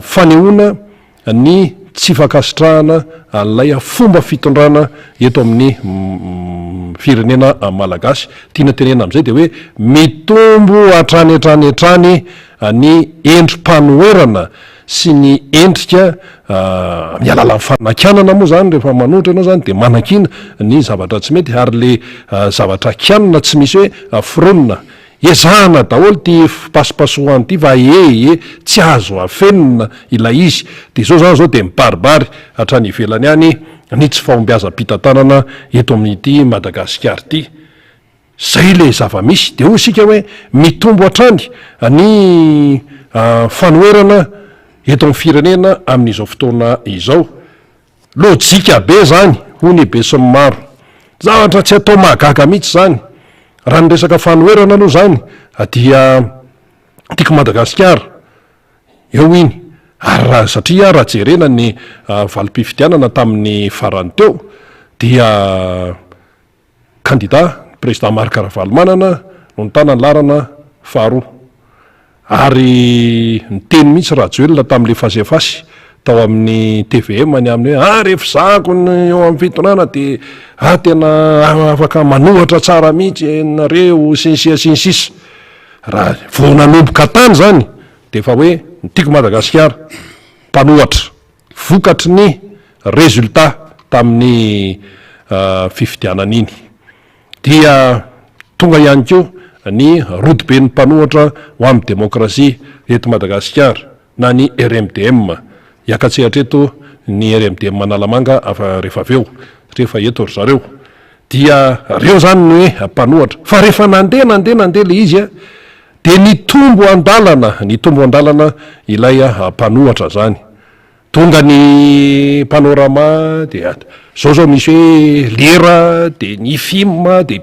fanehoana ny tsy fakasitrahana an'ilay fomba fitondrana eto amin'ny firenena malagasy. Tiana tenena am'izay de hoe mitombo hatrany ny endrim-panoherana sy ny endrika mialala ny fanakanana moa zany rehefa manohitra ianao zany de manakina ny zavatra tsy mety ary le zavatra kianina tsy misy hoe fironina ezahana daholo ty pasipasohany ty fa tsy azo afenina ilay izy de zao zany zao de mibaribary hatrany ivelany any ny tsy fahombiazam-pitantanana eto amin'ity Madagasikara ty. Zay le zava-misy de hoy sika hoe mitombo hatrany ny fanoherana eto amin'ny firenena amin'izao fotoana izao. Lojika be zany ho ny be sy ny maro, zavatra tsy atao mahagaga mihitsy zany raha ny resaka fanoherana aloha zany dia tiako Madagasikara eo iny ary satria raha jerena ny valim-pifidianana tamin'ny farany teo dia candidat président Marc Ravalomanana no nitana ny larana faharoa ary ny teny mihitsy Rajoelina tamin'le fasefasy tao amin'ny TVM any aminy hoe rehefa zako ny eo amin'ny fitondrana de tena afaka manohatra tsara mihitsy nareo sinsisa raha vao nanomboka tany zany de efa hoe ny tiako Madagasikara mpanohatra vokatry ny résultat tamin'ny fifidianana iny dia tonga ihany ko ny rodibe ny mpanohatra ho amin'ny demokrasia eto Madagasikara na ny RMDM hiakatsehatra eto ny RMDM Manalamanga rehefa aveo rehefa eto ry zareo dia reo zany ny hoe mpanohatra fa rehefa nandeha le izy de ny tombo andalana ilay mpanohatra zany tonga ny panorama de zao misy hoe lera de ny film de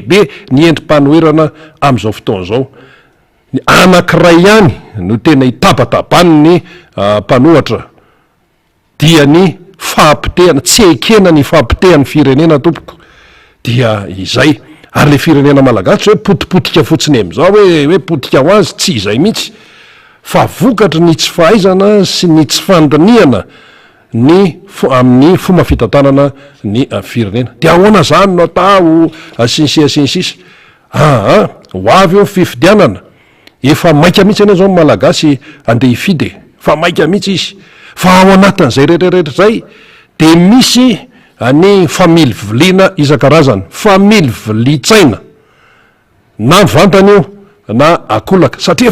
be ny endrim-panoherana am'izao fotoana zao. Ny anankiray ihany no tena itabatabany ny mpanohatra dia ny fahampitehana tsy ekena ny fahampitehan'ny firenena tompoko dia izay ary le firenena malagasy hoe potipotika fotsiny am'izao hoe potika ho azy tsy izay mihitsy fa vokatra ny tsy fahaizana sy ny tsy fandiniana amin'ny fomba fitantanana ny firenena. De ahoana zany no atao sinsisa ho avy eo fifidianana efa maika mihitsy ane zao ny malagasy andeha hifidy fa maika mihitsy izy fa ao anatin'izay rehetrarehetra zay de misy ny family viliana isan-karazany, family vilitsaina na mivantana io na akolaka satria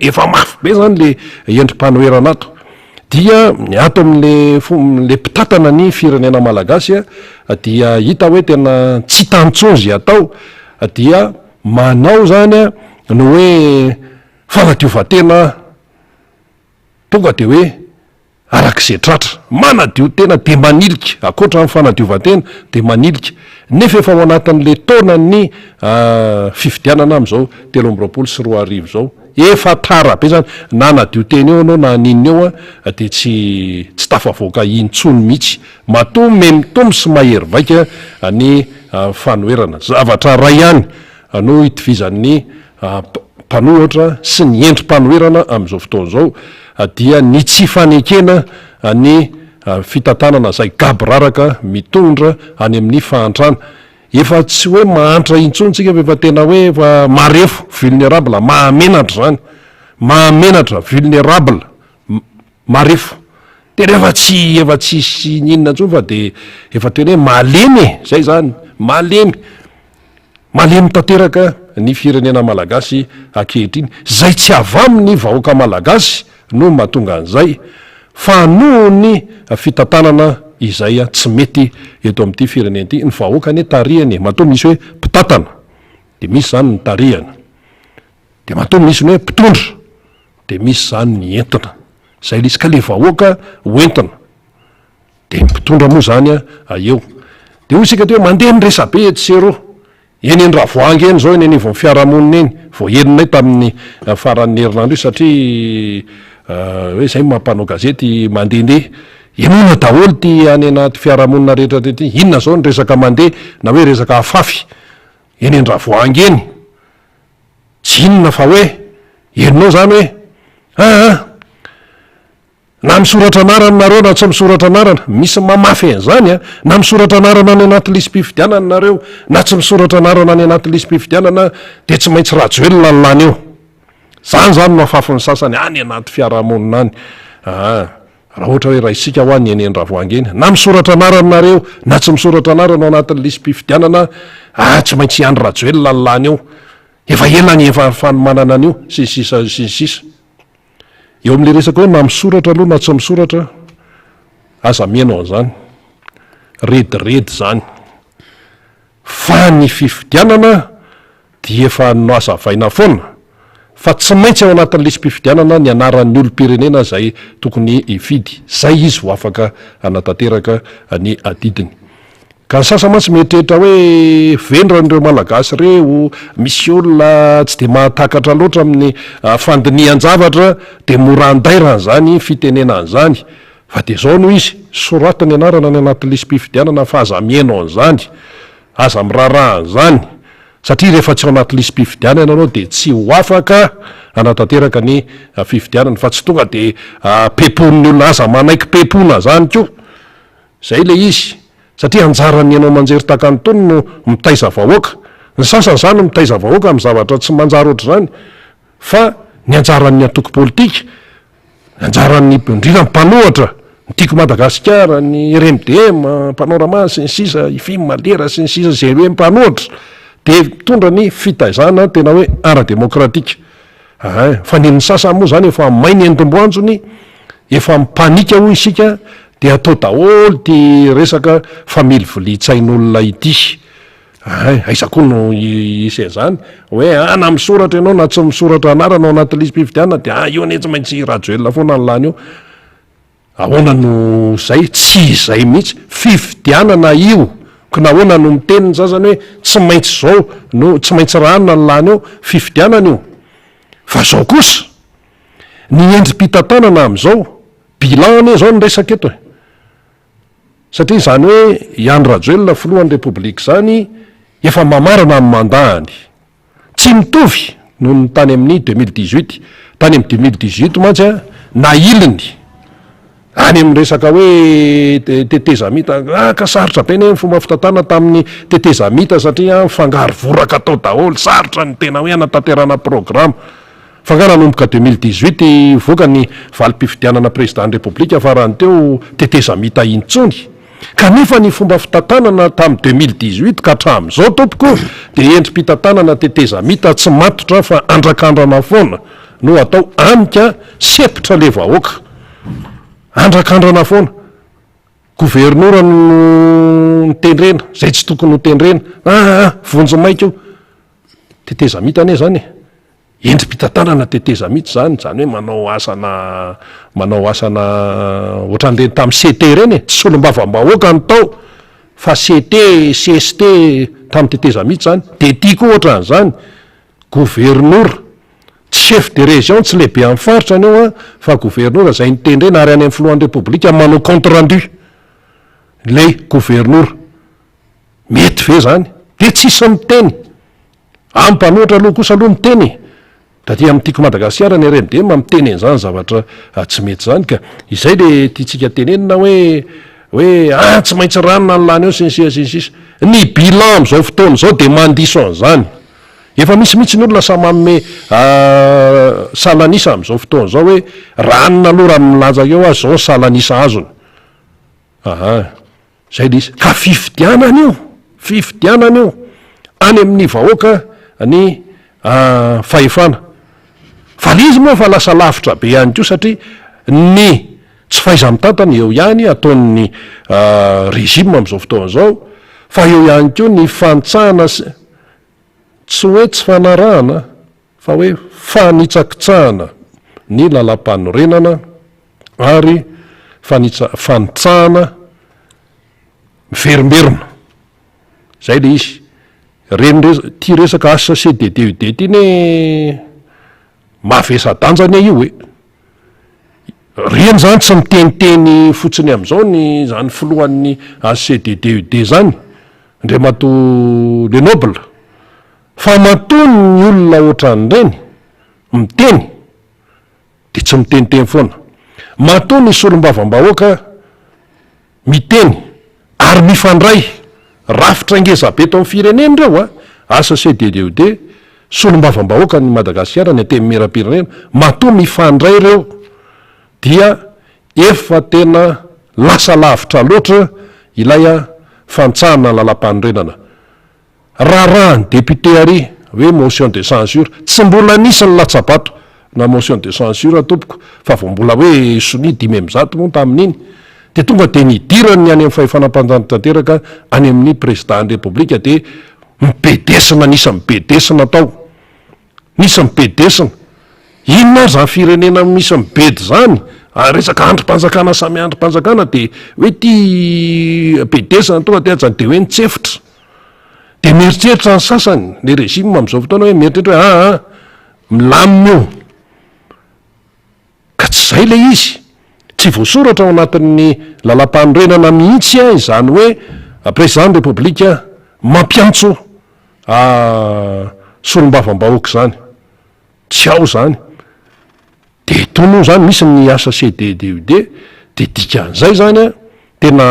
efa mafy be zany le endrim-panoherana ato dia ato amin'le mpitatana ny firenena malagasy dia hita hoe tena tsy tantsonzy atao dia manao zany no hoe fanadiovan-tena tonga de hoe arak'izay tratra manadio tena de manilika akoatra amin'ny fanadiovan-tena de manilika nefa efa ao anatin'le taona ny fifidianana am'izao 2024 zao efa tara be zany na nadio teny eo anao na ninina eo de tsy tafavoaka intsony mihitsy matoa mitombo sy mahery vaika ny fanoherana zavatra ray ihany no hitovizan'ny mpanohatra sy ny endrim-panoherana am'izao fotoana zao dia ny tsy fanekena ny fitantanana zay gabraraka mitondra any amin'ny fahantrana efa tsy hoe mahantra intsontsika efa tena hoe efa marefo vulnérable mahamenatra zany mahamenatra vulnérable marefo de rehefa tsy ninona ntsony fa de efa tena hoe malemy zay zany malemy tanteraka ny firenena malagasy ankehitriny zay tsy ava amin'ny vahoaka malagasy no mahatonga an'izay fa noho ny fitantanana izay tsy mety eto amin'ity firenena ity ny vahoaka ny tarihany matoa misy hoe mpitatana de misy zany ny tarihana de matoa misy ny hoe mpitondra de misy zany ny entona zay le izy ka le vahoaka hoentina de mpitondra moa zany eo de hoy sika hoe mandeha ny resabe etsero eny Ravoahangy eny zao eny vao fiarahamonina eny vao eninay tamin'ny faran'ny herinandro io satria hoe zay mampanao gazety mandehandeha enona daholo ty any anaty fiarahamonina rehetrarehetra inona zao ny resaka mandeha na hoe resaka afafy eny Ravoahangy eny tsy inona fa hoe eninao zany hoe na misoratra anarana nareo na tsy misoratra anarana misy mamafy an'izany a na misoratra anarana ny anaty lisym-pifidianana nareo na tsy misoratra anarana ny anaty lisym-pifidianana de tsy maintsy rajoelona ny lany eo zany zany mahafafin'ny sasany any anaty fiarahamonina any raha ohatra hoe raha isika ho any eneny ravoangy eny na misoratra anarana nareo na tsy misoratra anarana ao anatin'ny lisym-pifidianana tsy maintsy ihany rajoelona ny lany eo efa elany efa fanomanana an'io sisisa sinsisa eo amin'le resaka hoe na misoratra aloha na tsy misoratra aza mienao an'izany rediredy zany fa ny fifidianana dia efa no azavaina foana fa tsy maintsy ao anatin'ny lisym-pifidianana ny anaran'ny olom-pirenena zay tokony ifidy zay izy ho afaka anatanteraka ny adidiny ka ny sasa mantsy mieritreritra hoe vendran'ireo malagasy reo misy olona tsy de mahatakatra loatra amin'ny fandinihan-javatra de mora anday raha zany fitenenan'zany fa de zao no izy soratany anarana ny anaty lisym-pifidianana fa aza mienao an'izany aza miraraha an'izany satria rehefa tsy ao anaty lisym-pifidianana anao de tsy ho afaka anatanteraka ny fifidianana fa tsy tonga de pepony olona aza manaiky pepona zany ko zay le izy satria anjarany ianao manjery takany tony no mitaiza vahoaka ny sasany zany mitaiza vahoaka amin'ny zavatra tsy manjary oatra zany fa ny anjaran'ny antoko politika anjaran'ny indrindra mpanohatra ny tiako Madagasikara ny RMDM mpanao ramasy ny sisa ifimy malera sy ny sisa zay hoe mpanohatra de mitondra ny fitaizana tena hoe ara-demokratika fa ny sasany moa zany efa mainy endomboanjony efa mipanika ho isika de atao daholo ty resaka family vilitsain'olona ity aizakoa no isy zany hoe na misoratra ianao na tsy misoratra anarana ao anaty lisym-pifidianana de io ane tsy maintsy rajoelona foana ny lany io ahoana no zay tsy zay mihitsy fifidianana io ka nahoana no miteny ny sasany hoe tsy maintsy zao no tsy maintsy ranona ny lany eo fifidianana io fa zao kosa ny endrim-pitantanana am'izao bilan ane zao ny resaka eto satria zany hoe iany rajoelona filohan'ny repoblika zany efa mamarana amin'ny mandahany tsy mitovy noho ny tany amin'ny 2018 tany amin'ny 2018 mantsy na iliny any amin'ny resaka hoe tetezamita ka sarotra be ny fomba fitantana tamin'ny tetezamita satria fangaro voraka atao daholo sarotra ny tena hoe anatanterana programa fangara nomboka 2018 voaka ny valim-pifidianana présidentny repoblika afarany teo tetezamita intsony kanefa ny fomba fitantanana tamin'ny 2018 ka hatramin'izao tompoko de endrim-pitantanana tetezamita tsy matotra fa andrakandrana foana no atao amika sepitra le vahoaka andrakandrana foana gouvernoura no nitendrena zay tsy tokony ho tendrena vonjo maika io tetezamita ane zany endrim-pitantanana tetezamita zany hoe manao asana ohatran'ireny tamin'ny CT reny tsy solom-bava-bahoaka ny tao fa CT CST tamin'ny tetezamita zany de tia koa ohatran'izany gouvernoura chef de région tsy lehibe amin'ny faritra any eo fa gouvernoura zay nitendrena ary any amin'ny filohan'ny repoblika manao compte rendu lay gouvernoura mety ve zany de tsisy miteny ampanohatra aloha kosa aloha miteny da ty amin'nytiako Madagasikara ny RMDM miteny an'izany zavatra tsy mety zany ka izay le tiatsika tenenina hoe tsy maintsy ranona ny lany eo sinsisa ny bilan am'izao fotoana zao de mandiso an'izany efa misy mihitsy ny olona sa manome salanisa am'izao fotoana zao hoe ranona aloha raha milaza eo azy zao salanisa azony zay le izy ka fifidianana io any amin'ny vahoaka ny fahefana fa le izy moa fa lasa lavitra be ihany ko satria ny tsy faiza mitantany eo ihany ataon'ny régime am'izao fotoana zao fa eo ihany ko ny fantsahana tsy hoe tsy fanarahana fa hoe fanitsakitsahana ny lalam-panorenana ary fanitsahana miverimberina zay le izy ty resaka asa CDD ty ne mavesa-danjany io hoe reny zany tsy miteniteny fotsiny am'izao ny zany filohan'ny CDD zany Andriamato Lenoble fa matony ny olona ohatran'ireny miteny de tsy miteniteny foana matoa ny solombavam-bahoaka miteny ary mifandray rafitra ngezabe tao amin'ny firenena reo a asa CDD solombavam-bahoaka ny Madagasikara ny atemy mera-pirenena matoa mifandray reo dia efa tena lasa lavitra loatra ilay a fantsahana lalam-panorenana raharaha ny député ary hoe motion de censure tsy mbola nisy ny latsabato na motion de censure tompoko fa vao mbola hoe soni 5 moa tamin'iny de tonga de nidirany any amin'ny fahefanam-panjanatanteraka any amin'ny président république de mibedesina nisa mibedesina tao nisa mibedesina inona zany firenena misy mibedy zany resaka androm-panjakana samy androm-panjakana de hoe ty bedesina tonga de ajany de hoe nitsefitra de mieritreritra ny sasany le régime am'izao fotoana hoe mieritreritra hoe milamina eo ka tsy zay le izy tsy voasoratra ao anatin'ny lalam-panorenana mihitsy izany hoe président république mampiantso solombavam-bahoaka zany tsy ao zany de tono zany misy ny asa CDD de dikan'izay zany tena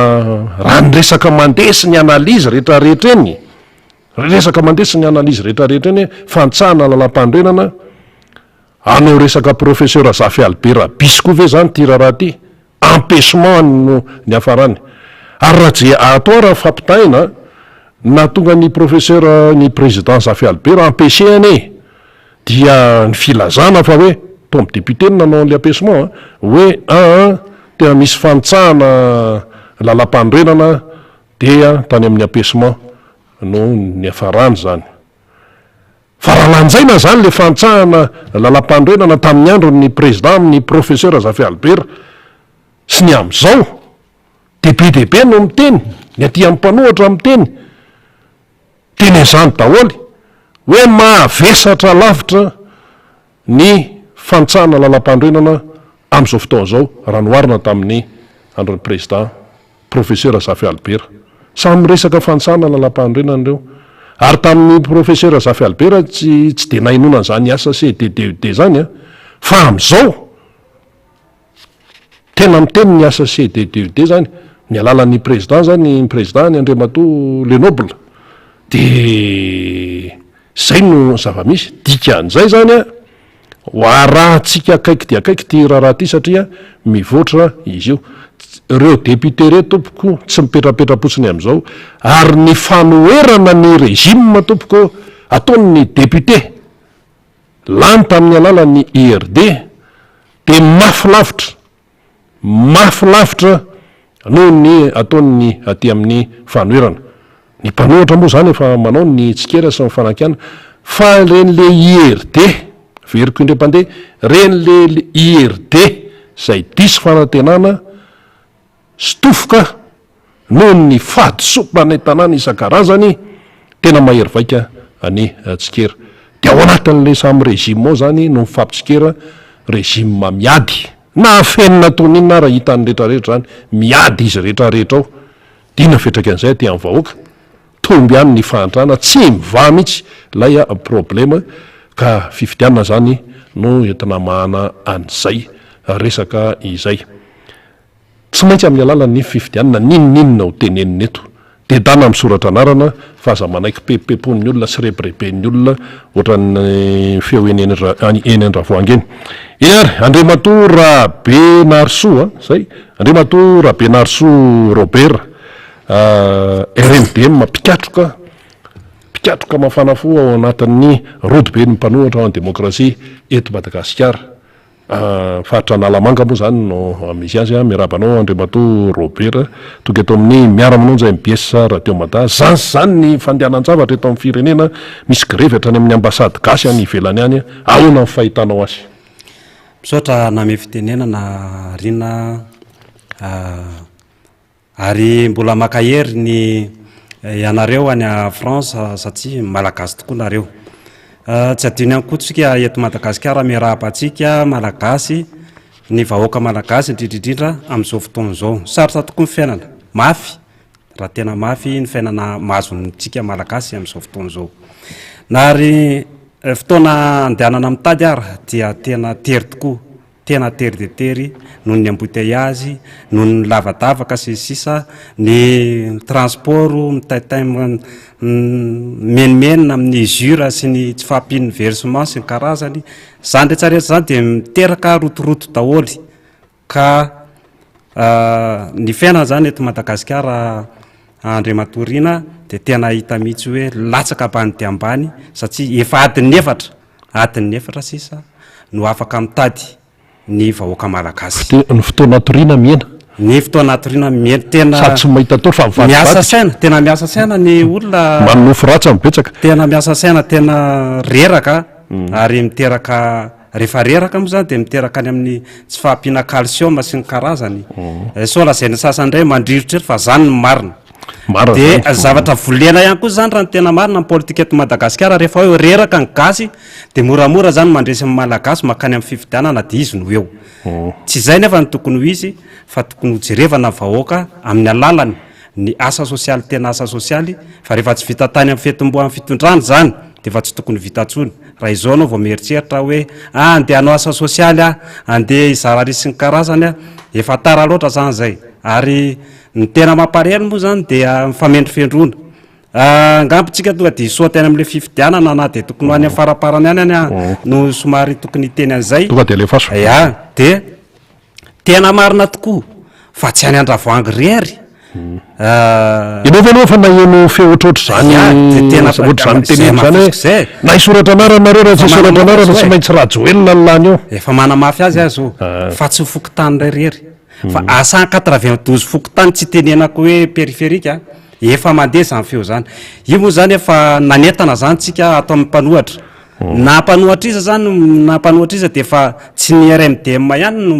raha ny resaka mandesy ny analyzy rehetrarehetra eny resaka mandesy ny analyzy rehetrarehetra eny fantsahana lalam-panorenana anao resaka professeur Zafy Albert Bisco ve zany ty raha ty empêchement no ny afarany ary raha je atao raha fampitahina na tonga ny professeur ny président Zafy Albert empêché ane dia ny filazana fa hoe tombe député nanao le empêchement hoe tena misy fantsahana lalam-panorenana dia tany amin'ny empêchement no ny afarany zany fa raha lanjaina zany le fantsahana lalam-panorenana tamin'ny andro ny président ny professeur Zafy Albert sy ny am'izao debe no miteny ny aty amin'ny mpanohatra miteny teny izany daholy hoe mahavesatra lavitra ny fantsahana lalam-panorenana am'izao fotoana zao raha noharina tamin'ny andron'ny président professeur Zafy Albert samy resaka fantsahana lalam-panorenana reo ary tamin'ny professeur Zafy Albert tsy de nainona zany asa CDD zany fa am'izao tena miteny ny asa CDD zany ny alalan'ny président zany ny président ny Andriamatoa Lenoble de zay no zava-misy dikan'izay zany hoarahantsika akaiky de akaiky ty raharaha ty satria mivoatra izy io reo député re tompoko tsy mipetrapetra-potsiny am'izao ary ny fanoherana ny régime tompoko ataony ny député lany tamin'ny alalan'ny IRD de mafy lavitra noho ny ataony aty amin'ny fanoherana ny mpanohatra moa zany efa manao ny tsikera sy mifanankiana fa ren'le IRD veriko indrem-pandeha ren'le IRD zay disy fanantenana stofoka noho ny fadisopana tanàna isan-karazany tena mahery vaika any tsikera de ao anatin'le samy régime ao zany no mifampitsikera régime miady na afenina taoninna raha hitan'ny rehetrarehetra zany miady izy rehetrarehetra ao dina fetraka an'izay aty amin'ny vahoaka tomby any ny fahantrana tsy miva mihitsy lay problema ka fifidianana zany no entina mahana an'izay resaka izay tsy maintsy amin'ny alalan'ny fifidianana ninoninona ho tenenina eto de dana amin'ny soratra anarana fa aza manaiky pepepon'ny olona sy rebereben'ny olona ohatran'ny feo eny an-dravoangy eny ary Andriamatoa Rabenarso zay Andriamatoa Rabenarso Robert RMDM mpikatroka mafana fo ao anatin'ny rodobe ny mpanohatra ao an-demokrasia eto Madagasikara faritra Analamanga moa zany no misy azy miarabanao Andriamatoa Robert tonga eto amin'ny miara-manonjy MBS Radio Mada zany ny fandehanan-javatra eto amin'ny firenena misy grevy hatrany amin'ny ambassade gasy any ivelany any ahoana ny fahitanao azy misaotra name fitenenana rina ary mbola makahery ny ianareo any a France satria malagasy tokoa nareo tsy adiny any kotsika eto Madagasikara miarahabatsika malagasy ny vahoaka malagasy indrindrindrindra amin'izao fotoana zao sarotra tokoa ny fiainana mafy raha tena mafy ny fiainana mahazontsika malagasy amin'izao fotoana zao na ary fotoana andehanana mitady ara dia tena tery tokoa tena tery de tery noho ny embouteillage noho ny lavadavaka sisa ny transport mitaitay menimenina amin'ny jura sy ny tsy fahampin'ny versement sy ny karazany zany rehetrarehetra zany de miteraka rotoroto daholy ka ny fiainana zany eto Madagasikara André Matorina de tena hita mihitsy hoe latsaka ambany de ambany satria efa adiny efatra sisa no afaka mitady ny vahoaka malagasy ny fotoana Torina miena ny fotoana Torina miena tena sady tsy mahita tory fa miasa saina tena miasa saina ny olona manofo ratsa mibetsaka tena miasa saina tena reraka ary miteraka rehefa reraka moa zany de miteraka any amin'ny tsy fahampiana calcium sy ny karazany so lazaina sasany indray mandrirotra fa zany ny marina de zavatra volena ihany koa zany raha ny tena marina ny politika eto Madagasikara rehefa hoe reraka ny gasy de moramora zany mandresy amin'ny malagasy makany amin'ny fifidianana de izy no eo tsy zay nefa ny tokony ho izy fa tokony ho jerevana vahoaka amin'ny alalany ny asa sosialy tena asa sosialy fa rehefa tsy vita tany amin'ny fetim-boa amin'ny fitondrana zany de fa tsy tokony vita tsony raha izao anao vao mieritreritra hoe andeha hanao asa sosialy andeha hizara risy ny karazany efa tara loatra zany zay ary ny tena mamparehany moa zany de mifamendrifendrona angambontsika tonga de isoa tena amin'le fifidianana na de tokony ho any amin'ny faraparany any no somary tokony teny an'izay tonga de alefaso ya de tena marina tokoa fa tsy any Andravoahangy rery ianao va fa naheno feo ohatroatra zany ohatr'izany teneny zany hoe na isoratra anaranareo raha tsy isoratra anarana tsy maintsy rajoelona ny lany eo efa manamafy azy azy o fa tsy foky tany rery fa asa 92 foky tany tsy tenenako hoe périphérique efa mandeha zany feo zany io moa zany efa nanentana zany tsika atao amin'ny mpanohatra na mpanohatra iza zany na mpanohatra iza de efa tsy ny RMDM ihany no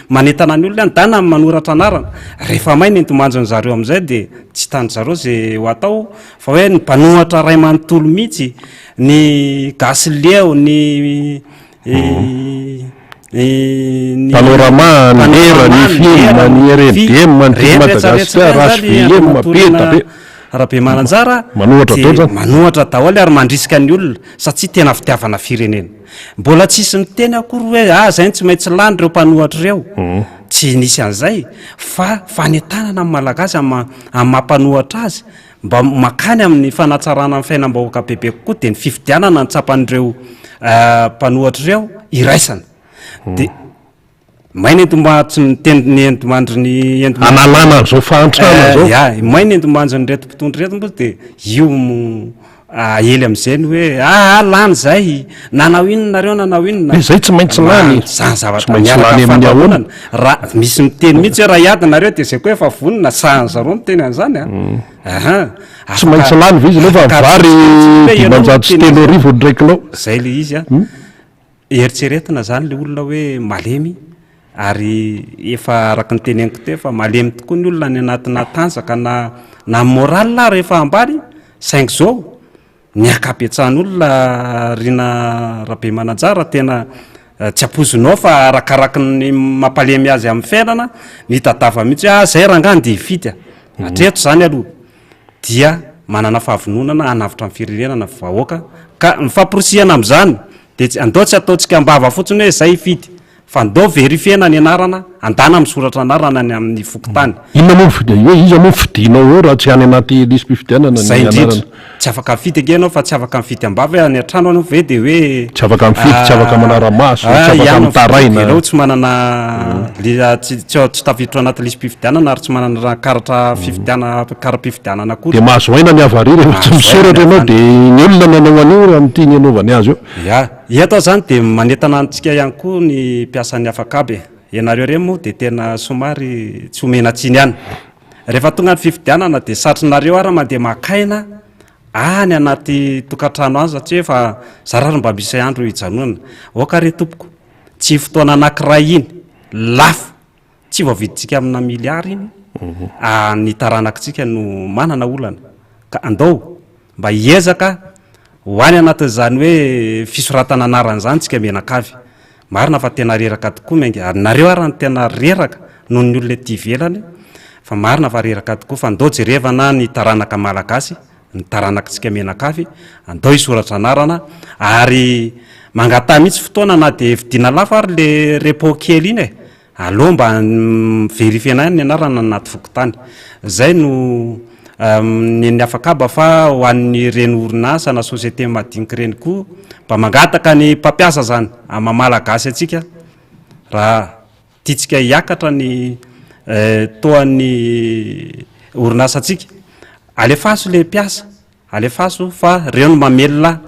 manentana ny olona dana manoratra anarana rehefa may ny entomanjony zareo am'izay de tsy tany zareo zay ho atao fa hoe ny mpanohatra ray manontolo mihitsy ny Gasileo ny panorama ny era ny film ny RMDM ny Madagasikara RHVM mapeta rahabe mananjara manohatra daholo ary mandrisika ny olona satria tena fitiavana firenena mbola tsisy miteny akory hoe zay tsy maintsy lany reo mpanohatra ireo tsy nisy an'izay fa fanentanana amin'ny malagasy amin'ny mampanohatra azy mba makany amin'ny fanatsarana amin'ny fiainam-bahoaka bebe kokoa de ny fifidianana ny tsapan'ireo mpanohatra ireo iraisana de mainy entombatsy miteny ny entomandry ny analana an'izao fahantrana zao ya mainy entombanjo ny reto mpitondry reto moa de io ely am'izany hoe lany zay nanao inonareo nanao inona zay tsy maintsy lany zany zavatra miaraka fandrahonana raha misy miteny mihitsy hoe raha iadinareo de zay koa efa vonona sahany zareo miteny an'izany tsy maintsy lany va izy nefa vary dimanjato sy telo arivo ndraikinao zay le izy eritseretina zany le olona hoe malemy ary efa araka ny teneniko teo fa malemy tokoa ny olona ny anatina tanjaka na moral rehefa ambary saingy zao ny akabetsahan'olona rina rabe mananjara tena tsy apozinao fa arakaraka ny mampalemy azy amin'ny fiainana mitadafa mihitsy hoe zay rangany de hifidy atreto zany aloha dia manana fahavononana anavitra amin'ny firenena vahoaka ka mifampirisihana am'izany de andao tsy ataontsika mbava fotsiny hoe zay hifidy fa andao verifiena ny anarana andana misoratra anarana ny amin'ny fokotany inona moa hoe iza moa fidinao eo raha tsy any anaty lisy mpifidianana zay indrindra tsy afaka mifidy angenao fa tsy afaka mifidy ambava hoe any an-trano anao ve de hoe tsy afaka mifidy tsy afaka manara-maso tsy afaka mitaraina anao tsy manana tsy tafiditra anaty lisy mpifidianana ary tsy manana karatra fifidiana kara-mpifidianana kory de mahazo aina ny avary rehefa tsy misoratra ianao de ny olona nanao an'io amin'ity ny anaovany azy io ya iatao zany de manentana antsika ihany koa ny mpiasan'ny afakabe ianareo reny moa de tena somary tsy omena tsiny ihany rehefa tonga ny fifidianana de satrinareo ara mandeha makaina any anaty tokantrano azy satria efa zarary mba misy andro hijanonana oka re tompoko tsy fotoana anankiray iny lafo tsy voaviditsika amina miliary iny ny taranakitsika no manana olana ka andao mba hiezaka ho any anatin'izany hoe fisoratana anarana zany tsika menakavy marina fa tena reraka tokoa mengy ary nareo ary ny tena reraka noho ny olona ty velany fa marina fa reraka tokoa fa andao jerevana ny taranaka malagasy ny taranakitsika menakavy andao isoratra anarana ary mangata mihitsy fotoana na de vidina lafa ary le repos kely iny aloha mba verifiena ny anarana anaty fokotany zay no ny afakaba fa ho an'ny reny orinasa na société madinika reny koa mba mangataka ny mpampiasa zany amamalagasy atsika raha tiatsika hiakatra ny toan'ny orinasa atsika alefaso le mpiasa alefaso fa reo no mamelona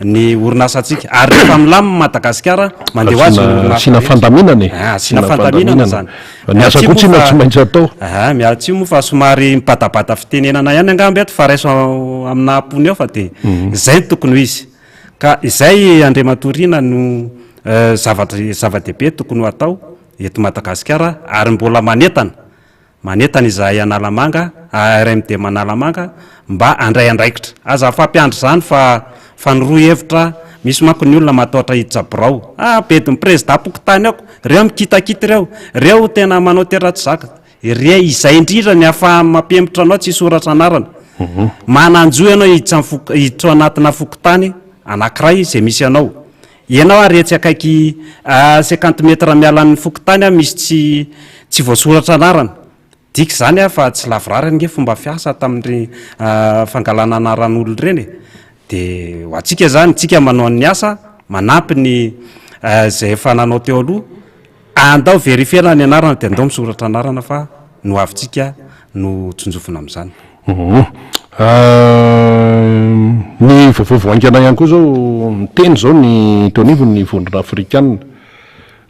ny orinasa atsika ary rehefa milamy Madagasikara mandeha ho azy sina fandaminana sina fandaminana zany ny asa koa tsina tsy maintsy atao miatsy moa fa somary mibatabata fitenenana ihany angamby eto fa raiso aminahapony eo fa de zay tokony ho izy ka izay Andriamatorina no zava-dehibe tokony ho atao eto Madagasikara ary mbola manetana izay Analamanga RMD Manalamanga mba andray andraikitra aza fampiandry zany fa fanoroa hevitra misy manko ny olona matahotra hitsabirao bedin'ny président pokotany ako reo mikitakita reo tena manao teratsy zaka izay indrindra ny afa mampemitra anao tsy soratra anarana mananjo ianao hiditra anatina fokotany anankiray izay misy anao ianao aretsy akaiky 50 metra mialan'ny fokotany misy tsy voasoratra anarana diky zany fa tsy lavirary nge fomba fiasa tamin'ny fangalana anaran'olo reny de ho atsika zany tsika manao ny asa manampy ny zay efa nanao teo aloha andao verifiena ny anarana de andao misoratra anarana fa no avitsika no tsonjofina am'izany ny vovovoangana ihany koa zao miteny zao ny tonivo ny vondrona afrikanina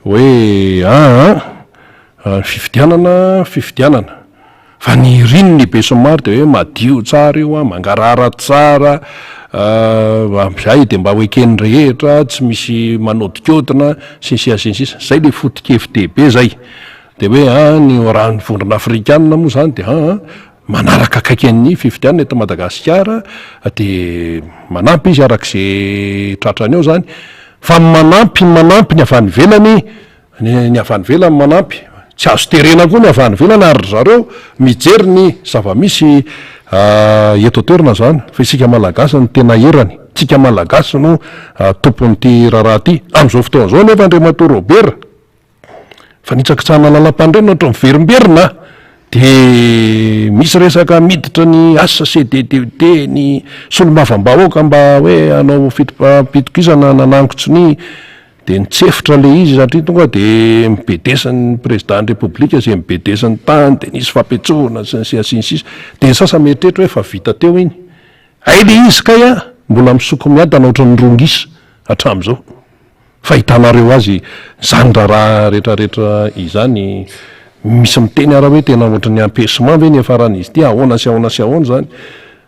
hoe fifidianana fa ny rinony be somary de hoe madio tsara io mangarara tsara amzay de mba hoekeny rehetra tsy misy manodikotina sisa zay le fotikevy-dehibe zay de hoe ny rany vondrona afrikanina moa zany de manaraka akaiken'ny fifidianana eto Madagasikara de manampy izy arak'izay tratrany eo zany fa manampy ny avany velany ny avany velany manampy tsy azo terena koa ny avany velany ary zareo mijery ny zava-misy eto toerana zany fa isika malagasy ny tena erany tsika malagasy no tompon'ity raharaha ty am'izao fotoana zao nefa Andriamato Robert fa nitsakitsahana lalam-pandrenona ohatry miverimberina de misy resaka miditra ny asa CDD ny solombavambahoaka mba hoe anao fitopitokisana nanangotsiny de nitsefitra le izy satria tonga de mibedesan'ny président république zay mibedesan'ny tany de nisy fampetsohana sisa de sasa mieritreritra hoe fa vita teo iny ay le izy kay mbola misoko miadana ohatry ny rongisa hatram'izao fa hitanareo azy zany raha rehetrarehetra izany misy miteny ara hoe tena ohatry ny ampesement ve ny afaran'izy ty ahoana sy ahoana zany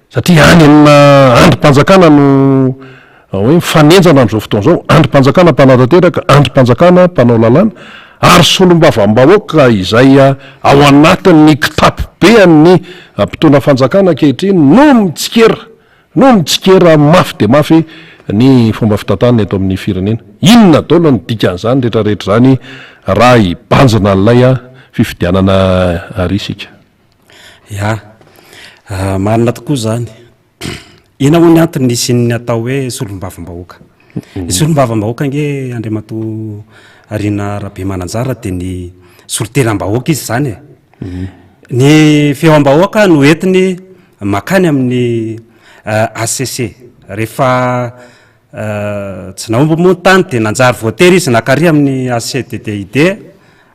satria any amina androm-panjakana no hoe mifanenjana am'izao fotoana zao androm-panjakana mpanarateraka androm-panjakana mpanao lalàna ary solombavambahoaka izay ao anatin'ny kitapobe amin'ny mpitona fanjakana ankehitriny no mitsikera mafy de mafy ny fomba fitantanana eto amin'ny firenena inona daola ny dikan'izany rehetrarehetra zany raha hibanjina n'lay fifidianana arisika marina tokoa zany ina ho ny antony nisy atao hoe solombavambahoaka ny solombavambahoaka nge Andriamato Arina Rabe Mananjara de ny solontenam-bahoaka izy zany ny feoam-bahoaka no entiny makany amin'ny ACC rehefa tsy naomba moa tany de nanjary voatery izy nakary amin'ny ACDDID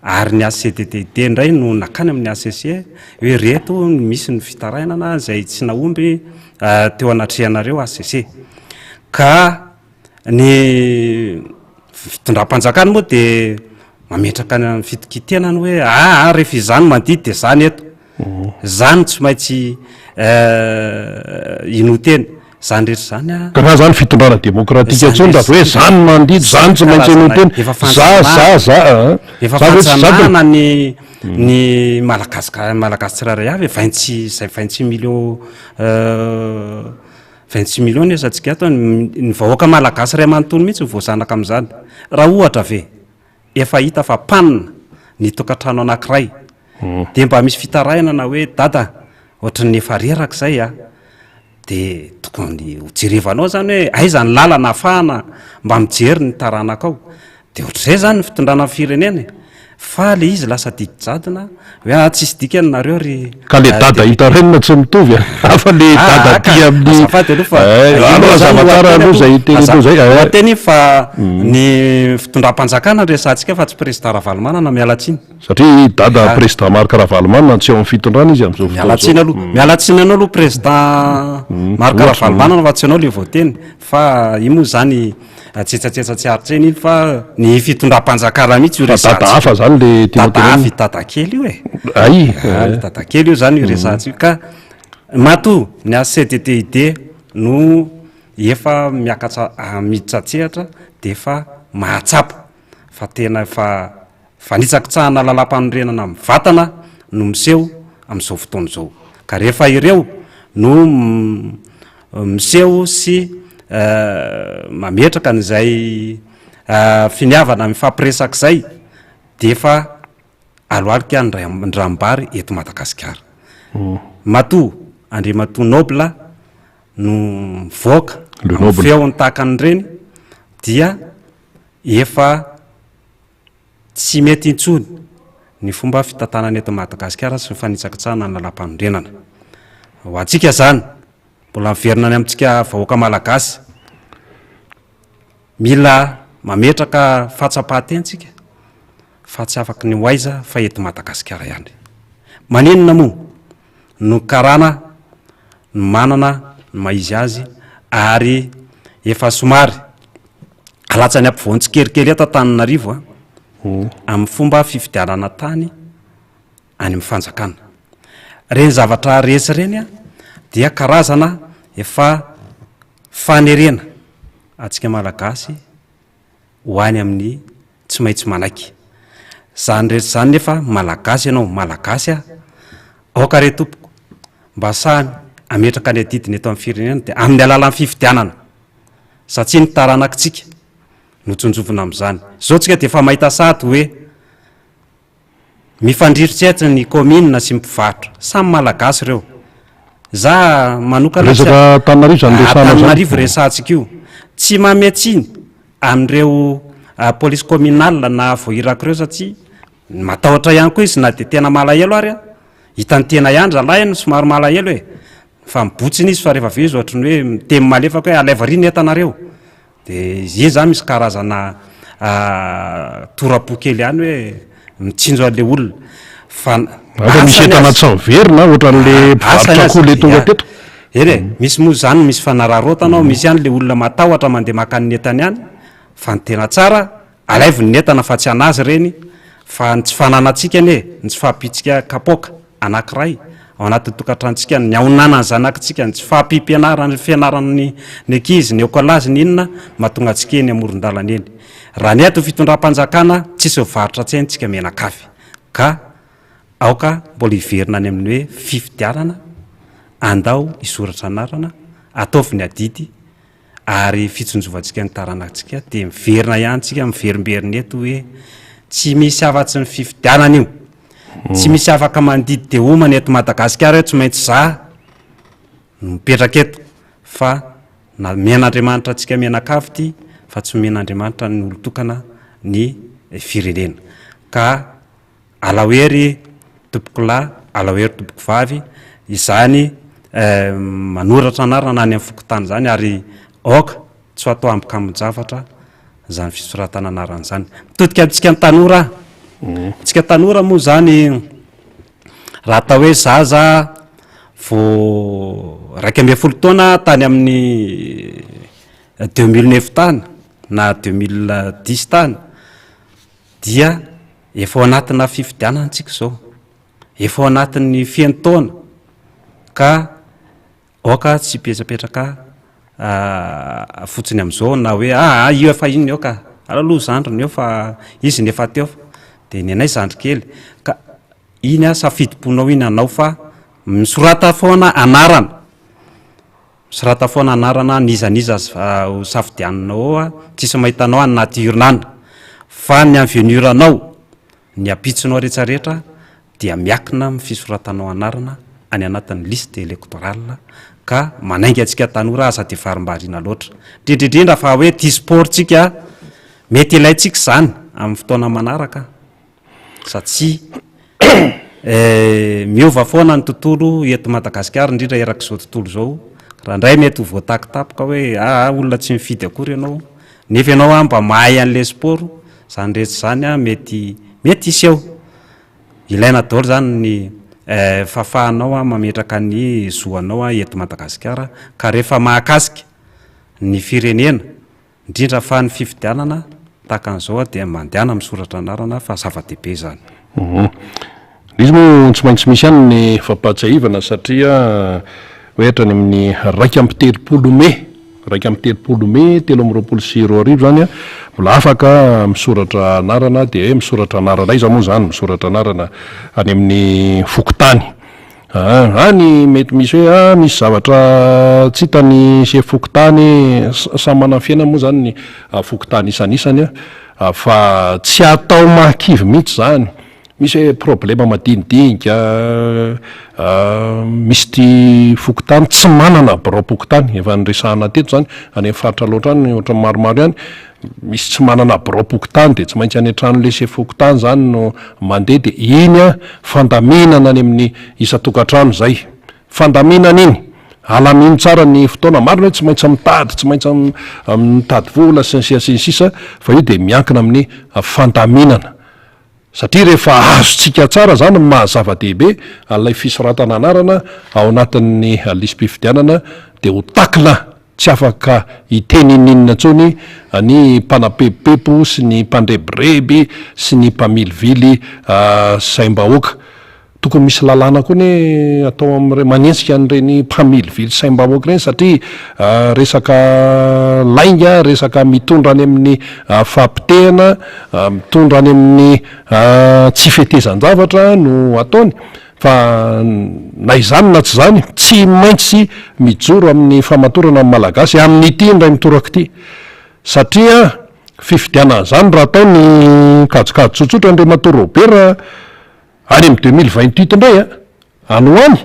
ary ny ACDDID indray no nakany amin'ny ACC hoe reto misy ny fitarainana zay tsy naomby teo anatrehanareo ACC ka ny fitondram-panjakana moa de mametraka ny fitikitenany hoe rehefa izany mandidy de zany eto zany tsy maintsy inoteny zany rehetra zany ka raha zany fitondrana demokratika tsony da hoe zany mandidy zany tsy maintsy inoteny efa fanjanahana ny malagasy tsiraray avy 26 millions 26 millions ny esatsika ato ny vahoaka malagasy ray manontolo mihitsy voasanaka am'izany raha ohatra ve efa hita fa panina ny tokantrano anankiray de mba misy fitarainana hoe dada ohatry ny efa reraka zay de tokony hojerevanao zany hoe aiza ny lalana afahana mba mijery ny taranakao de ohatr'izay zany ny fitondrana ny firenena fa le izy lasa didijadina hoe tsisy dika nareo ry ka le dada hita renina tsy mitovy hafa le dada ty amin'nyzavatsara aloha zay teny aloha zay teny fa ny fitondram-panjakana resantsika fa tsy président Ravalomanana mialatsiny satria dada président Marc Ravalomanana tsy eo amin'ny fitondrana izy am'izao mialatsiny aloha mialatsiny anao aloha président Marc Ravalomanana fa tsy anao le voateny fa io moa zany tsetsatetsa tsy aritreny iny fa ny fitondram-panjakana mihitsy io dada hafa zany le tadaafy dadakely io ay dadakely io zany io resantsika ka mato ny ACTTID no efa miakatra miditra tsehatra de efa mahatsapa fa tena fa fanitsakitsahana lalam-panorenana mivatana no miseho amin'izao fotoana izao ka rehefa ireo no miseho sy mametraka n'izay finiavana mifampiresaka zay de efa aloalika ndrambary eto Madagasikara mato Andriamatoa Noble no mivoaka feony tahakan'ireny dia efa tsy mety intsony ny fomba fitantanana eto Madagasikara sy fanitsakitsahana ny lalam-panorenana ho antsika zany mbola miverina ny amintsika vahoaka malagasy mila mametraka fatsapahan-tentsika fa tsy afaky ny hoaiza fa eto Madagasikara ihany maninona moa no karana no manana no maizy azy ary efa somary alatsany ampivoany tsikelikely eto Antananarivo amin'ny fomba fifidianana tany any amin'ny fanjakana reny zavatra resy reny dia karazana efa fanerena atsika malagasy ho any amin'ny tsy maintsy manaiky zany rehetra zany nefa malagasy ianao malagasy aoka re tompoko mba samy ametraka ny adidiny eto amin'ny firenena de amin'ny alalan'ny fifidianana satria ny taranakitsika no tsonjovina amin'izany zao tsika de efa mahita sady hoe mifandrirotsy ny commune sy mpivarotra samy malagasy ireo za manokana resaka Antananarivo resantsika io tsy mametsiny amin'ireo police communale na voirako ireo satria matahotra ihany koa izy na de tena malahelo ary hitany tena iandra lahy no somary malahelo fa mibotsiny izy fa rehefa avy izy ohatry ny hoe mitemy malefaka hoe alaivariny etanareo de izy zany misy karazana torapokely ihany hoe mitsinjo an'le olona fa misy entana tsy miverina ohatran'le mpivarotra le tonga teto misy moa zany misy fanararotana misy ihany le olona matahotra mandeha makany entany ihany fa ny tena tsara alaiviny netana fa tsy anazy reny fa ny tsy fananatsika ny tsy fahampitsika kapoka anankiray ao anatin'ny tokantrantsika ny aonana ny zanakitsika ny tsy fahampimpianarany fianarany ny ankizy ny ekolazy ny inona mahatonga antsika eny amoron-dalana eny raha ny ato fitondram-panjakana tsisy mivarotra tsy haintsika menakafy ka aoka mbola hiverina any amin'ny hoe fifidianana andao isoratra anarana ataovy ny adidy ary fitsonjovantsika ny taranakitsika de miverina ihanytsika miverimberiny eto hoe tsy misy afa-tsy ny fifidianana io tsy misy afaka mandidy de omany eto Madagasikara tsy maintsy za mipetraka eto fa na men'Andriamanitra atsika menakafy ty fa tsy men'Andriamanitra ny olotokana ny firenena ka alahoery tompoko lahy alahoery tompoko vavy izany manoratra anarana na any amin'ny fokotany zany ary aoka tsy atao ambikamonjavatra zany fisoratana anarana zany mitodika amintsika ny tanora tsika tanora moa zany raha atao hoe zaza vo 1 taona tany amin'ny 2009 tany na 2010 tany dia efa ao anatina fifidianana tsika zao efa ao anatin'ny feno taona ka aoka tsy petrapetraka fotsiny am'izao na hoe io efa iny eo ka alaloha zandrony eo fa izy ny efa teo de ny anay zandry kely ka iny safidiponao iny anao fa misorata foana anarana misorata foana anarana nizaniza ho safidianinao tsisy mahitanao any natiornana fa ny amvenuranao ny apitsinao rehetrarehetra dia miakina amin'ny fisoratanao anarana any anatin'ny liste électorale ka manainga antsika tanora aza ty varim-bariana loatra indrindrindrindra fa hoe ty sportsika mety ilayntsika zany amin'ny fotoana manaraka satsia miova foana ny tontolo eto Madagasikara indrindra erak'izao tontolo zao raha indray mety ho voatakitapoka hoe olona tsy mifidy akory ianao nefa ianao mba mahay an'le sport zany rehetra zany mety iseho ilaina daholo zany ny fahafahanao mametraka ny zoanao eto Madagasikara ka rehefa mahakasika ny firenena indrindra fa ny fifidianana tahaka an'izao dia mandehana misoratra anarana fa zava-dehibe zany. Izy moa tsy maintsy misy ihany ny fampatsiahivana satria ohatrany amin'ny 2 Mey 2 Mey 2024 zany mbola afaka misoratra anarana dia hoe misoratra anarana iza moa zany misoratra anarana any amin'ny fokotany any mety misy hoe misy zavatra tsy hitany se fokotany samy manana fiaina moa zany ny fokotany isanisany fa tsy atao mahakivy mihitsy zany misy hoe problema madinidinika misy ty fokotany tsy manana birao-pokotany efa nyresahana teto zany any amin'ny faritra loatra any ohatra maromaro ihany misy tsy manana birao-pokotany de tsy maintsy any an-trano lese fokotany zany no mandeha de iny fandaminana any amin'ny isa-tokantrano zay fandaminana iny alamino tsara ny fotoana marina hoe tsy maintsy mitady tsy maintsy mitady vola sy ny sisa fa io de miankina amin'ny fandaminana satria rehefa azotsika tsara zany mahazava-dehibe alay fisoratana anarana ao anatin'ny lisym-pifidianana de ho takina tsy afaka iteninninona ntsony ny mpanapepopepo sy ny mpandrebireby sy ny mpamilivily saim-bahoaka tokony misy lalàna koa ny atao am're manentsika an'ireny mpamilivily saim-bahoaka ireny satria resaka lainga resaka mitondra any amin'ny fampitehana mitondra any amin'ny tsy fetezan-javatra no ataony fa na izany na tsy zany tsy maintsy mijoro amin'ny famatorana amin'ny malagasy amin'ny ity indray mitoraka ity satria fifidiana zany raha atao ny kajokajy tsotsotra andre matorobera any amin'ny 2028 indray ano any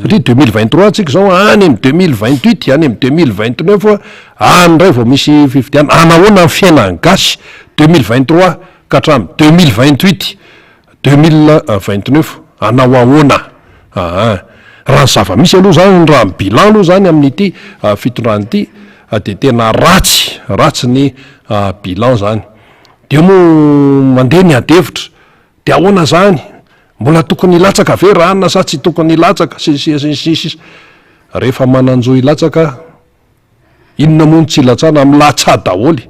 satria 2023 atsika zao any amin'ny 2028 any amin'ny 2029 anyray vao misy fifidiana anahoana ny fiainany gasy 2023 ka hatramin'ny 2028 2029 anao ahoana raha ny zava-misy aloha zany raha ny bilan aloha zany amin'ity fitondrany ity de tena ratsy ny bilan zany de moa mandeha ny adevitra de ahoana zany mbola tokony ilatsaka ve ranona sa tsy tokony ilatsaka sisa rehefa mananjo ilatsaka inona moa ny tsy ilatsana milatsah daholy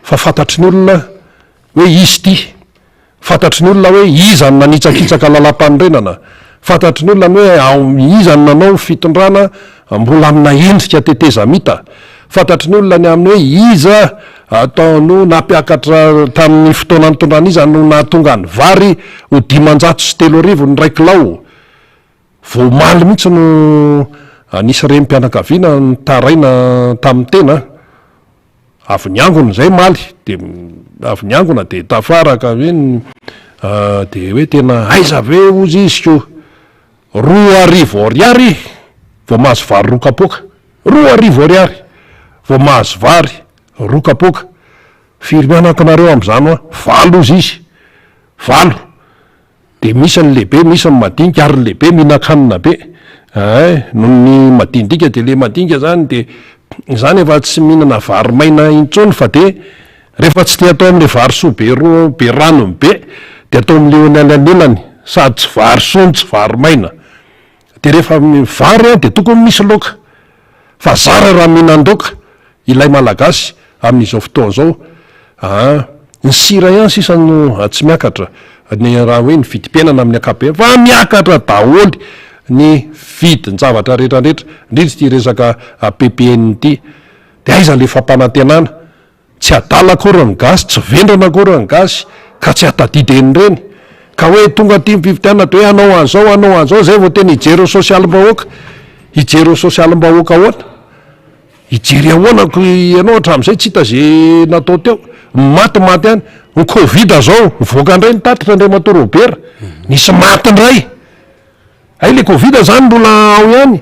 fa fantatry ny olona hoe izy ty fantatry ny olona hoe izany nanitsakitsaka lalam-panorenana fantatry ny olona ny hoe izany nanao fitondrana mbola amina endrika tetezamita fantatry ny olona ny amin'ny hoe iza ataono nampiakatra tamin'ny fotoana nytondrana iza no nahatonga ny vary ho 500 sy 3,000 ny raikilao vomaly mihitsy no nisy rem-pianakaviana ny taraina tamin'ny tena avy niangona zay maly de avy niangona de tafaraka hoe de hoe tena aiza ve ozy izy ko 2,000 ariary vao mahazo vary rokapoka 2,000 ariary vao mahazo vary rokapoka firy mianakinareo am'izany valo ozy izy valo de misy ny lehibe misy ny madinika ary ny lehibe mihinan-kanina be noho ny madindika de le madinika zany de zany efa tsy mihinana vary maina intsony fa de rehefa tsy te atao amin'le vary soa be ranony be de atao amin'le anelany sady tsy vary sony tsy vary maina de rehefa vary de tokony misy loka fa zara raha mihinan-doka ilay malagasy amin'izao fotoana zao ny sira ihany sisa no tsy miakatra ny raha hoe ny vidim-piainana amin'ny akabe fa miakatra daholy ny vidiny zavatra rehetrarehetra indrindra ty resaka PPN ty de aiza le fampanantenana tsy adala akory ny gasy tsy vendrana akory ny gasy ka tsy atadideny reny ka hoe tonga ty mivividianana de hoe anao an'zao zay vao tena ijero sosialim-bahoaka ijero sosialim-bahoaka ahoana ijery ahoanako ianao hatramin'izay tsy hita zay natao teo matymaty any ny covid zao mivoaka indray nitatritra andray matorobera nisy matindray ay le covid zany mbola ao ihany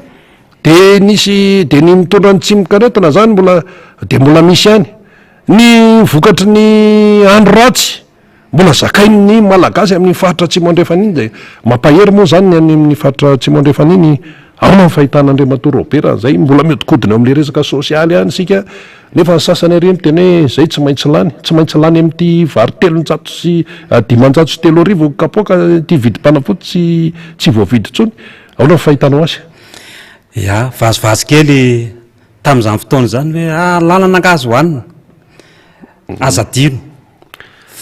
de nisy de ny mitondra ny tsimikaretana zany mbola misy ihany ny vokatry ny andro ratsy mbola zakainy malagasy amin'ny faritra Tsimondrefana de mampahery moa zany ny amin'ny faritra Tsimondrefana iny aona fahitan'Andriamantoa Robert zay mbola miodikodina amin'le resaka sosialy ihany sika nefa ny sasany ary miteny hoe zay tsy maintsy lany amin'ity vary 303 kapoaka ty vidim-panafody tsy voavidy tsony aona fahitanao azy ya vazovazo kely tamin'izany fotoana zany hoe lalana angazy hoanina azadino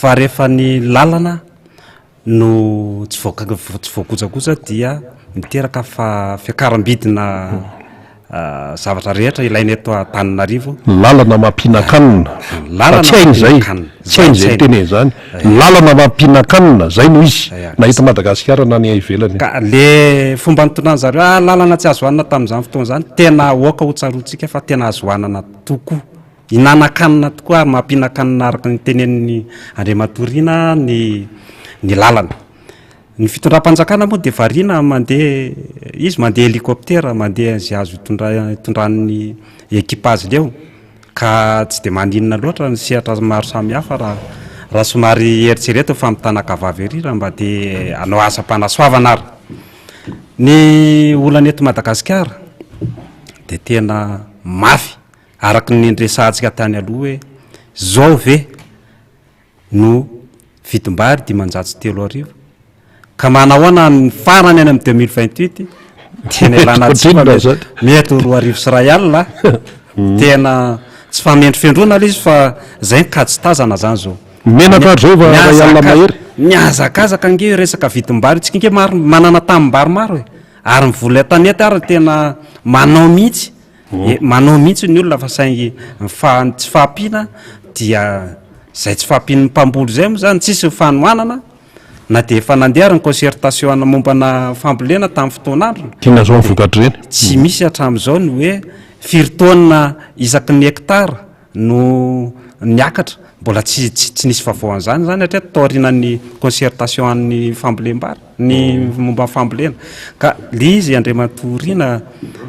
fa rehefa ny lalana no tsy voakojakoja dia miteraka fa fiakaram-bidina zavatra rehetra ilainy eto Antananarivo lalana mampinakanina tsy hainy zay teny zany lalana mampinakanina zay no izy na hita Madagasikara na ny ivelany ka le fomba nitondrany zareo lalana tsy azo hoanina tamin'izany fotoana zany tena oka ho tsaroantsika fa tena azo hoanana tokoa inanakanina tokoa ary mampinakanina araka ny tenen'ny Andriamatorina ny lalana ny fitondram-panjakana moa de variana mandeha hélicoptère mandeha zay azo itondran'ny équipage leo ka tsy de maninona loatra ny sehatra maro samihafa raha somary eritrereto fa mitanakavavy ery raha mba de anao asa-panasoavana ary ny olana eto Madagasikara de tena mafy araky ny ndresantsika tany aloha hoe zao ve no vidim-bary 503 ka manahoana ny farany any amin'ny 2028 tena ilana mety 2,000 tena tsy famendry fendrona le izy fa zay nkajy tazana zany zao menaka zao va mahery miazakazaka nge resaka vidim-bary tsika nge maro manana tambary maro e ary mivola tanety ary tena manao mihitsy ny olona fa saingy tsy fahampiana dia zay tsy fahampian'ny mpamboly zay moa zany tsisy fanohanana na de efa nandeha ny concertation mombana fambolena tamin'ny fotoan'andro tiana zao vokatry reny tsy misy hatramin'izao ny hoe firy-taonina isaky ny hektara no niakatra mbola tsy nisy vavaoan'izany zany hatria taorinan'ny concertation an'ny fambolem-bary ny momba fambolena ka le izy Andriamatorina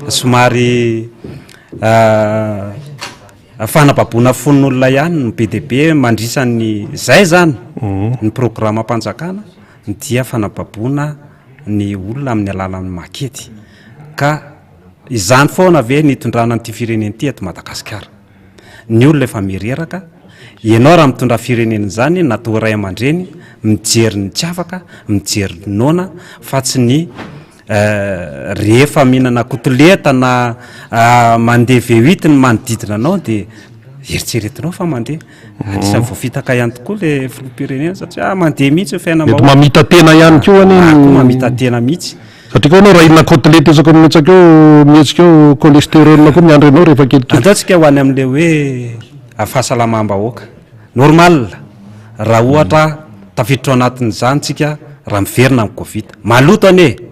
somary fanababona fon'olona ihany ny BDB mandrisany zay zany ny programme mpanjakana dia fanababona ny olona amin'ny alalan'ny makety ka izany foana ve nitondrana nyity fireneny ty eto Madagasikara ny olona efa mireraka ianao raha mitondra fireneny zany natao ray aman-dreny mijery ny tsy afaka mijery nona fa tsy ny rehefa mihinana kotleta na mandeha V8 ny manodidina anao de eritseretinao fa mandeha anisan'ny voafitaka ihany tokoa le filoham-pirenena satria mandeha mihitsy mety mamita tena ihany koa mamita tena mihitsy satria koa anao raha inona kotleta ezako mihetsaka eo mihetsika eo cholestérol koa miandro anao rehefa kely antaontsika ho any amin'le hoe fahasalamam-bahoaka normal raha ohatra tafiditra ao anatin'izany tsika raha miverina amin'ny Covid maloto ane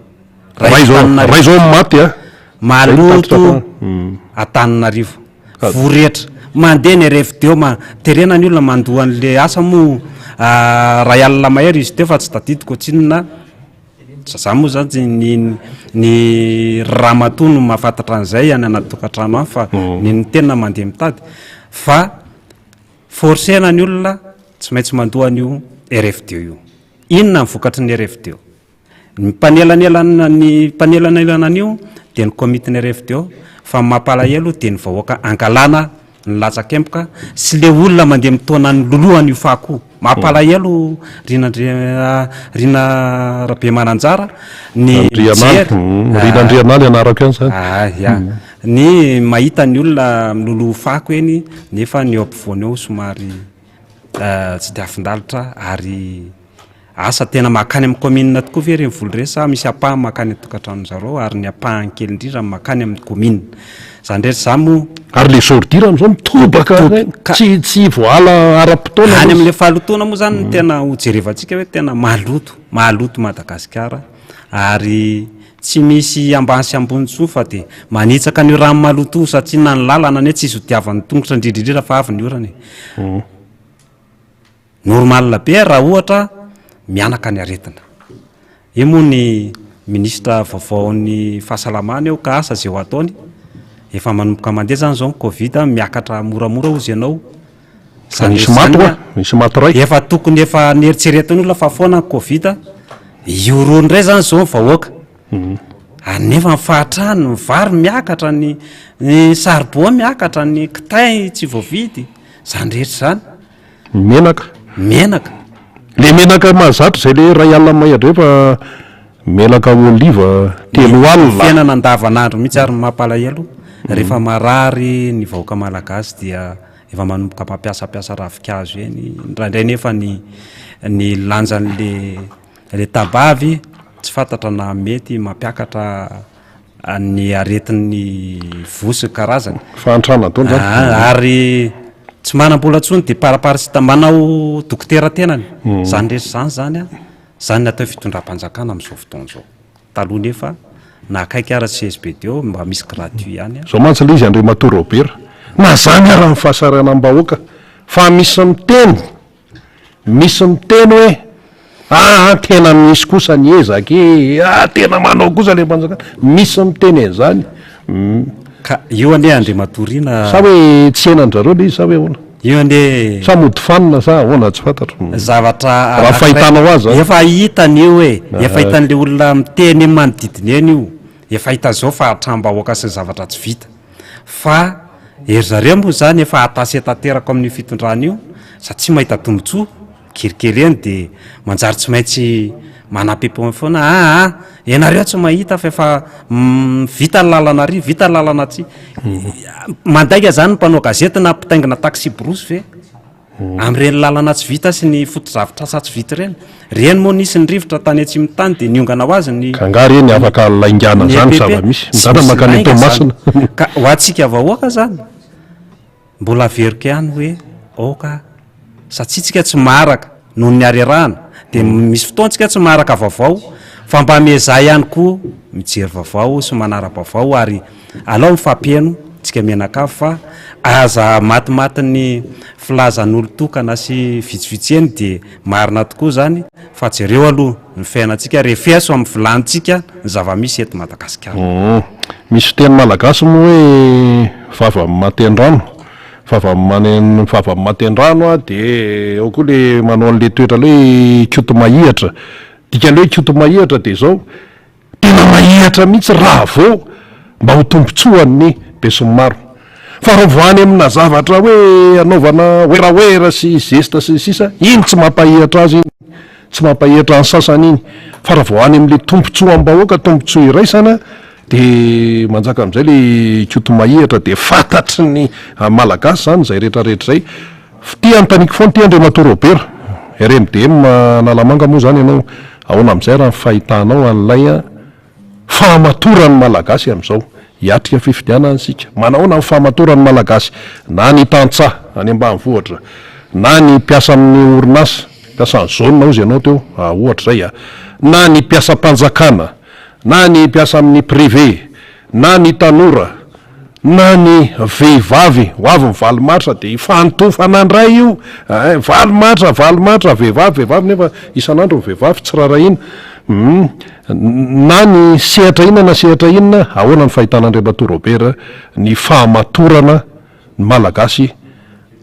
ray zao maty maloto Antananarivo voretra mandeha ny RFDO terena ny olona mandoha an'le asa mo raha alina mahery izy teo fa tsy tadidiko tsinona za moa zany ny ramatoa no mahafantatra an'izay any anaty tokantrano any fa ny tena mandeha mitady fa forcena ny olona tsy maintsy mandoha an'io RFDO io inona mivokatry ny RFDO ny mpanelanelana an'io dia ny komitiny RFDO fa mampalahelo dia ny vahoaka angalana ny latsakempoka sy le olona mandeha mitona ny lolohan' io fako mampalahelo rina Rabe Mananjara ny rinandrianaly anaraka any zany ny mahita ny olona milolo fako eny nefa ny eo ampovoany eo somary tsy de afindalitra ary asa tena makany amin'ny commune tokoa ve reny voly resa misy apahany makany tokantrano zareo ary ny apahany kely indrindra makany amin'ny commune zany rehetra zamo ary le sordira am'izao mitobaka tsy voala ara-potoana any amin'le fahalotona moa zany tena hojerevantsika hoe tena maloto Madagasikara ary tsy misy ambany sy ambony tsoa fa de manitsaka ny rano maloto satria na ny lalana ne tsisy hodiavan'ny tongotra indrindrindrindra fa avy ny orany normal be raha ohatra mianaka ny aretina io moa ny ministra vaovaon'ny fahasalamana eo ka asa zay ho ataony efa manomboka mandeha zany zao ny covid miakatra moramora ozy ianao misy maty ray efa tokony efa nieritseretany olona fa foana ny covid iorony ray zany zao ny vahoaka anefa mifahatrany ny vary miakatra ny sarboa miakatra ny kitay tsy voavidy zany rehetra zany menaka le menaka mahazatro zay le ray alina mahadre fa menaka oliva telo alina fiainana andavanandro mihitsy ary mampalahelo rehefa marary ny vahoaka malagasy dia efa manomboka mampiasapiasa ravikazo eny indraindray nefa ny lanjan'le tabavy tsy fantatra na mety mampiakatra ny aretin'ny vosy karazany fahantrana tony ary tsy manam-bola tsony de paraparasita manao dokotera tenany zany rehetra zany zany natao fitondram-panjakana amin'izao fotoana zao taloha nefa na akaiky ara CSBD mba misy gratuit ihany zao mantsy le izy andre matorobera na zany ara ny fahasaranam-bahoaka fa misy miteny hoe tena misy kosa ny ezaky tena manao kosa le mpanjakana misy miteny zany ka io ane andre matorina sa hoe tsy henandrareo le izy sa hoe ona io ane sa mody fanina sa ona tsy fantatro zavatra raha fahitanao azy efa hitany io efa hitan'le olona miteny manodidiny eny io efa hita zao fa hatram-bahoaka sy zavatra tsy vita fa ery zareo moa zany efa atasetaterako amin'ny fitondrana io satria mahita tombotsoa kelikely eny de manjary tsy maintsy manam-pepony foana ianareo tsy mahita fa efa vita ny lalana ary vita ny lalana tsy mandaika zany ny mpanao gazety na mpitaingina taxi brosy ve am'ireny lalana tsy vita sy ny foto-zavitra sa tsy vita reny moa nisy ny rivotra tany atsy mitany de niongana ho azy ny kangary eny afaka laingana zany zava-misy mizana makany tomasina ka ho antsika vahoaka zany mbola verika ihany hoe oka satsia tsika tsy maraka noho ny arerahana de misy fotoantsika tsy maraka vaovao fa mba meza ihany koa mijery vaovao sy manara-baovao ary alao mifampieno tsika menakafo fa aza matimaty filazan'olo tokana sy vitsivitsy eny de marina tokoa zany fa jereo aloha ny fiainantsika refeso amin'ny vilanitsika ny zava-misy eto Madagasikara misy teny malagasy moa hoe vava matendrano vava matendrano de ao koa le manao an'le toetra le kioto mahihatra dikan'le hoe kioto mahihatra de zao tena mahihatra mihitsy raha vao mba ho tombotsoan'ny besomaro fa raha voany amina zavatra hoe anaovana oeraoera sy zesta sy sisa iny tsy mampahihatra azy iny tsy mampahihatra ny sasany iny fa raha voany am'le tombotsoa am-bahoaka tombotsoa iraisana de manjaka am'izay le kioto mahihatra de fantatry ny malagasy zany zay rehetrarehetra zay tia antaniko foana tia andre matorobera RMDM nalamanga moa zany ianao ahoana am'izay raha fahitanao an'lay fahamatorany malagasy am'izao hiatrika fifidianana sika manahoana ny fahamatorany malagasy na ny tantsaha any ambanivohitra na ny mpiasa amin'ny orinasa mpiasa ny zona ozy ianao teo ohatra zay na ny mpiasa-panjakana na ny mpiasa amin'ny privé na ny tanora na ny vehivavy ho avy ny valomatra de ifanotofanandray io valomatra vehivavy nefa isan'andro ny vehivavy tsy rarahina na ny sehatra inona na sehatra inona ahoana ny fahitan'andre matorobera ny fahamatorana ny malagasy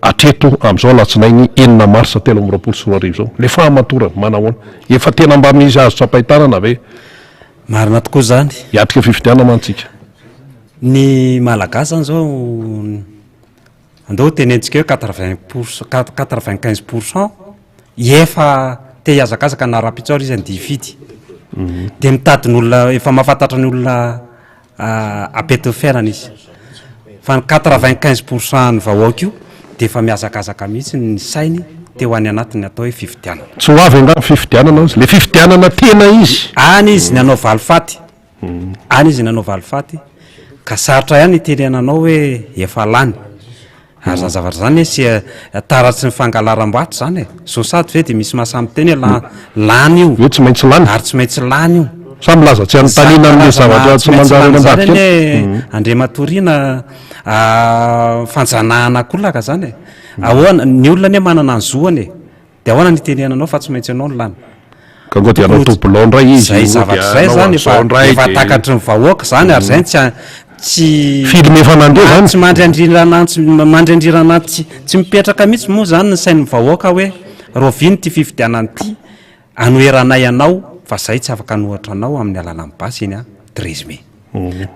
atreto am'izao latsinainy 9 marsa 2024 zao le fahamatorana manahoana efa tena mba misy azo tsapahitanana ve marina tokoa zany hiatrika fifidiana mantsika ny malagasy zany zao andao tenentsika hoe 95% efa te hiazakazaka na rapitsao izy andividy de mitadin'olona efa mahafantatra ny olona apety fiainana izy fa ny 95% ny vahoaka io de efa miazakazaka mihitsy ny sainy teo any anatiny atao hoe fifidianana tsy ho avy angano fifidianana izy le fifidianana tena izy any izy ny anao valifaty any izy ny anao valifaty ka sarotra ihany itenenanao hoe efa lany ary zany zavatra zany sy taratsy ny fangalaram-bato zany so sady ve de misy mahasamy teny lany io hoe tsy maintsy lany ary tsy maintsy lany io samy laza tsy anotanina amin'le zavatra tsy manjary ny andre matoriana fanjanahana kolaka zany ahoana ny olona ane manana ny zoany de ahoana ny tenenanao fa tsy maintsy ianao ny lany ka ngoa dia anao tobolao ndray izy zay zavatra zay zany efa takatry ny vahoaka zany ary zany tsy filme efa nandeha zany tsy mandrendrirana tsy mipetraka mihitsy moa zany ny sain'ny vahoaka hoe roviny ty fifidianany ty anoeranay anao fa zay tsy afaka anohatra anao amin'ny alalany basy eny a trésme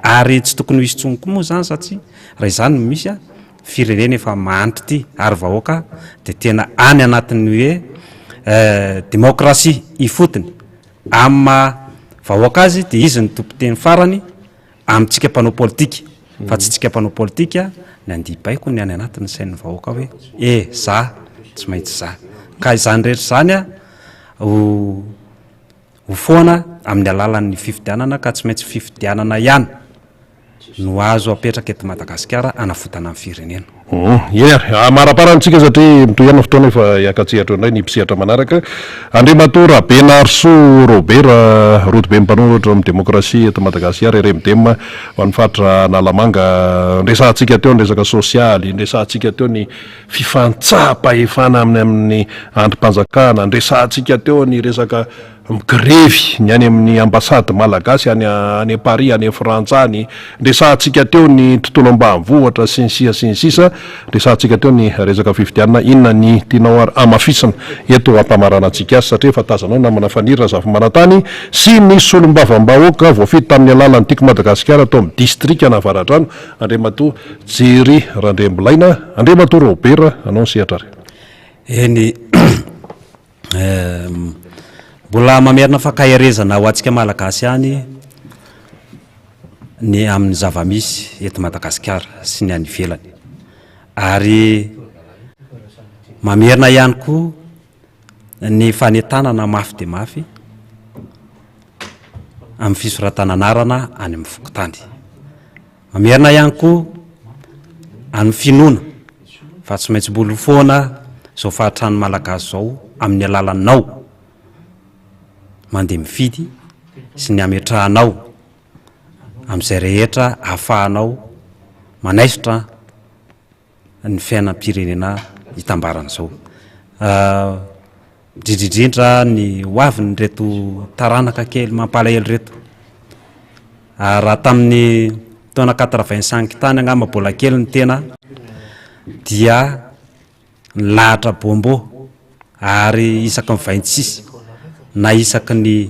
ary tsy tokony ho isy tsony koa moa zany satria raha izany no misy a firenena efa manitry ty ary vahoaka de tena any anatin'ny hoe demokrasia ifotony amma vahoaka azy de izy ny tompoteny farany amitsika mpanao politika fa tsy tsika mpanao politika ny andibaiko ny any anatin'ny sain'ny vahoaka hoe za tsy maintsy za ka izany rehetra zany a ho foana amin'ny alalan'ny fifidianana ka tsy maintsy fifidianana ihany no azo apetraka eto Madagasikara anafotana amin'ny firenena. Maraparantsika satria mitoyana fotoana efa hiakatsehatra indray ny mpisehatra manaraka. Andriamato Rabenarso Robert rotobe mpanoratra amin'ny demokrasia eto Madagasikara RMDM ho an'ny faritra Analamanga. Ndresantsika teo ny resaka sosialy, ndresantsika teo ny fifantsapahefana amin'ny andrim-panjakana, ndresantsika teo ny resaka migrevy ny any amin'ny ambasady malagasy any Paris any Frantsa any, ndresantsika teo ny tontolo ambanivohitra sy ny sisa, ndresantsika teo ny resaka fifidianana. Inona ny tianao amafisana eto ampamaranantsika satria efa tazanao namana fanirina zava-manantany sy ny solombavam-bahoaka voafito tamin'ny alalan'ny tiako Madagasikara atao amin'ny distrika na Avaratrano. Andriamato Jery Randrembolaina, Andriamato Robert, anao sehatra ary. Eny mbola mamerina fakahirezana ho antsika malagasy any ny amin'ny zavamisy eto Madagasikara sy ny any ivelany, ary mamerina ihany koa ny fanetanana mafy de mafy amin'ny fisoratananarana any amin'ny fokotany. Mamerina ihany koa amin'ny finoana fa tsy maintsy mbola foana zao fahatrano malagasy zao amin'ny alalanao mandeha mifidy sy ny ametrahanao amin'izay rehetra ahafahanao manaisotra ny fiainam-pirenena hitambarana zao. Indrindrindrindra ny hoaviny reto taranaka kely mampalahelo reto. Raha tamin'ny taona 85 tany angamba mbola kely ny tena dia ny lahatra bombo ary isaky ny 26 na isaky ny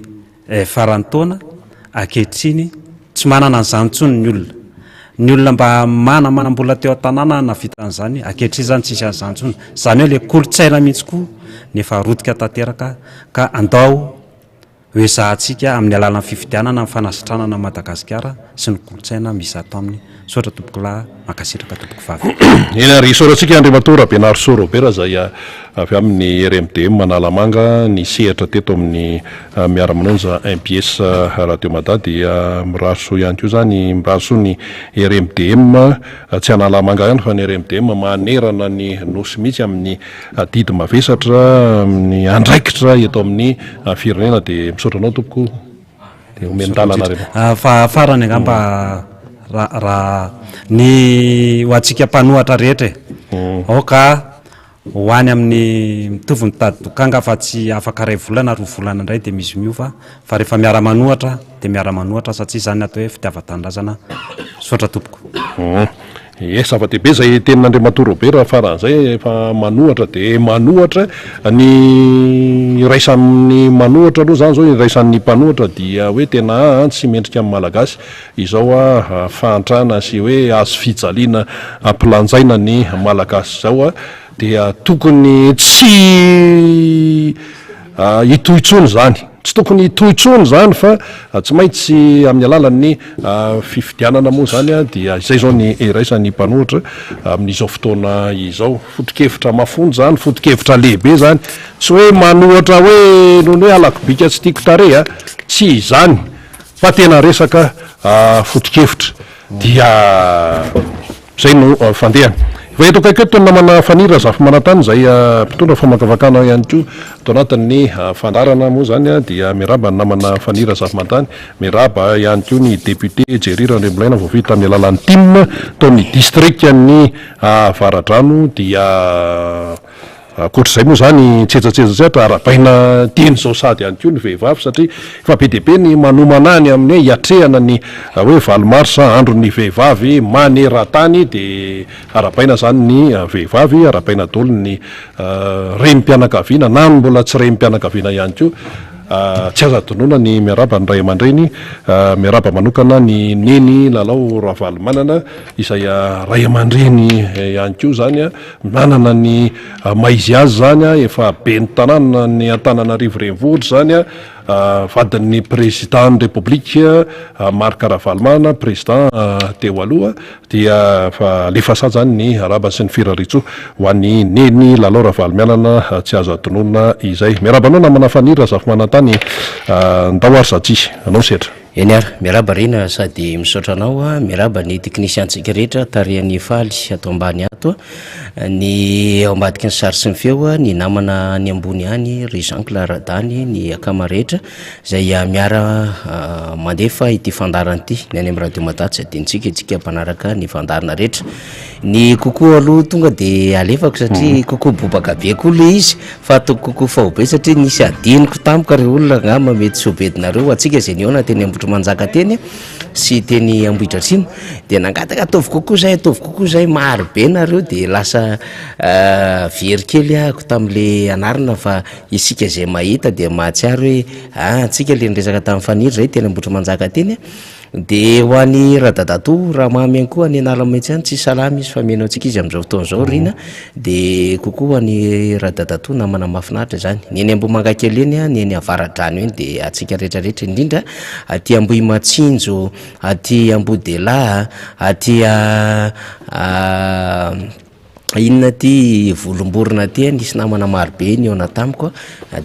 farantaona ankehitriny tsy manana an'izany intsony ny olona mba manambola teo an-tanàna na vita an'izany ankehitriny zany tsisy an'izany intsony. Zany hoe le kolotsaina mihitsy koa nefa rotika tanteraka ka andao hoe zahantsika amin'ny alalan'ny fifidianana amin'ny fanasitranana Madagasikara sy ny kolotsaina misy ato aminy. Sotra tompoko lahy makasitraka tompoko vavy. Eny ary soratsika Andriamato Rabenarso Robert zay avy amin'ny RMDM Analamanga ny sehatra teto amin'ny miara-manonja MPS Radio Mada dia miraso ihany koa zany miraso ny RMDM tsy Analamanga ihany fa ny RMDM manerana ny nosy mihitsy amin'ny didy mavesatra amin'ny andraikitra eto amin'ny firenena. De misotranao tompoko de omentalana reo fa farany angamba raha ny ho antsika mpanohatra rehetra aoka ho any amin'ny mitovy mitady dokanga fa tsy afaka ray volana roa volana indray de misy miova fa rehefa miara-manohatra de miara-manohatra satria zany atao hoe fitiava-tandrazana. Sotra tompoko. Zava-dehibe zay tenin'Andriamato Robert faran'izay efa manohatra de manohatra ny raisan'ny manohatra aloha zany zao ny raisan'ny mpanohatra dia hoe tena tsy mendrika amin'ny malagasy izao fahantrana sy hoe azo fijaliana ampilanjaina ny malagasy zao dia tokony tsy hitohitsony zany, tsy tokony hitohitsony zany fa tsy maintsy amin'ny alalan'ny fifidianana moa zany dia izay zao ny raisan'ny mpanohatra amin'izao fotoana izao. Foto-kevitra mafony zany, foto-kevitra lehibe zany, tsy hoe manohatra hoe noho hoe alakobika tsy tiako tare tsy izany fa tena resaka foto-kevitra dia zay no fandehany. Va eto kaiky eto namana fanira zafi-manantany zay mpitondra famakavakana ihany koa to anatin'ny fandarana moa zany dia miraba namana fanira zafi-manantany, miraba ihany koa ny député Jery Randrembolaina voavita amin'ny alalan'ny tim tao amin'ny distrika ny Avaradrano dia akoatr'izay moa zany tsetsatsetsatra arapaina teny zao sady ihany koa ny vehivavy satria fa be deaibe ny manomana any amin'ny hoe hiatrehana ny hoe valomarsa andro ny vehivavy maneran-tany de arapaina zany ny vehivavy arapaina daholo ny renimpianakaviana na ny mbola tsy renimpianakaviana ihany koa tsy aza donona ny miaraba ny ray aman-dreny miaraba manokana ny neny lalao ravalomanana izay ray aman-dreny ihany koa zany manana ny maizy azy zany efa be ny tanàna ny Antananarivo renivohitra zany vadin'ny président ny république Marc Ravalomanana président teo aloha dia fa lefa sa zany ny araba sy ny firaritso ho an'ny neny lalao ravalomanana tsy azo adonona izay miaraba anao namana fanira zafy manantany ndao ary satria anao setra eny ary miaraba rena sady misaotra anao miaraba ny teknisiantsika rehetra tarian'ny faly ato ambany ato ny ao ambadiky ny sary sy ny feo ny namana ny ambony any ry Jean-Claude Aradany ny akama rehetra zay miara mandefa ity fandarana ity ny any amin'ny radio Matatsy adintsika itsika mpanaraka ny fandarana rehetra ny kokoa aloha tonga de alefako satria kokoa bobaka be koa le izy fa atoko kokoa fahobe satria nisy adiniko tampoka re olona ngamba mety sy obedinareo atsika zay niona teny ambotro manjaka teny sy teny ambohidratrino de nangataka ataovy kokoa zay maro be nareo de lasa very kely ako tam'le anarina fa isika zay mahita de mahatsiaro hoe atsika le nresaka tamin'ny faniry zay teny ambotro manjaka teny de ho an'ny radadato raha mamy any koa ny anala metsy any tsy salamy izy fa menao antsika izy am'izao fotoana zao rina de kokoa any radadato namana mafinaritra zany neny Ambohimankakely eny neny Avaradrano eny de atsika rehetrarehetra indrindra aty Ambohimatsinjo aty Ambodela aty inona ty volomborona ty nisy namana maro be ny eo natamiko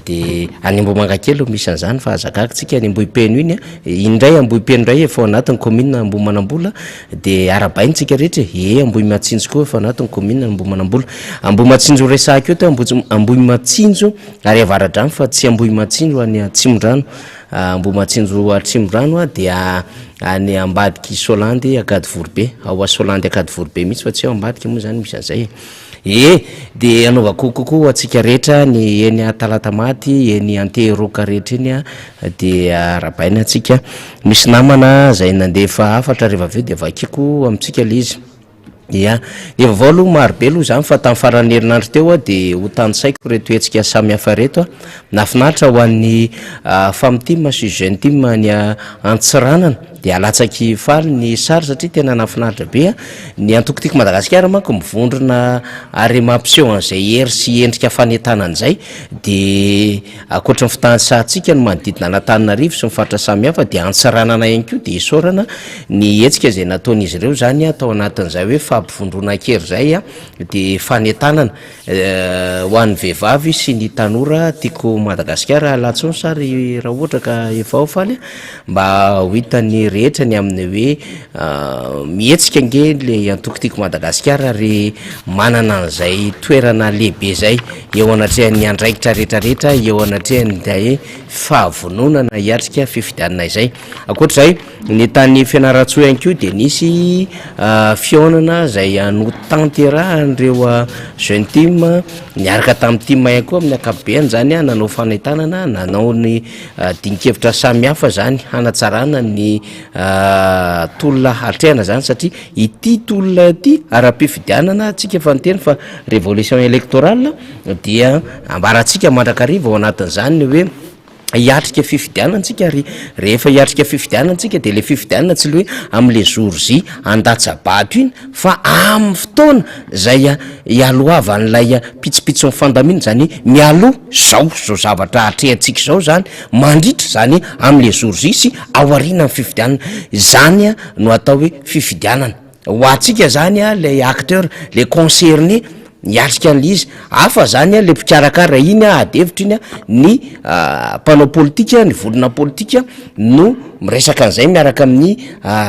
de any Ambohimankakely misy an'izany fa azakako tsika any Ambohipeno iny indray Ambohipeno ndray efa anatin'ny commune Ambohimanambola de arabaintsika rehetra Ambohimatsinjo koa efa anatin'ny commune Ambohimanambola Ambohimatsinjo resaka eo te Ambohimatsinjo ary Avaradrano fa tsy Ambohimatsinjo any Atsimorano Ambohimatsinjo Atsimorano dia any ambadiky Solandy Akady Vorobe ao Solandy Akady Vorobe mihitsy fa tsy ao ambadiky moa zany misy an'izay de anaovako kokoa atsika rehetra ny eny Talatamaty eny Anteroka rehetra eny de arabaina atsika misy namana zay nandefa afatra rehefa aveo de vakiko amitsika le izy efa vao aloha maro be aloha zany fa tamin'ny faran'ny herinandro teo de ho tanysaiko reto hetsika samy hafa reto nafinaritra ho an'ny femme team sy jeune team ny Antsiranana de alatsaky faly ny sary satria tena nafinaritra be ny antokotiko Madagasikara manko mivondrona ary mampiseho an'izay hery sy endrika fanentanana zay de akoatra ny fitanisahantsika no manodidina an'Antananarivo sy ny faritra samy hafa de Antsiranana ihany koa de isorana ny hetsika zay nataon'izy ireo zany atao anatin'izay hoe fampivondrona-kery zay de fanentanana ho an'ny vehivavy sy ny tanora tiako Madagasikara alatso ny sary raha ohatra ka efa ao faly mba ho hitan'ny rehetra ny amin'ny hoe mihetsika nge le antokotiko Madagasikara ary manana an'izay toerana lehibe zay eo anatrehan'ny andraikitra rehetrarehetra eo anatrehan'izay fahavononana hiatrika fifidianana izay akoatr'izay ny tany Fianaratsoa ihany koa de nisy fionana zay notanterahan'ireo jeune team niaraka tamin'ny team ihany koa amin'ny ankapobeny zany nanao fanentanana nanao ny dinikevitra samy hafa zany hanatsarana ny tolona hatrehana zany satria ity tolona ity ara-pifidianana tsika efa niteny fa révolution électorale dia ambaratsika mandrakariva ao anatin'izany ny hoe hiatrika fifidianantsika ary rehefa hiatrika fifidianantsika de le fifidianana tsy le hoe am'le jour J andatsabato iny fa amin'ny fotoana zay ialoava an'ilay pitsopitso fandamina zany mialoha zao zavatra hatrehantsika zao zany mandritra zany am'le jour J sy aoriana ny fifidianana zany no atao hoe fifidianana ho atsika zany le acteur le concerné niatrika an'le izy hafa zany le mpikarakara iny adevitra iny ny mpanao politika ny volona politika no miresaka an'izay miaraka amin'ny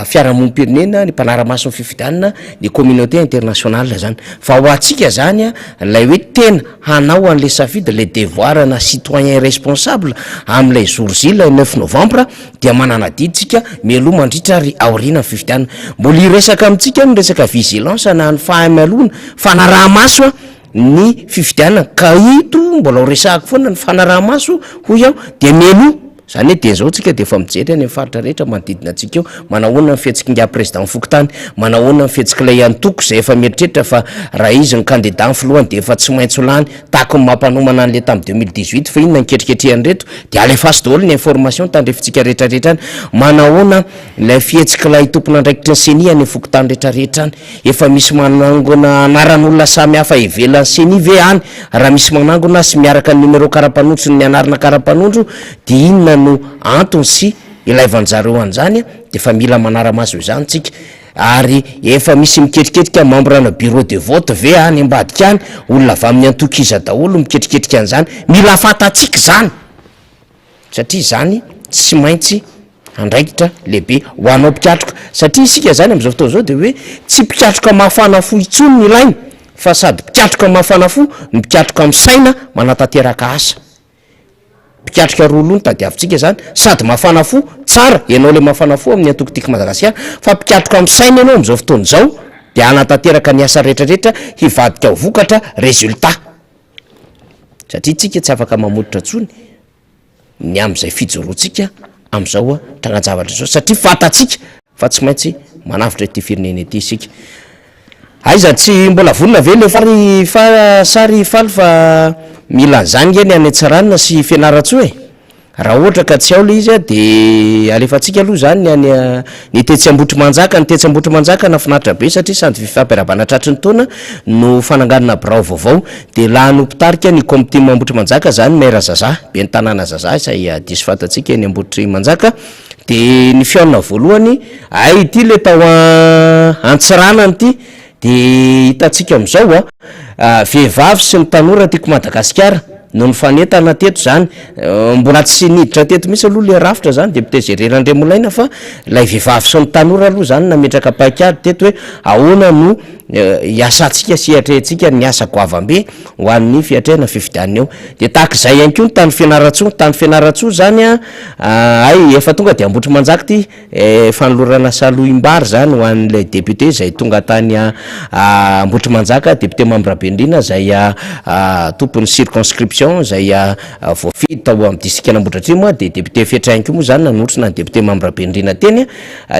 fiarahamonim-pirenena ny mpanara-maso ny fifidianana ny communauté internationale zany fa ho atsika zany lay hoe tena hanao an'le safidy le devoir na citoyen responsable am'lay jour J le 9 novembre dia manana diditsika mialoha mandritra ary aoriana ny fifidianana mbola iresaka amitsika ny resaka vigilance na ny fahamalona fanaraha-maso ny fifidianana ka ito mbola ho resahako foana ny fanaraha-maso hoy aho de melo zany hoe de zao tsika de efa mijery any amin'ny faritra rehetra manodidina antsika eo manahoana ny fihetsik'inga président Fokotany manahoana ny fihetsik'ilay Antoko zay efa mieritreritra fa raha izy ny candidat filohany de efa tsy maintsy lany tahaka ny mampanomana an'le tamin'ny 2018 fa inona niketriketrehany reto de alefaso daholo ny information tandrefitsika rehetrarehetra any manahoana ilay fihetsyk'ilay tompon'andraikitry ny seni any Fokotany rehetrarehetra any efa misy manangona anaran'olona samy hafa ivelan'ny seni ve any raha misy manangona sy miaraka ny numéro karapanondro ny anarana karapanondro de inona no antony sy ilaivanjareo an'izany de fa mila manara-maso izany tsika ary efa misy miketriketrika membrana bureau de vote ve any ambadika any olona avy amin'ny antokiza daholo miketriketrika an'izany mila fatatsika zany satria zany tsy maintsy andraikitra lehibe ho anao mpikatroka satria isika zany am'izao fotoana zao de hoe tsy mpikatroka mafana fo itsony ny ilainy fa sady mpikatroka mafana fo ny mpikatroka amin'ny saina manatanteraka asa mpikatroka roa lohany tadiavintsika zany sady mafana fo tsara ianao le mafana fo amin'ny antoko tiky Madagasikara fa mpikatroka amin'ny saina ianao am'izao fotoana zao de anatanteraka ny asa rehetrarehetra hivadika ho vokatra résultat satria tsika tsy afaka mamoditra tsony ny am'izay fijoroantsika am'izao trangan-javatra zao satria fatatsika fa tsy maintsy manavitra ty firenena ity isika aiza tsy mbola vonona ve le sary faly fa mila an'izany ngeny any Antsiranana sy Fianaratsoa raha ohatra ka tsy ao le izy de alefatsika aloha zany any ny tetsy Ambotry Manjaka ny tetsy Ambotry Manjaka nafinaritra be satria sady fifampiarabana tratry ny taona no fananganana birao vaovao de laha nompitarika ny comité Ambotry Manjaka zany maire Zaza be ny tanàna Zaza izay diso fantatsika ny Ambotry Manjaka de ny fiaona voalohany ay ity le tao Antsiranana ity de hitatsika am'izao vehivavy sy ny tanora tiako Madagasikara no ny fanentana teto zany mbola tsy niditra teto misy aloha le rafitra zany député Gérérandremolaina fa lay vehivavy sy ny tanora aloha zany nametraka paikady teto hoe ahoana no iasantsika sy iatrehantsika ny asa goavam-be ho an'ny fiatrehana fifidianana eo de tahak'izay ihany koa ny tany Fianaratsoa zany ay efa tonga de Ambotry Manjaka ty fanolorana Salohimbary zany ho an'lay député zay tonga tany Ambotry Manjaka député Mambra Bendrina zay tompon'ny circonscription zay voafidy tao amin'ny district Ambohidratrimo de député Fiatrainy koa moa zany nanotrona ny député Mambra Bendrina teny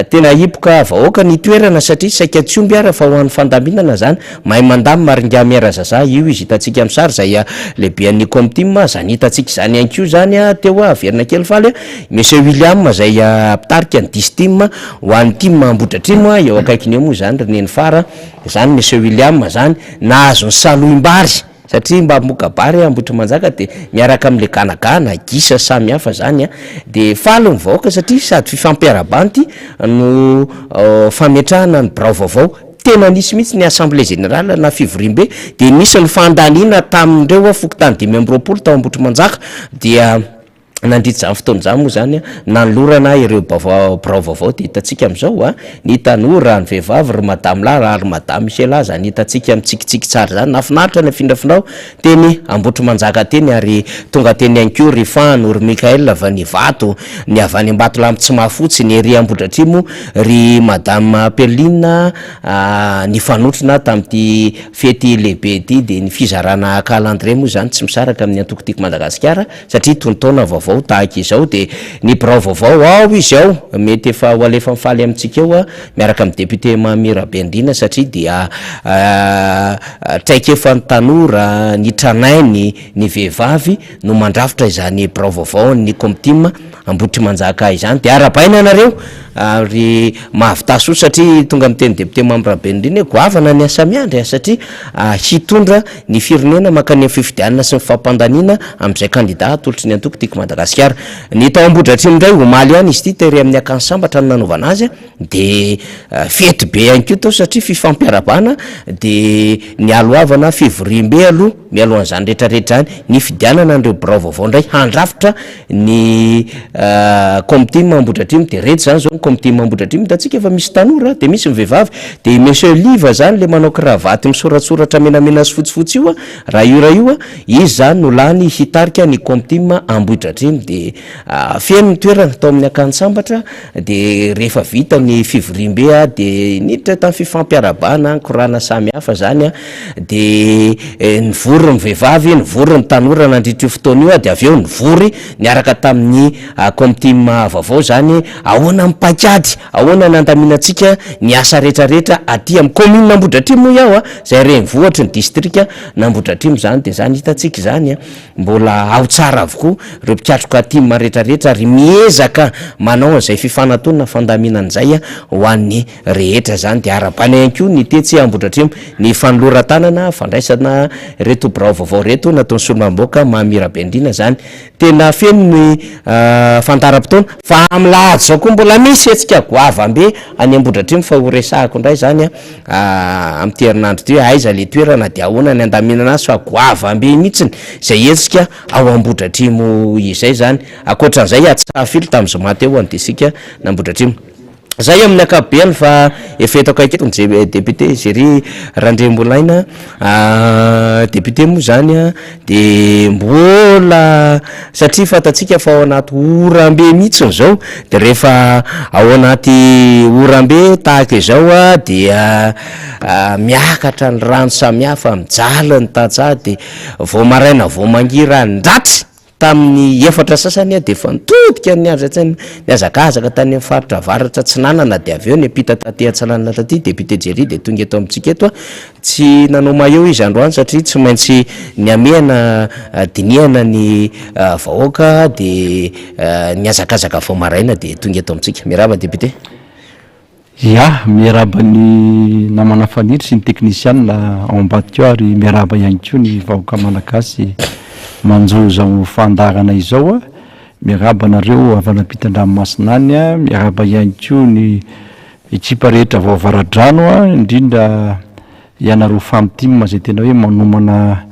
tena hipoka vahoaka ny toerana satria saika tsyomby ara fa ho an'ny fandaminana zany mahay mandamy maringa miara Zaza io izy hitatsika amin'ny sary zay lehibe an'ny Comtim zany hitatsika zany ihany koa zany teo averina kely faly monsieur William zay mpitarika ny distim ho an'ny team Ambohidratrimo eo akaikiny eo moa zany reneny fara zany monsieur William zany nahazo ny Salohimbary satria mba mokabary Ambotry Manjaka de miaraka am'le ganagana gisa samy hafa zany de faly ny vahoaka satria sady fifampiarabany ty no fametrahana ny birao vaovao tena nisy mihitsy ny assemblée générale na fivorim-be de nisy ny fandaniana tamindreo Fokotany 2020 tao Ambotry Manjaka dia nandritra zany fotoana zany moa zany nanolorana ireo birao vaovao de hitatsika am'izao ny tanora ny vehivavy ry madame la ary madame Michela zany hitatsika mitsikitsiky tsara zany nafinaritra ny afindrafinao teny Ambotry Manjaka teny ary tonga teny ihany koa ry Fano ry Mikael avy ny Vato ny avy any Ambatolampy tsy mahafotsy ny ery Ambohidratrimo ry madame Peline ny fanotrona tamin'ity fety lehibe ity de ny fizarana calendrier moa zany tsy misaraka amin'ny antoko tiky Madagasikara satria tontaona vaovao tahaka izao de ny birao vaovao ao izy ao mety efa ho alefa mifaly amintsika eo miaraka amin'ny député Mamira Bendrina satria dia traika efa ny tanora ny tranainy ny vehivavy no mandrafitra izany birao vaovao ny Comtim Ambotry Manjaka izany de arabaina anareo ary mahavitaso satria tonga amin'ny teny député Mambra Bendrina goavana ny asa miandry satria hitondra ny firenena makany amin'ny fifidianana sy ny fampandaniana amin'izay candidat atolotry ny antoko tiky Madagasikara ny tao Ambohidratrimo indray omaly ihany izy ty tery amin'ny akanjo sambatra no nanaovana azy de fety be ihany koa tao satria fifampiarabana de ny alohavana fivorim-be aloha mialohan'izany rehetrarehetra any ny fidianana an'ireo birao vaovao indray handrafitra ny Comtim Ambohidratrimo de reto zany zao komity mambotratrimo hitantsika efa misy tanora de misy mivehivavy de monsieur liva zany le manao kravaty misoratsoratra menamena sy fotsifotsy io a raha io a izy zany no lany hitarika ny komtima ambohidratrimo de feno ny toerana tao amin'ny akanjo sambatra de rehefa vita ny fivorimbe a de niditra tamin'ny fifampiarabana korana samy hafa zany a de nivory ny vehivavy nivory ny tanora nandritra io fotoana io a de avy eo nivory niaraka tamin'ny komtima vaovao zany ahoana mipaikady ahoana nandaminatsika ny asa rehetrarehetra aty amin'ny commune nambodratrimo iaho a zay renivohatra ny distrika nambodratrimo zany de zany hitatsika zany a mbola ao tsara avokoa reo mpikatroka atima rehetrarehetra ary miezaka manao an'izay fifanatona fandaminan'izay a ho an'ny rehetra zany de arabany ihany koa ny tetsy ambodratrimo ny fanoloran-tanana fandraisana reto birao vaovao reto nataon'ny solomamboaka mahamirabendrina zany tena feno ny fandaram-potoana fa am'lahady zao koa mbola misy etsika goavambe any ambodratrimo fa horesahako indray zany a amin'ny terinandro ty hoe aiza le toerana de ahoana ny andaminana azy fa goavambe mihitsiny zay etsika ao ambodratrimo izay zany akoatran'izay atsafily tamin'ny zoma teo any desika nambodratrimo zay amin'ny akabeany fa efa eto akaiky eto ny député Géry Randrembolaina député moa zany a de mbola satria fatatsika fa ao anaty orambe mihitsiny zao de rehefa ao anaty orambe tahaka izao a dia miakatra ny rano samihafa mijaly ny tatsaha de vao maraina vao mangira ndratry tamin'ny efatra sasany a de fa nitodika ny azatsany niazakazaka tany amin'ny faritra avaratra tsy nanana de avy eo ny apita taty atsananana taty député Géry de tonga eto amintsika eto a tsy nanao maheo izy androany satria tsy maintsy ny amehana diniana ny vahoaka de niazakazaka vao maraina de tonga eto amintsika miraba député ya miaraba ny namana fanitry sy ny technicienne ao ambadika eo ary miaraba ihany koa ny vahoaka malagasy manjoza fandarana izao a miaraba nareo avanapitan-dranomasina any a miaraba ihany koa ny ekipa rehetra vao avaradrano a indrindra ianareo famtim zay tena hoe manomana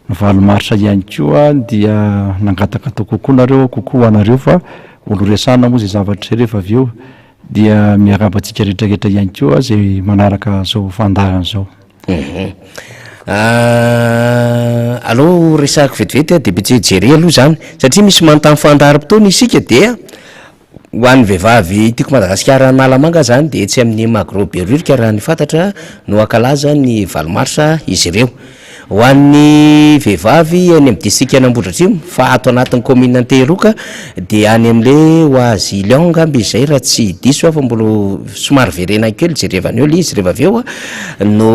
ny valomarsa ihany koa dia nangataka tao kokoa nareo kokoa anareo fa olo resana moa zay zavatra rehefa avy eo dia miarabantsika rehetrarehetra ihany koa zay manaraka zao fandarana zao aloha resako vetivety député Géry aloha zany satria misy manontany fandaharam-potoana isika dia ho an'ny vehivavy tiako Madagasikara Analamanga zany de tsy amin'ny Magroberurika raha ny fantatra no akalaza ny valomarsa izy ireo ho an'ny vehivavy any amin'ny distrika Nambodratrimo fa ato anatin'ny commune Anteroka de any amin'le Oazy Lion ngamby izay raha tsy diso fa mbola somary verena kely jerevany eo le izy rehefa avy eo no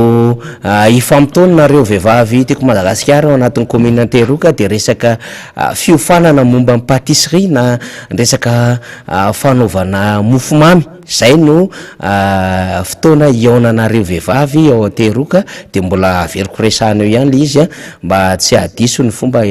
ifampitony nareo vehivavy tiako Madagasikara ao anatin'ny commune Anteroka de resaka fiofanana momba ny patisserie na resaka fanaovana mofomamy zay no fotoana iaonanareo vehivavy ao Anteroka de mbola averiko resahana eo ihany le izy a mba tsy adiso ny fomba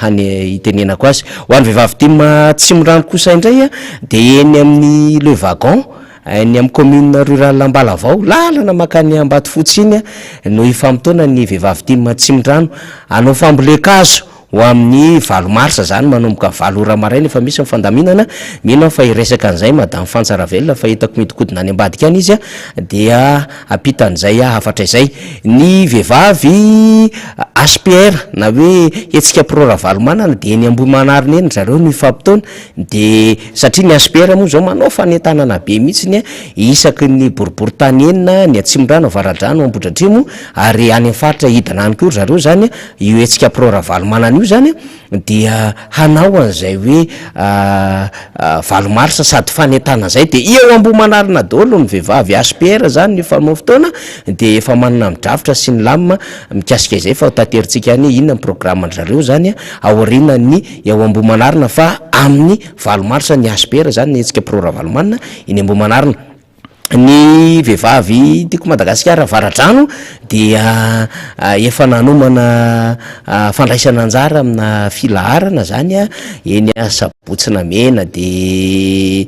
hany itenenako azy ho an'ny vehivavy tima Tsimorano kosa indray a de eny amin'ny Le Wagon ny amin'ny commune rurale Ambalavao lalana makany Ambatofotsy iny a no ifampitona ny vehivavy tima Tsimorano anao fambolekazo ho amin'ny valomarsa zany manomboka valo ora maraina efa misy mifandaminana mino fa iresaka an'izay madame Fantsaravelona fa hitako midikodina any ambadika any izy a dia apitan'izay hafatra izay ny vehivavy HPR na hoe hetsika prora valomanana de ny Ambohimanarina eny zareo no ifampitona de satria ny HPR moa zao manao fanentanana be mihitsiny a isaky ny boribory-tany enina ny Atsimorano Avaradrano Ambohidratrimo ary any amin'ny faritra hidina any koa zareo zany io hetsika prora valomanana io zany dia hanao an'izay hoe valomarsa sady fanentana zay de eo Ambohimanarina daholo ny vehivavy HPR zany ny famono fotoana de efa manana midrafitra sy ny lamina mikasika izay fa tateritsika any inona ny programme-ndrareo zany aoriana ny eo Ambohimanarina fa amin'ny valomarsa ny HPR zany ny hetsika prora valomanina iny Ambohimanarina ny vehivavy tiako Madagasikara Avaradrano dia efa nanomana fandraisana anjara amina filaharana zany eny Sabotsina Mena de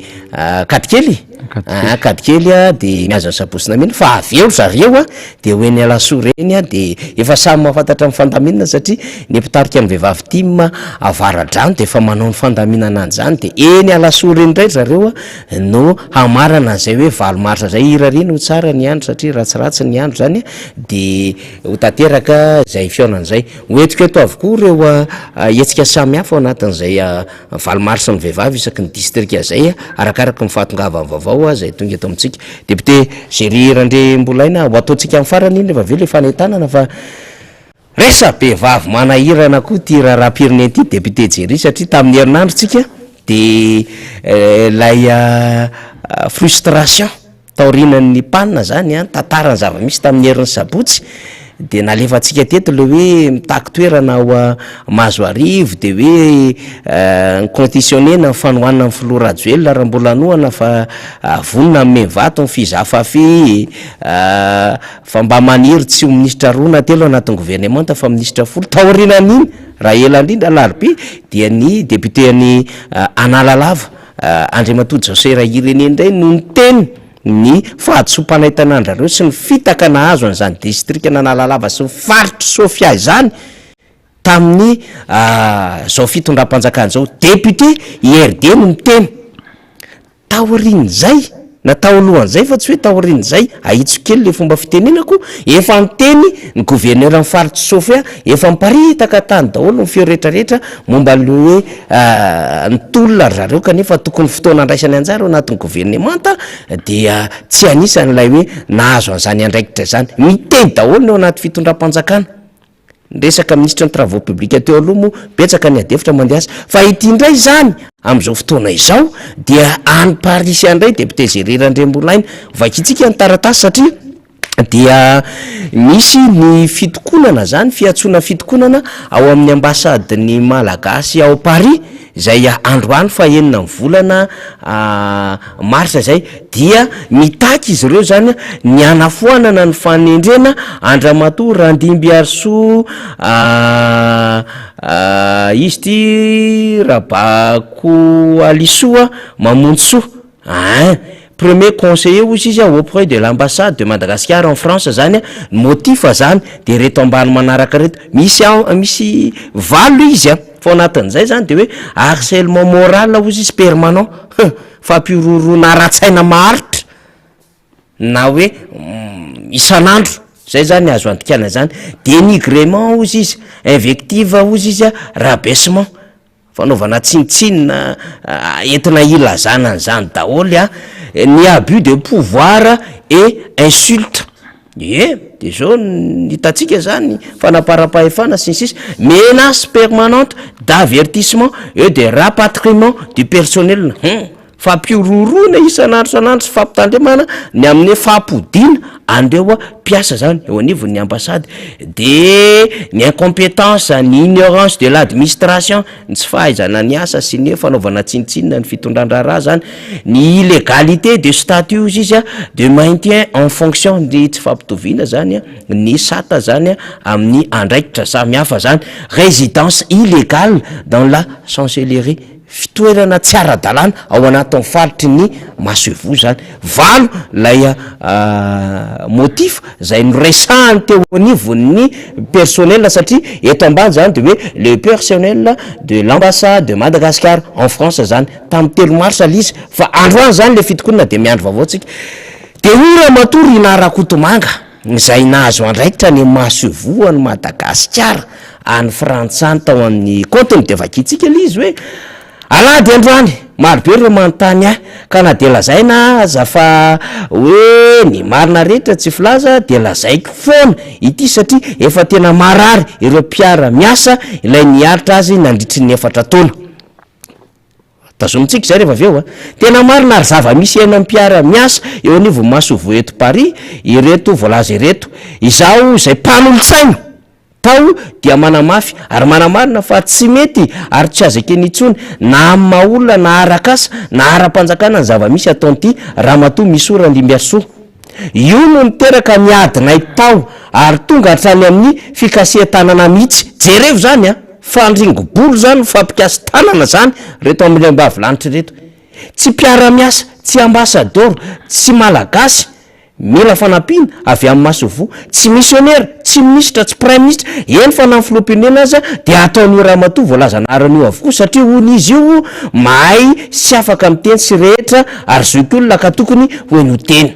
Katikely akady kely a de miaza ny sabosina mena fa avy eo zareo a de hoe ny alasoa reny a de efa samy mahafantatra amin'ny fandaminana satria ny mpitarika amin'ny vehivavy tima avara-drano de efa manao ny fandaminana an'izany de eny alasoa reny indray zareo a no hamarana an'izay hoe valomaritra zay hira reny ho tsara ny andro satria ratsiratsy ny andro zany a de ho tanteraka zay fionan'izay hoentiko eto avokoa reo etsika samy hafa ao anatin'izay valomaritra ny vehivavy isaky ny distrika zay a arakaraka mifatongava ny vaovao a zay tonga eto amintsika député Géry Randrembolaina ho ataontsika amin'ny farany iny rehefa aveo le fanentanana fa resa be vavy manahirana koa ty raharaham-pirenena ty député Géry satria tamin'ny herinandrotsika de lay frustration taorinan'ny panina zany a tantarany zava-misy tamin'ny herin'ny sabotsy de nalefatsika teto le hoe mitaky toerana ao mazo arivo de hoe conditionné-na ny fanohanana ny filorajoelona raha mbola anohana fa vonona ame vato ny fizafafy fa mba maniry tsy ho ministra roa na telo anatin'ny gouvernemanta fa ministra folo taorinan'iny raha ela indrindra larbe dia ny député any Analalava Andriamatodo José Irene indray no ny teny ny fahadisom-panahitenandrareo sy ny fitaka nahazo an'izany distrika Analalava sy ny faritry Sofia izany tamin'ny zao fitondram-panjakana zao député IRD no miteny taorin'izay na tao alohan'izay fa tsy hoe taorin'izay ahitso kely le fomba fitenenako efa miteny ny gouverneur amin'ny faritry Sofia efa miparitaka tany daholo ny feo rehetrarehetra momba le hoe nitolona ry zareo kanefa tokony fotoana andraisany anjara ao anatin'ny gouvernemanta dia tsy anisan'ilay hoe nahazo an'izany andraikitra zany miteny daholo ny ao anaty fitondram-panjakana resaka ministre ny travaux publics teo aloha moa betsaka ny adefitra mandeha azy fa ity indray zany am'izao fotoana izao dia any Paris andray député Géry Randrembolaina vakitsika ny taratasy satria dia misy ny fitokonana zany fiatsoana fitokonana ao amin'ny ambassade ny Malagasy ao Paris zay androany fa enina ny volana marsa zay dia mitaky izy ireo zany ny anafoanana ny fanendrena Andramatoa Randimbiarso izy ty Rabako Alisoa Mamontsoa premier conseiller ozy izy auprès de l'ambassade de Madagascar en France zany motif zany de reto ambany manaraka reto misy valo izy fa anatin'izay zany de hoe harcèlement moral ozy izy permanent fampirorona ara-tsaina maharitra na hoe isan'andro zay zany azo andikana zany dénigrement ozy izy invective ozy izy rabaissement fanaovana tsinitsinina entina ilazana an'izany daholo ny abus de pouvoir et insulte de zao nitatsika zany fanaparapahefana sy ny sisa menace permanente d'avertissement et de rapatriement du personnel fampirorona isan'andro sy fampitandremana ny amin'ny fampodina andreo piasa zany eo anivon'ny ambassade de ny incompétence ny ignorance de l'administration ny tsy fahaizana ny asa sy ny fanaovana tsinitsinina ny fitondran-draharaha zany ny illégalité de statut izy de maintien en fonction de tsy fampitoviana zany ny sata zany amin'ny andraikitra samihafa zany résidence illégale dans la chancellerie fitoerana tsy ara-dalàna ao anatin'ny faritry ny Masevo zany valo lay motif zay noresahany teo anivon'ny personnel satria eto ambany zany de hoe le personnel de l'ambassade de Madagascar en France zany tamin'ny 3 mars lizy fa androany zany le fitokonana de miandro vaovaotsika de ora matory inarakotomanga zay nahazo andraikitra ny Masevo any Madagasikara any frantsany tao amin'ny compteny de vakitsika lizy hoe alady androany marobe reo manontany ka na de lazaina aza fa hoe ny marina rehetra tsy filaza de lazaiko foana ity satria efa tena marary ireo mpiara miasa ilay niaritra azy nandritry ny 4 taona tazomitsika zay rehefa aveo tena marina ary zava-misy ena mpiara miasa eo anivo Masevo eto Paris ireto voalaza ireto izao zay mpanolotsaina tao dia manamafy ary manamarina fa tsy mety ary tsy azake nitsony na maolona na arakasa na ara-panjakana ny zava-misy ataon'ity Ramatoa Misora Ndimbiarso io no niteraka miadinay tao ary tonga hatrany amin'ny fikasihan-tanana mihitsy jerevo zany fandringobolo zany fampikasy tanana zany reto amin'ny mbavy lanitra reto tsy mpiara-miasa tsy ambassador, tsy malagasy, mila fanampiana avy amin'ny masovo, tsy missionnaire, tsy ministre, tsy prime ministre, eny fa na filoham-pirenena aza de ataony ramatoa voalazanarany io avokoa satria hoy izy io mahay sy afaka miteny sy rehetra ary zoky olona ka tokony hoe no teny.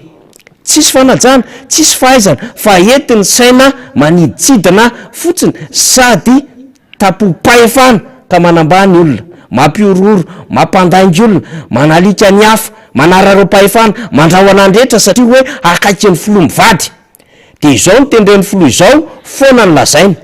Tsisy fanajana, tsisy fahaizana, fa entiny saina maniditsidina fotsiny sady tapo-pahefana ka manambany olona, mampiororo, mampandaingy olona, manalika ny hafa, manarareo-pahefana, mandrao anandrehetra satria hoe akaiky ny filoha mivady. De izao nitendren'ny filoha izao foana ny lazainy.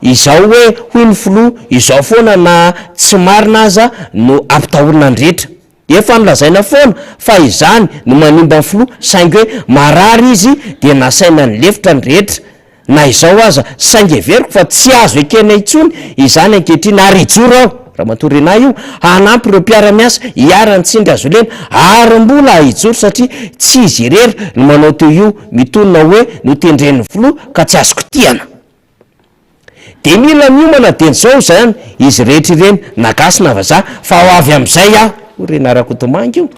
Izao hoe hoy ny filoha izao foana na tsy marina aza no ampitahorina ny rehetra. Efa nylazaina foana fa izany no manimba ny filoha saingy hoe marary izy de nasaina ny lefitra ny rehetra. Na izao aza saingy everiko fa tsy azo ekena intsony izany ankehitriny ary ijoro aho ramatoa Rena io hanampy ireo mpiara-miasa hiara nitsindry azo lena ary mbola hijoro satria tsy izy irery no manao teo io mitonona hoe notendren'ny filoha ka tsy azoko tiana. De mila miomana de nizao zany izy rehetra ireny nagasy na vazaha fa ho avy amin'izay aho Rena Rakotomanga io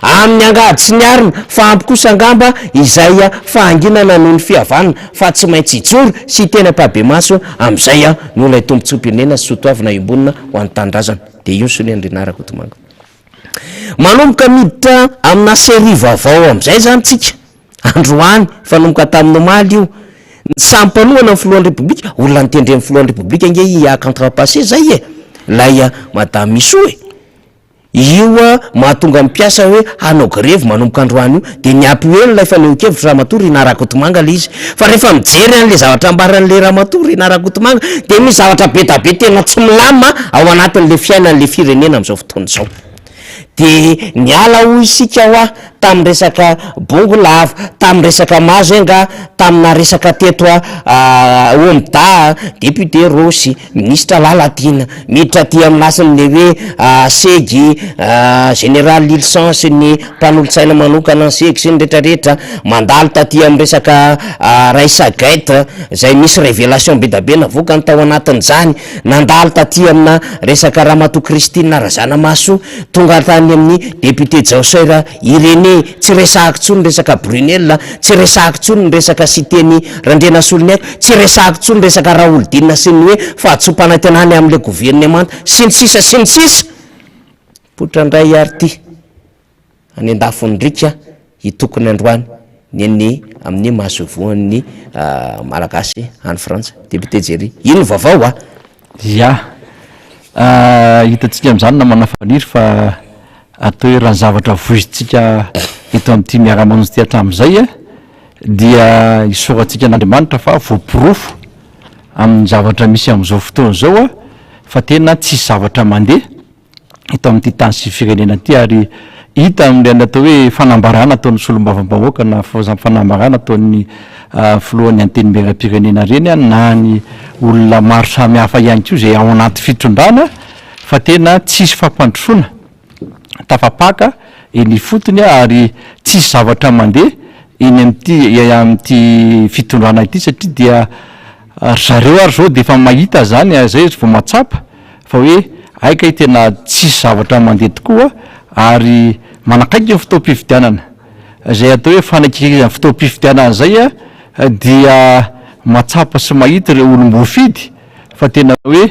amin'ny angady sy ny arina fa ampy kosa angamba izay fahanginana noho ny fihavanana fa tsy maintsy ijoro sy tena mpabe-maso amin'izay no ilay tombontsom-pirenena sy sotoavina imbonina ho an'ny tanindrazana. De io sy ny Rena Rakotomanga manomboka miditra amina série vaovao amin'izay zany tsika androany fanomboka tamin'ny omaly io sampanoana ny filohan'ny repoblika olona nitendren'ny filohan'ny repoblika nge contre-passé zay lay madame Misoe io mahatonga mipiasa hoe hanao grevy manomboka androany io de niampy hoe lay fanehon-kevitra ramatoa Rena Rakotomanga le izy fa rehefa mijery an'le zavatra ambaran'le ramatoa Rena Rakotomanga de misy zavatra be da be tena tsy milama ao anatin'le fiainan'le firenena am'izao fotoana izao. De niala ho isika hoa tamin'ny resaka bongo lava, tamin'ny resaka mazenga, tamina resaka teto omda député Rosy, ministra Laladina, miditra ty amin'ny lasin'le hoe segy général Lilson sy ny mpanolotsaina manokana segy sy ny rehetrarehetra mandalo taty amin'ny resaka Raissa Gaita zay misy révélation be da be navoaka ny tao anatin'izany, nandalo taty amina resaka ramatoa Christine Razanamaso tonga tany amin'ny député Jaosera Irénée tsy resahako tsony resaka Brunel, tsy resahako tsony ny resaka Siteny Randrena Soloniaiko, tsy resahako tsony resaka Raoldina sy ny hoe fahatsompanantenany amin'le gouvernement sy ny sisa potra ndray ary ty any andafony ndrika hitokony androany ny amin'ny mahasovoan'ny malagasy any Frantsa député Jerry ino vaovao ya hitatsika am'izany na manafaniry fa atao hoe raha zavatra voizitsika eto amin'ity miara-monjy ty hatramin'izay dia isoratsika n'Andriamanitra fa voapirofo amin'ny zavatra misy amin'izao fotoana zao fa tena tsisy zavatra mandeha eto amin'ity tany sy firenena ty ary hita amin'le atao hoe fanambarana ataon'ny solombavam-bahoaka na fanambarana ataon'ny filohan'ny antenimieram-pirenena reny na ny olona maro samihafa ihany ko zay ao anaty fitondrana fa tena tsisy fampandrosoana tafapaka eny fotony ary tsisy zavatra mandeha eny amin'ty fitondrana ity satria dia zareo ary zao de efa mahita zany zay vao matsapa fa hoe aika tena tsisy zavatra mandeha tokoa ary manakaiky ny fotoam-pifidianana zay atao hoe fanakikizany fotoam-pifidianana zay dia matsapa sy mahita ireo olom-bofidy fa tena hoe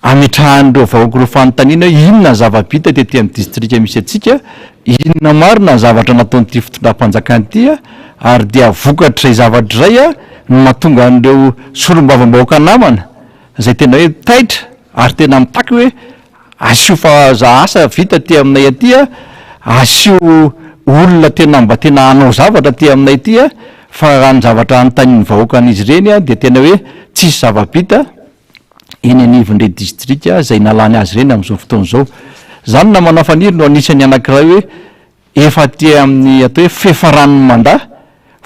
ametrahan'ireo vahoaka reo fanontaniana hoe inona ny zava-bita tety amin'ny distrika misy atsika, inona marina ny zavatra nataon'ity fitondram-panjakana ity ary dia vokatra zay zavatra zay no mahatonga an'ireo solombavam-bahoaka namana zay tena hoe taitra ary tena mitaky hoe asio fahaza asa vita ty aminay aty asio olona tena mba tena hanao zavatra ty aminay aty fa raha ny zavatra anontanian'ny vahoaka an'izy ireny de tena hoe tsisy zava-bita eny anivon'le distrika zay nalany azy ireny amin'izao fotoana zao. Zany na manafaniry no anisan'ny anankiray hoe efa ty amin'ny atao hoe fefaran'ny mandat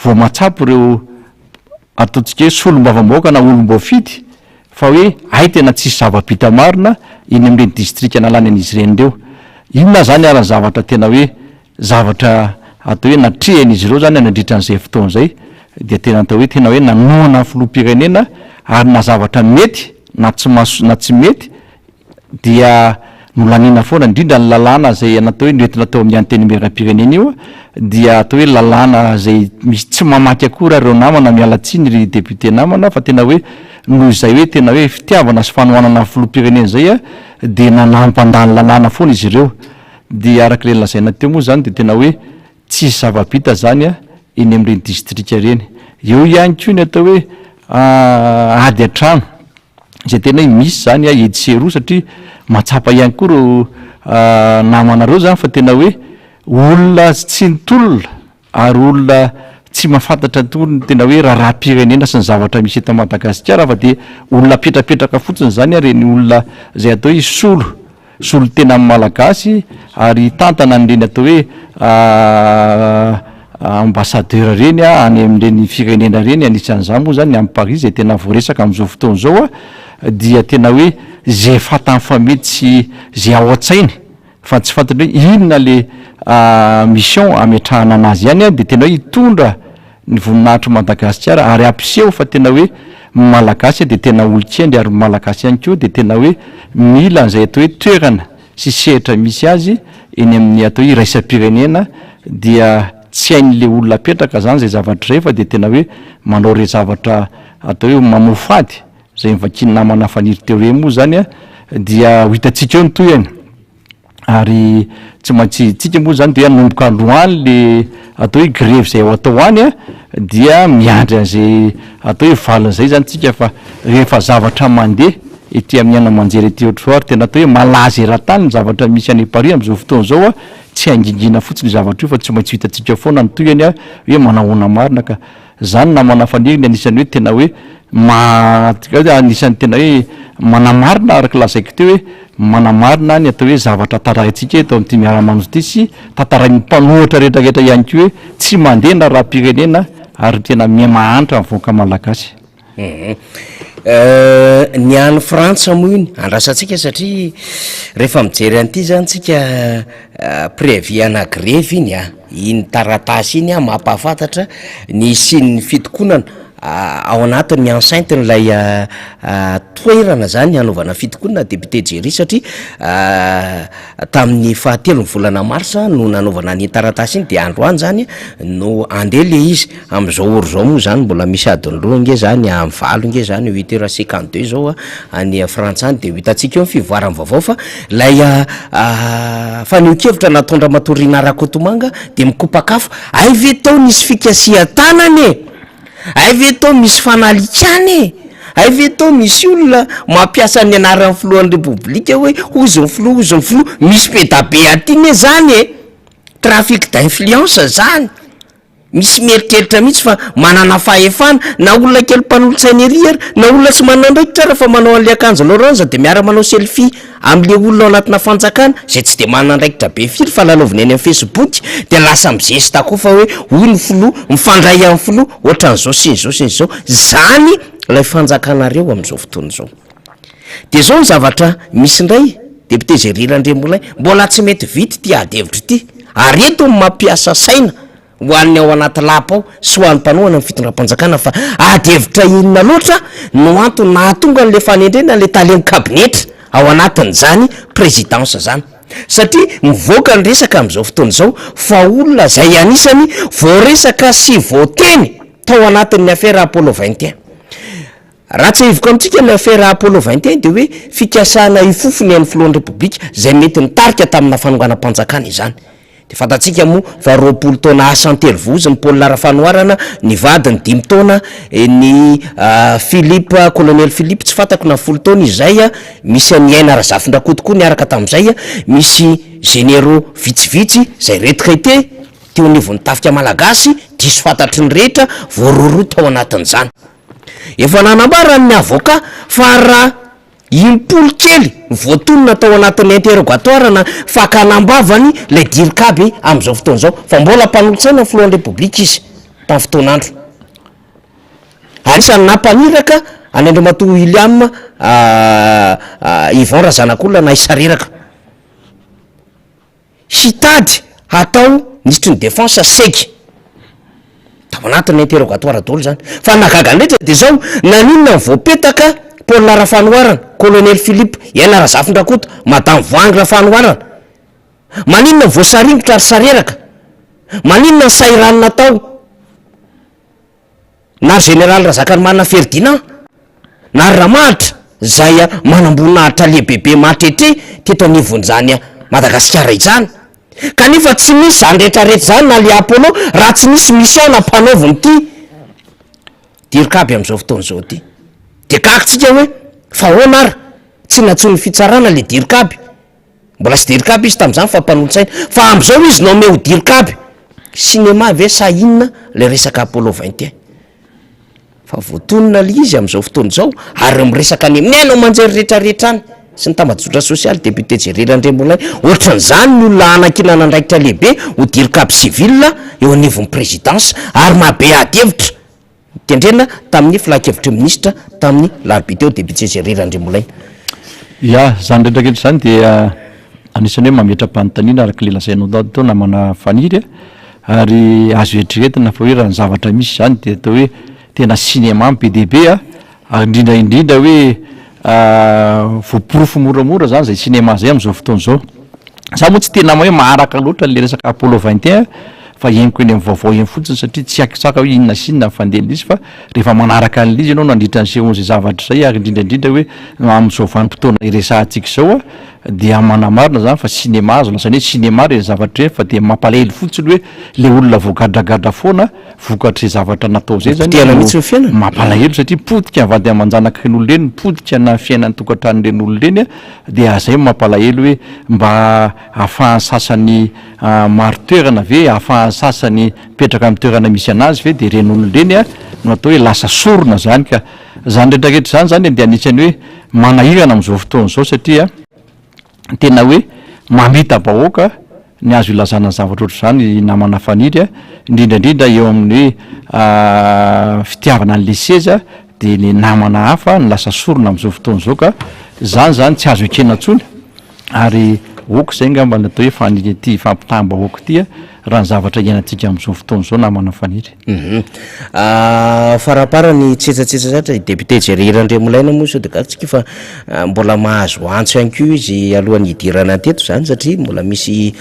vao matsapy ireo ataontsika hoe solombavam-bahoaka na olom-boafidy fa hoe ay tena tsisy zava-bita marina eny amin'ireny distrika nalany an'izy ireny reo. Inona zany ary ny zavatra tena hoe zavatra atao hoe natrehan'izy ireo zany nandritran'izay fotoana zay dia tena atao hoe tena hoe nanoana filoham-pirenena ary na zavatra mety na tsy mety dia nolanina foana indrindra ny lalàna zay anatao hoe noentina atao amin'ny anteny miram-pirenena io dia atao hoe lalàna zay misy tsy mamaky akory reo namana mialatsiny ry député namana fa tena hoe noho izay hoe tena hoe fitiavana sy fanohanana filoham-pirenena zay a de nanampandany lalàna foana izy ireo de araka le lazaina teo moa zany de tena hoe tsisy zava-bita zany a eny amin'ireny distrika reny eo ihany ko ny atao hoe ady an-trano zay tena hoe misy zany a edseroa satria matsapa ihany koa ro namanareo zany fa tena hoe olona tsy nitolona ary olona tsy mahafantatra tolony tena hoe raharam-pirenena sy ny zavatra misy eto Madagasikara fa de olona petrapetraka fotsiny zany a reny olona zay atao hoe solo tena amin'ny malagasy ary tantana n'ireny atao hoe ambassadeur reny a any amin'ireny firenena reny anisan'izany moa zany amin'ny Paris zay tena voaresaka amin'izao fotoana zao a dia tena hoe zay fatany fa mety sy zay ao an-tsainy fa tsy fantatra hoe inona le mission ametrahana anazy ihany a de tena hoe hitondra ny voninahitry Madagasikara ary ampiseho fa tena hoe malagasy de tena olo-kendry ary malagasy ihany koa de tena hoe mila an'izay atao hoe toerana sy sehatra misy azy eny amin'ny atao hoe iraisam-pirenena dia tsy hain'le olona apetraka zany zay zavatra rehefa de tena hoe manao re zavatra atao hoe mamofady zay mivakiny namana faniry teo re moa zany a dia ho hitantsika eo ny toyany ary tsy maintsy tsika moa zany de anomboka androany le atao hoe grève zay ao atao any a dia miandry an'izay atao hoe valin'izay zany tsika fa rehefa zavatra mandeha ety amin'ny ana manjery ety otrsoir tena atao hoe malaza eran-tany ny zavatra misy any Paris am'izao fotoana zao a tsy haingingina fotsiny zavatra io fa tsy maintsy hitantsika foana ny toyany a hoe manahoana marina ka zany namana faniriny anisany hoe tena hoe anisan'ny tena hoe manamarina araka lazaiko teo hoe manamarina ny atao hoe zavatra taraintsika eto amin'ity miara-mano ity sy tantarain'ny mpanohatra rehetrarehetra ihany ko hoe tsy mandeha na raha-pirenena ary tena miamahanitra mivoaka malagasy ny any Frantsa moa iny andrasantsika satria rehefa mijery an'ity zany tsika préavis ana grève iny a iny taratasy iny a mampahafantatra ny sin'ny fitokonana ao anatin'ny enceinte n'ilay toerana zany anaovana fitokonana député Jerry satria tamin'ny fahatelo ny volana marsa no nanaovana ny taratasy iny de androany zany no andeha le izy am'izao oro zao moa zany mbola misy adiny roa nge zany amin'ny valo nge zany 8h52 zao any Frantsa any de hitantsika eo ny fivoarany vaovao fa lay fanio-kevitra natondra matorina Rakotomanga de mikopakafo ay ve tao nisy fikasia tanany ay ve tao misy fanalikany ay ve tao misy olona mampiasa ny anaran'ny filohan'ny repoblika hoe ozony filoha misy pedabe aty zany trafic d'influence zany misy mieritreritra mihitsy fa manana fahefana na olona kely mpanolotsaina ery ary na olona tsy manana ndraiky tsara fa manao an'le akanjo loranza de miara manao selfie am'le olona ao anatina fanjakana zay tsy de manana ndraikitra be firy fa lalaovina eny amin'ny Facebook de lasa mizesta koa fa hoe hoy ny filoha mifandray amin'ny filoha ohatran'izao sy izao zany lay fanjakanareo am'izao fotoana zao de zao ny zavatra misy ndray député Jerry Randremolay mbola tsy mety vity ty adevitra ity ary eto mampiasa saina ho an'ny ao anaty lapa ao sy ho an'ny mpanohana ny fitondram-panjakana fa adevitra inona loatra no antony nahatonga n'le fanendrena le talemy kabinetra ao anatin'izany présidence zany satria mivoaka ny resaka am'izao fotoana zao fa olona zay anisany voaresaka sy voateny tao anatin'ny affaire Apollo 21 raha tsy hivoka amintsika ny affaire Apollo 21 de hoe fikasana ifofony an'ny filohan'ny repoblika zay mety nitarika tamina fanonganam-panjakana izany de fantatsika moa fa 20 taona asantelo vozy ny Paul Rafanoarana ny vadiny 10 taona ny Philippe colonel Philippe tsy fantako na 10 taona izay misy miaina Razafindrakotoko niaraka tam'izay misy généraux vitsivitsy zay retraité teo nivon'ny tafika malagasy diso fantatry ny rehetra voaroro tao anatin'izany efa nanambarany ny avocat fa raha impolo kely voatonona tao anatin'ny interrogatoire na fakanambavany lay dirikaby am'izao fotoana zao fa mbola mpanolotsaina ny filohan'ny repoblika izy tamin'ny fotoan'andro anisany nampaniraka any Andriamatoa William Yvon Razanak'olona na isareraka hitady atao ministre ny défense seky tao anatin'ny interrogatoire daholo zany fa nagaga ndraitra de zao naninona voapetaka Paul Rafanoarana, colonel Philippe Iaina Razafindrakoto, madame Voangy Rafanoarana. Maninona ny voasaringotra ary sareraka? Maninona ny sairany natao? Na général Razakarimanina Ferdinand, na Ramahatra zay manambonahitra lehibebe mahtretre teto anivon'izany Madagasikara izany. Kanefa tsy misy zany rehetrarehetra zany na le Apollo raha tsy misy mission na mpanaoviny ity dirikaby am'izao fotoan'izao ty. De kakitsika hoe fa ahoana ary tsy natsony fitsarana le dirikaby, mbola sy dirikaby izy tam'izany fa mpanolontsaina, fa am'izao izy nao meo dirikaby cinéma ve sa inona le resaka Apollo 21. Fa voatonona le izy am'izao fotoan'izao ary miresaka any amin'ny ainao manjery rehetrarehetra any sy ny tambazotra sosialy député Jerry Andremolay. Ohatran'izany ny olona anakinana andraikitra lehibe ho dirikaby civil eo anivon'ny présidence ary mahabe ady-hevitra tendrena tamin'ny filakevitry ministre tamin'ny larobia teo député Jerry Andremolay. Ya zany rehetrarehetra zany dia anisan'ny hoe mametra-panontaniana araka le lazainao tao namana faniry ary azo eritreretina fa hoe raha ny zavatra misy zany de atao hoe tena cinéma be dia be ary indrindraindrindra hoe voaporofo moramora zany zay cinéma zay am'izao fotoan'izao. Za moa tsy tena hoe maharaka loatra le resaka Apollo 21 fa henoko eny amin'ny vaovao eny fotsiny satria tsy akitsaka hoe inona sy inona mifandehana izy, fa rehefa manaraka an'izy ianao nandritra ny seho zay zavatra zay ary indrindraindrindra hoe am'izao vanim-potoana iresahantsika zao dia manamarina zany fa cinéma azo lasany hoe cinéma re zavatra hoe fa de mampalahelo fotsiny hoe le olona voagadragadra foana vokatry zavatra natao zay zany mampalahelo satria potika vady amanjanaka reny olona reny, potika na fiainan'ny tokantrano reny olona reny dia zay mampalahelo hoe mba ahafahan'ny sasany maro toerana ve ahafahan'ny sasany mipetraka amin'ny toerana misy anazy ve de reny olona reny no atao hoe lasa sorona zany. Ka zany rehetrarehetra zany zany de anisany hoe manahirana am'izao fotoan'izao satria tena hoe mamita bahoaka ny azo ilazana zavatra ohatr' zany namana faniry indrindraindrindra eo amin'ny hoe fitiavana an'le seza de ny namana hafa ny lasa sorona am'izao fotoan'izao. Ka zany tsy azo ekena ntsony ary oko zay ngamba natao hoe faniry ty fampitam-bahoaka ty raha ny zavatra iainantsika am'izao fotoan'izao namana faniry. Farapara ny tsetsatsetsatra zatra député Jerry Andremolaina moa sao de gatsika fa mbola mahazo antso ihany koa izy alohan'ny hidirana teto zany satria mbola misy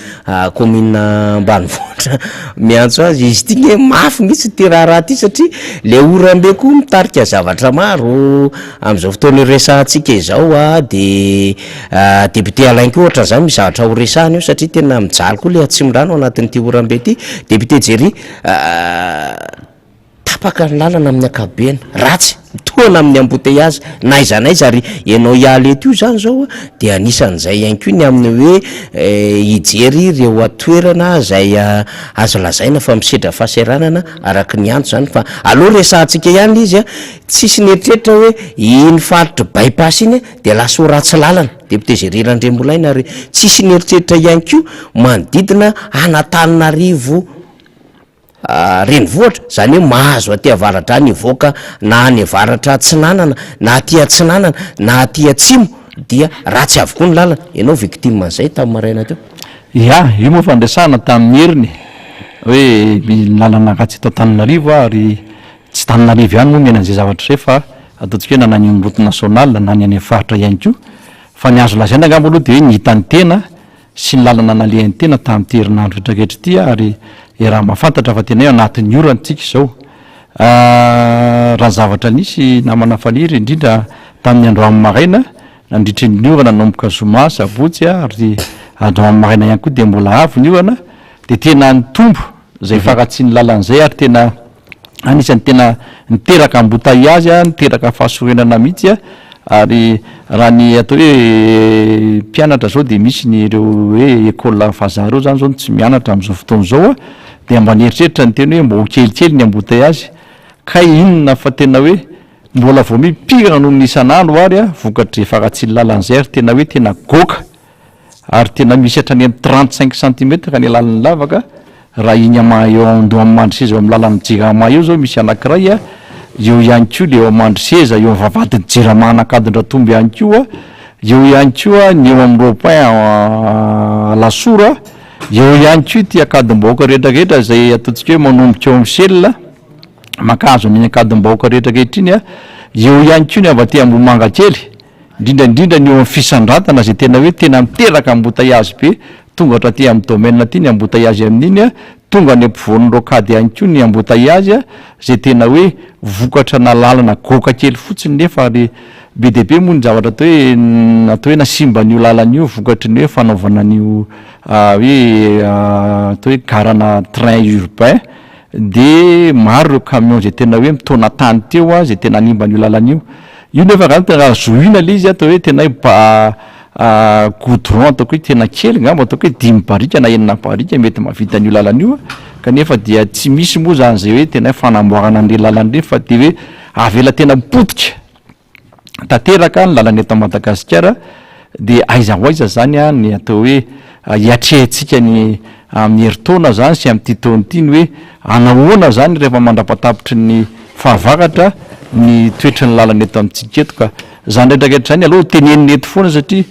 commune ambanivohitra miantso azy izy ty nge mafy mihitsy ty raharaha ty satria le orambe koa mitarika zavatra maro am'izao fotoana resahantsika izao de député Alain koa ohatra zany misy zavatra ho resahany io satria tena mijaly koa le Atsimorano anatin'ity orambe ty. Député Jerry tapaka ny lalana amin'ny akabena ratsy toana amin'ny embouteillage na iza naiza ary ianao hialy eto io zany zao de anisan'izay ihany koa ny amin'ny hoe hijery ireo atoerana zay azo lazaina fa misedra fahasahiranana araka ny antso zany fa aloha resahantsika ihany izy tsisy neritreretra hoe iny faritra bypass iny de lasa ho ratsy lalana député Jerry Andremolaina ary tsisy neritreretra ihany koa manodidina Anatananarivo renivohitra zany hoe mahazo aty avaratra ny voaka na any avaratra Atsinanana na aty Atsinanana na aty Atsimo dia ratsy avokoa ny lalana. Ianao victime an'izay tamin'ny maraina teo. Ya io moa fandresahana tamin'ny heriny hoe lalana ratsy eto Antananarivo ary tsy Antananarivo ihany moa menan'izay zavatra zay fa ataontsika hoe nanany amin'ny route nationale na ny any faritra ihany koa fa ny azo lazaina angamba aloha de hoe nihitany tena sy ny lalana nalehan'ny tena tamin'ity herinandro rehetrarehetra ity ary raha mahafantatra fa tena hoe anatin'ny orantsika izao raha zavatra nisy namana faniry indrindra tamin'ny androany maraina nandritry ny orana nanomboka zoma sabotsy ary androany maraina ihany koa de mbola avo ny orana de tena nitombo zay faratsy ny lalan'izay ary tena anisany tena niteraka embouteillage niteraka fahasorenana mihitsy ary raha ny atao hoe mpianatra zao de misy ny ireo hoe école vazaha reo zany zao tsy mianatra am'izao fotoan'izao de mba nieritreritra ny tena hoe mba ho kelikely ny embouteillage ka inona fa tena hoe mbola vao mipira noho ny isan'andro ary vokatry faratsy ny lalan'izay ary tena hoe tena goka ary tena misy hatrany amin'ny 35 cm ny lalan'ny lavaka raha iny eo ando amin'ny mandriseza eo amin'ny lalan'ny Jirama eo zao misy anankiray eo ihany koa le eo Mandriseza eo vavadin'ny Jirama anakadin-dratomby ihany koa eo ihany koa ny eo amin'ny Ropain Lasora eo ihany koa ty akadimbahoaka rehetrarehetra zay ataontsika hoe manomboka eo amin'ny Sel makazo amin'ny akadimbahoaka rehetrarehetra iny eo ihany ko ny avaty ambo manga kely indrindraindrindra ny eo amin'ny fisandratana zay tena hoe tena miteraka embouteillage be tonga hatraty amin'ny domaine ty ny embouteillage amin'iny a tonga ny ampivoan'ny rokady ihany ko ny embouteillage a zay tena hoe vokatra na lalana goka kely fotsiny nefa ry be de be moa ny zavatra atao hoe nasimba an'io lalana io vokatry ny hoe fanaovana an'io hoe atao hoe garana train urbain de maro reo camion zay tena hoe mitona tany teo a zay tena animba an'io lalana io nefa gany tena zoina le izy atao hoe tena hoe goudron ataoko hoe tena kely ngamba ataoko hoe 10 barika na 9 barika mety mavita an'io lalana io kanefa dia tsy misy moa zany zay hoe tena hoe fanamboarana an'le lalana re fa de hoe avela tena mipotika tanteraka ny lalana eto Madagasikara de aiza ho aiza zany a ny atao hoe hiatrehantsika ny amin'ny heritaona zany sy amin'ny ty taona ty ny hoe anahoana zany rehefa mandrapatapitry ny fahavakatra ny toetry ny lalana eto amintsika eto ka zany retraretra zany aloha teneniny eto foana satria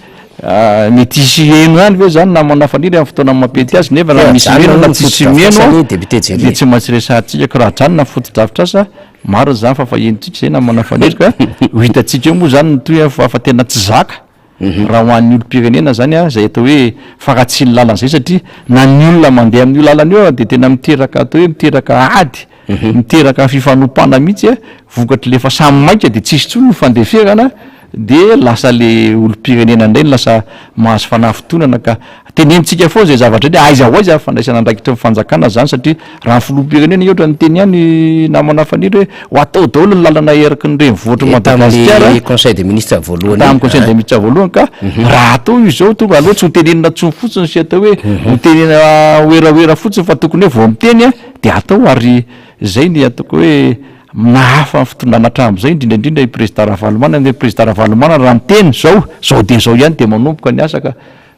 mety isy eno any ve zany na manafaniry amin'ny fotoana mampety azy nefa raha misy meno na tsisy meno de tsy maintsy resahantsika ka raha dranona foto-davitra asa maro zany fa fahenontsika zay na manafaniry ka ho hitantsika eo moa zany ny toy fa tena tsy zaka raha ho an'ny olo-pirenena zany a zay atao hoe faratsy ny lalana zay satria na ny olona mandeha amin'io lalana eo de tena miteraka atao hoe miteraka ady miteraka fifanomپana mihitsy a vokatry lefa samy maika de tsisy tsony fandeferana de lasa le olo-pirenena indray lasa mahazo fanafitonana ka tenenitsika foa zay zavatra hoe aiza ho aiza fandraisana andraikitra fanjakana zany satria raha filoham-pirenena ohatra ny teny ihany namana faniry hoe ho atao daholo ny lalana eraky ny renivohitra Madagasikara conseil des ministres voalohany tamin'ny conseil des ministres voalohany ka raha atao io zao tonga aloha tsy ho tenenina tsony fotsiny sy atao hoe ho tenena oeraoera fotsiny fa tokony hoe vao miteny a de atao ary zay ny ataoko hoe nahafa fitondràna hatramin'izay indrindraindrindra i président Ravalomana ny président Ravalomana raha miteny zao de zao ihany de manomboka ny asa ka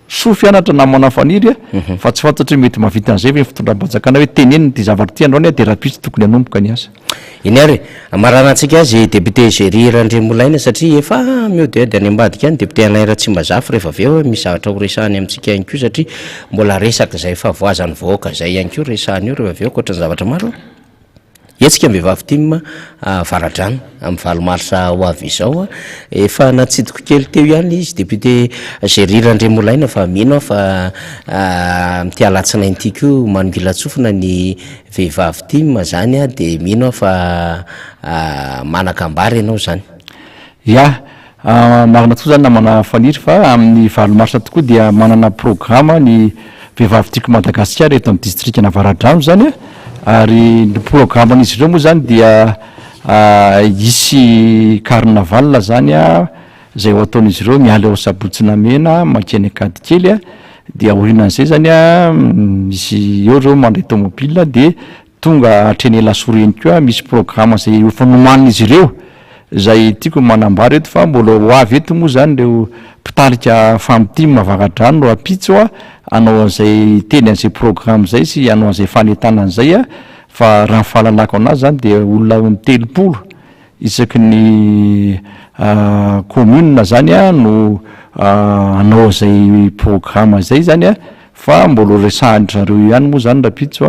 soa fianatra namana faniry a fa tsy fantatry mety mahavita an'izay ve fitondram-panjakana hoe teneniny ty zavatra ty andreo ny a de rahapisy tokony hanomboka ny asa iny ary maranantsika azy député Géry Randrimolaina satria efa miode any ambadika any député Alain Ratsimazafy rehefa avy eo misy zavatra ho resahany amintsika ihany koa satria mbola resaka zay fa voazany voaka zay ihany koa resahany io rehefa avy eo koatra ny zavatra maro etsika mivavy tim Varadrano amin'ny valomarsa ho avy izao efa natsidiko kely teo ihany izy député Géry Randrimolaina fa mino fa mitialatsinainy tiako manongila tsofina ny vehivavy tim zany de mino fa manakambary ianao zany ya marina tokoa zany namana faniry fa amin'ny valomarsa tokoa dia manana programme ny vehivavy tiako Madagasikara eto amin'ny districtna Varadrano zany ary ny programme an'izy ireo moa zany dia isy carnaval zany zay ho ataon'izy ireo miala eo sabotsina mena makeny akady kely de aorinan'izay zany misy eo reo mandray tomobile de tonga atreny lasoreny koa misy programme zay ho fanoman'izy ireo zay tiako manambary eto fa mbola ho avy eto moa zany reo mpitarika famity Varadrano no apitso anao an'izay teny an'izay programme zay sy anao an'izay fanetanan'izay fa raha fahalalako anazy zany de olona telopolo isaky ny commune zany no anao zay programme zay zany fa mbola resahany zareo ihany moa zany rapitso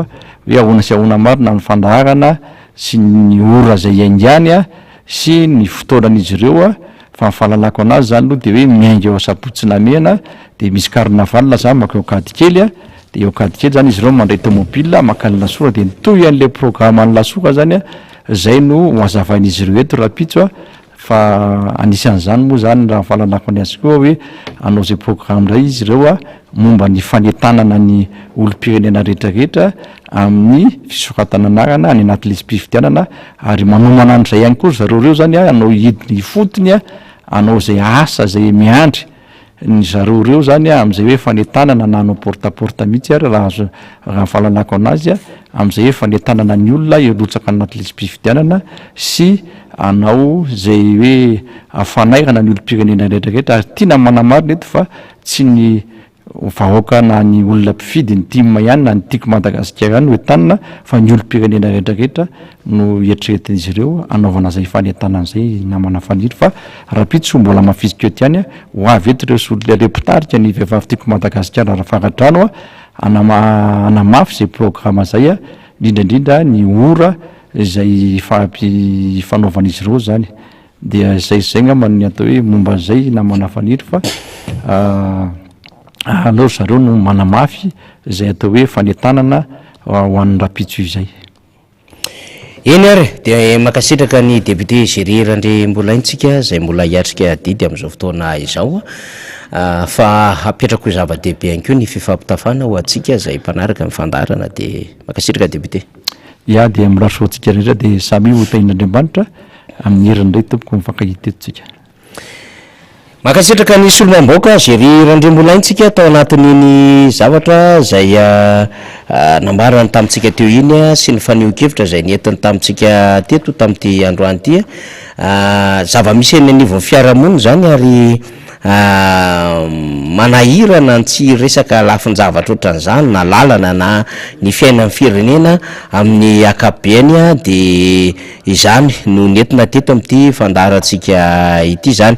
hoe ahoana sy ahoana maro na ny fandaharana sy ny ora zay aingany sy ny fotoanan'izy ireo fa ny fahalalako anazy zany aloha de hoe miainga eo sabotsina mena de misy carnaval zany maka eo kady kely de eo kady kely zany izy ireo mandray tomobile makany lasora de nitoy an'le programme any lasora zany zay no hoazavain'izy ireo eto rapitso fa anisan'izany moa zany raha fahalalako any azy koa hoe anao zay programme ray izy ireo momba ny fanetanana ny olo-pirenena rehetrarehetra amin'ny fisokatana anarana any anaty lesam-pifidianana ary manomana an'izay ihany koa zareo reo zany anao hidiny fotony anao zay asa zay miandry ny zareo reo zany am'izay hoe fanetanana na anao portaporta mihitsy ary raha fahalalako anazy am'izay hoe fanetanana ny olona elotsaka anaty lesam-pifidianana sy anao zay hoe afanairana ny olo-pirenena rehetrarehetra ary tiana manamarina eto fa tsy ny vahoaka na ny olona mpifidy ny tima ihany na ny tiako Madagasikara ihany hoe tanina fa ny olo-pirenena rehetrarehetra no hiatretin'izy ireo anaovana zay fanetanan'izay namana faniry fa rapitso mbola mafizika eo ty ihany ho avy eto reo solole mpitarika ny vehivavy tiako Madagasikara raha Varadrano anamafy zay programme zay indrindraindrindra ny ora zay fanaovan'izy ireo zany dia zay ngamany atao hoe momba an'izay namana faniry fa aleo zareo no manamafy zay atao hoe fanetanana ho an'ny rapitso izay. Eny ary de makasitraka ny député Géry Randriambolaintsika zay mbola hiatrika didy amin'izao fotoana izao fa hapetrako zava-dehibe ihany koa ny fifampitafana ho antsika zay mpanaraka amin'ny fandarana de makasitraka député. Ya dia milaso antsika rehetra dia samy hotain'Andriamanitra amin'ny heriny indray tompoko mifankahita etsika. Makasitraka ny solomam-baoka Géry Randriambolaintsika tao anatin'iny zavatra zay nambarany tamintsika teo iny sy ny faneho-kevitra zay nientiny tamintsika teto tamin'ity androany ity zava-misy eny anivon'ny fiarahamonina zany ary manahirana tsy resaka lafin-javatra ohatran'izany na lalana na ny fiainan'ny firenena amin'ny ankapobeny de izany no nentina teto amin'ity fandarantsika ity zany.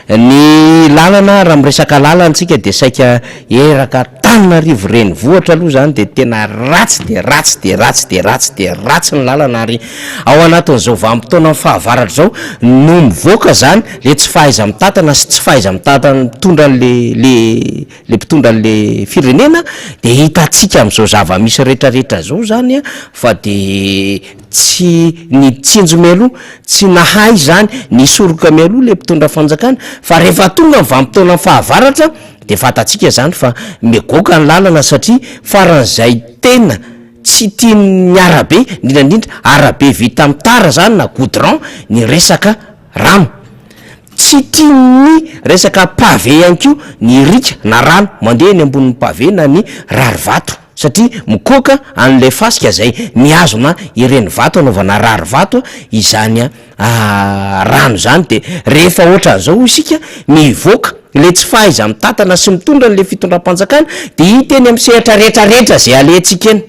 Ny lalana raha miresaka lalana antsika de saika eraka Antananarivo renivohitra aloha zany de tena ratsy de ratsy de ratsy de ratsy de ratsy ny lalana ary ao anatin'izao vanim-potoana fahavaratra zao no mivoaka zany le tsy fahaiza mitatana sy tsy fahaiza mitatana mitondra le mpitondra le firenena de hitantsika amin'izao zava-misy rehetrarehetra zao zany fa de tsy ny tsinjo mialoha tsy nahay zany ny soroka mialoha le mpitondra fanjakana fa rehefa tonga ny vanim-potoana fahavaratra de fatatsika zany fa megoka ny lalana satria faran'izay tena tsy tia ny arabe indrindrandrindra arabe vita amin'ny tara zany na goudron ny resaka rano tsy tia ny resaka pavé ihany koa ny rika na rano mandeha ny ambonin'ny pavé na ny rary vato satria mikoka an'le fasika zay miazona ireny vato anaovana rary vato izany rano zany de rehefa ohatran'izao isika mivoaka le tsy fahaiza mitatana sy mitondra n'le fitondram-panjakana de hiteny amin'ny sehatra rehetrarehetra zay alentsika eny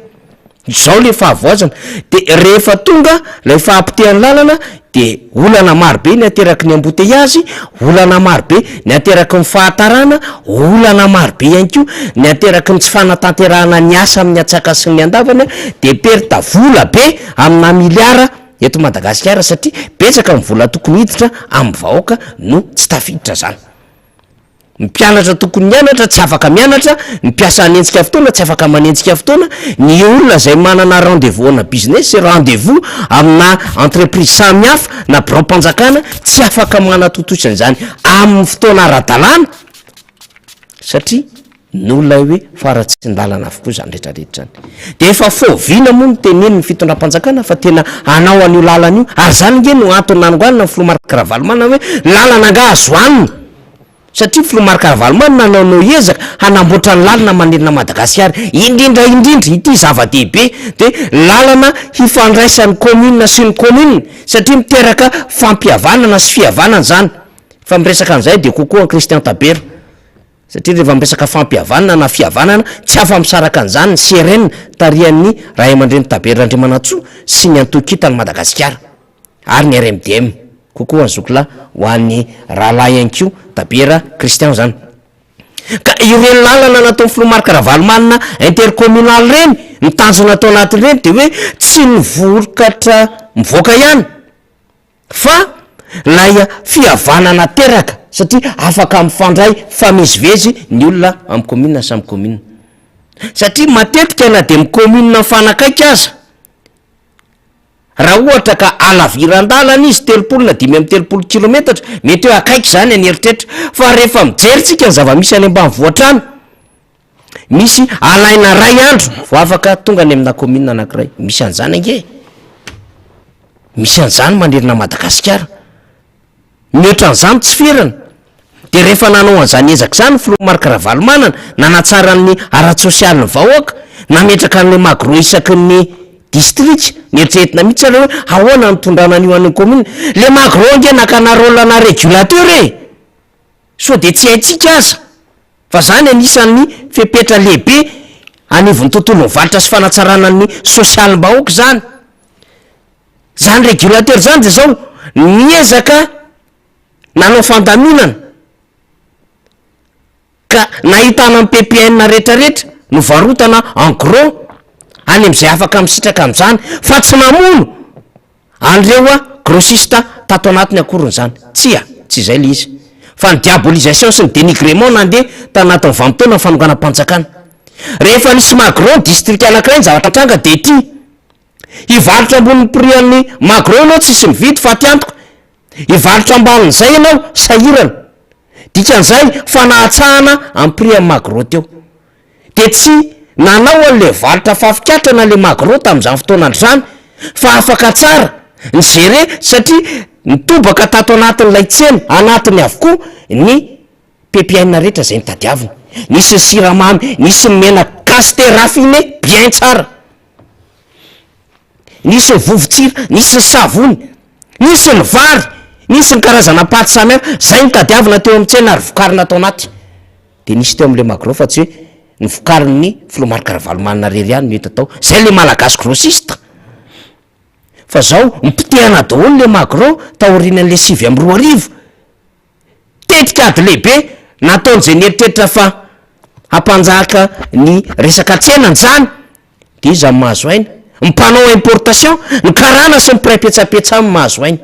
zao le fahavoazana de rehefa tonga le fahampitehan'ny lalana de olana marobe ny ateraky ny embouteillage olana marobe ny ateraky ny fahatarana olana marobe ihany koa ny ateraky ny tsy fanatanterahana ny asa amin'ny atsaka sy ny andavana de perta vola be amina miliara eto Madagasikara satria betsaka amin'ny vola tokony hiditra amin'ny vahoaka no tsy tafiditra zany. Ny mpianatra tokony mianatra tsy afaka mianatra, ny mpiasa anentsika fotoana tsy afaka manentsika fotoana, ny olona zay manana rendez-vous na business sy rendez-vous amina entreprise samihafa na bureau-mpanjakana tsy afaka manatotosa an'izany amin'ny fotoana ara-dalàna satria ny olona hoe faratsy ny lalana avokoa zany rehetrarehetra zany. De efa foviana moa ny teneny ny fitondram-panjakana fa tena anao an'io lalana io ary zany nge no antony nangoanina ny filomarika Ravalomanana hoe lalana nga azo anina satria filomarika Ravalomanana nanaonao ezaka hanamboatra ny lalana manerina Madagasikara indrindra ity zava-dehibe de lalana hifandraisan'ny commune sy ny commune satria miteraka fampihavanana sy fihavanana zany fa miresaka an'izay de kokoa an Christian Tabera satria rehefa miresaka fampihavanana na fihavanana tsy afa-misaraka an'izany ny CRN tarihan'ny Ray aman-dreny Tabera Andriamanantsoa sy ny Antokitany Madagasikara ary ny RMDM kokoa ny zokilahy ho an'ny rahalahy ihany koa Tabera Christian zany. Ka ireny lalana natao filomarika Ravalomanana intercommunal reny ny tanjona atao anatin'ireny de hoe tsy nivokatra mivoaka ihany fa lay fihavanana teraka satria afaka mifandray famezivezy ny olona amin'ny commune samy commune satria matetika na de commune mifanakaiky aza raha ohatra ka alaviran-dalana izy 3 kilometatra mety hoe akaiky zany aneritreritra fa rehefa mijeritsika ny zava-misy any ambanivohitra any misy alaina ray andro vo afaka tonga any amina commune anankiray misy an'izany ange misy an'izany manerina Madagasikara mihoatra an'izany tsy ferana de rehefa nanao an'izany ezaka zany filomarika Ravalomanana nanatsara ny ara-tsosialy ny vahoaka nametraka an'le magro isaky ny district nieritreretina mihitsy hoe ahoana nitondrana an'io an'ny commune le magro nge nakana rôlana régulateur so de tsy haitsika aza fa zany anisan'ny fepetra lehibe anivon'ny tontolo mivalitra sy fanatsarana ny sosialim-bahoaka zany régulateur zany de zao niezaka nanao fandaminana ka nahitana amin'ny PPN rehetrarehetra no varotana en gros any am'izay afaka misitraka am'izany fa tsy namono an'ireo grossiste tato anatiny akorony zany tsy zay le izy fa ny diabolisation sy ny dénigrement nandeha tanatin'ny vanim-taona fanonganam-panjakana rehefa nisy Macron district anankiray ny zavatra tranga de ty ivarotra ambon'ny prix-an'ny Macron ianao tsisy mividy fa ty antoko ivarotra ambanin'izay ianao sahirana dikan'izay fanahatsahana amin'ny prix-an'ny Macron teo de tsy nanao an'le varotra fafikatrana le Macron tamin'izany fotoana androzany fa afaka tsara ny gere satria nitobaka tato anatin'ilay tsena anatiny avokoa ny PPN rehetra zay nitadiavina nisy ny siramamy nisy ny mena caste raffiné bien tsara nisy ny vovotsira nisy ny savony nisy ny vary nisy ny karazana paty samihafa zay nitadiavina teo amin'ny tsena ary vokarina tao anaty de nisy teo am'le Macron fa tsy hoe ny vokarin'ny filomarika ravalomanina rery ihany mety atao zay le malagasy grossiste fa zao mipitehana daholo le Macron taorianan'le 5 tetika ady lehibe nataon'zay nieritreritra fa hampanjaka ny resaka tsenany zany de izy amin'ny mahazo aina mimpanao importation ny karana sy mipiraipetsapetsa amin'ny mahazo aina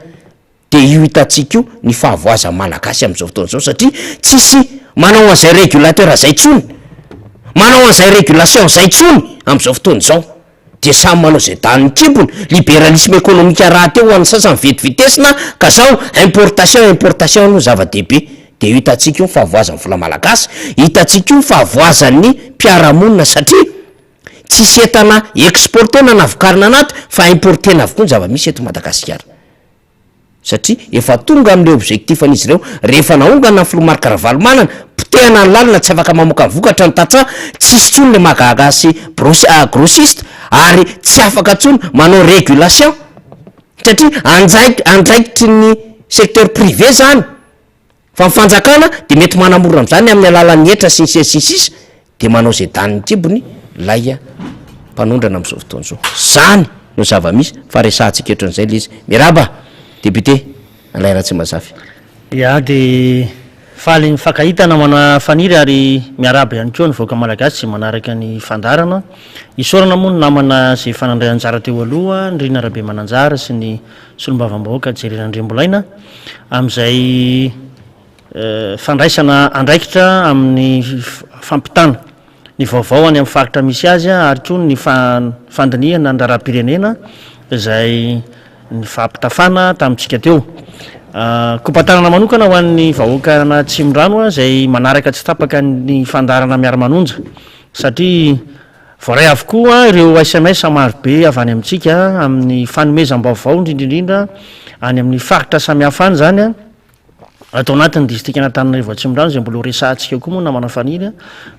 de io hitantsika io ny fahavoazany malagasy am'izao fotoana zao satria tsisy manao an'izay régulateur zay tsony manao an'izay régulation zay tsony am'izao fotoana zao de samy manao zay daniny kibony libéralisme économique raha teo ho an'ny sasany vetivitesina ka zao importation no zava-dehibe de io hitantsika io ny fahavoazan'ny vola malagasy hitantsika io ny fahavoazan'ny mpiaramonina satria tsisy entana exportena na vokarina anaty fa importena avokoa ny zava-misy eto Madagasikara satria efa tonga amin'le objectif an'izy ireo rehefa naongana ny filomarika ravalomanana potehana ny lalina tsy afaka mamoaka ny vokatra ny tatra tsisy tsony le malagasy grossiste ary tsy afaka tsony manao régulation satria andraikitry ny secteur privé zany fa mifanjakana de mety manamorona am'zany amin'ny alalan'ny etra sy ny sisy de manao zay daniny kibony laya mpanondrana am'izao fotoana zao zany no zava-misy fa resantsika etran'izay le izy miraba député alaira tsy mazafy de faly fakahitana mana faniry ary miaraba ihany koa ny voaka malagasy sy manaraka ny fandarana isorana moa ny namana zay fanandray anjara teo aloha ndrina rabe mananjara sy ny solombavam-bahoaka jerirandrembolaina am'izay fandraisana andraikitra amin'ny fampitana ny vaovao any amin'ny faritra misy azy ary koa ny fandiniana ny raharam-pirenena zay ny fampitafana tamintsika teo kompatanana manokana ho an'ny vahoakana tsimorano zay manaraka tsy tapaka ny fandarana miara-manonja satria voaray avokoa ireo SMS marobe avy any amintsika amin'ny fanomezam-baovao indrindrindrindra any amin'ny faritra samihafa any zany atao anatin'ny district Antananarivo Tsimorano zay mbola resantsika koa moa namana faniry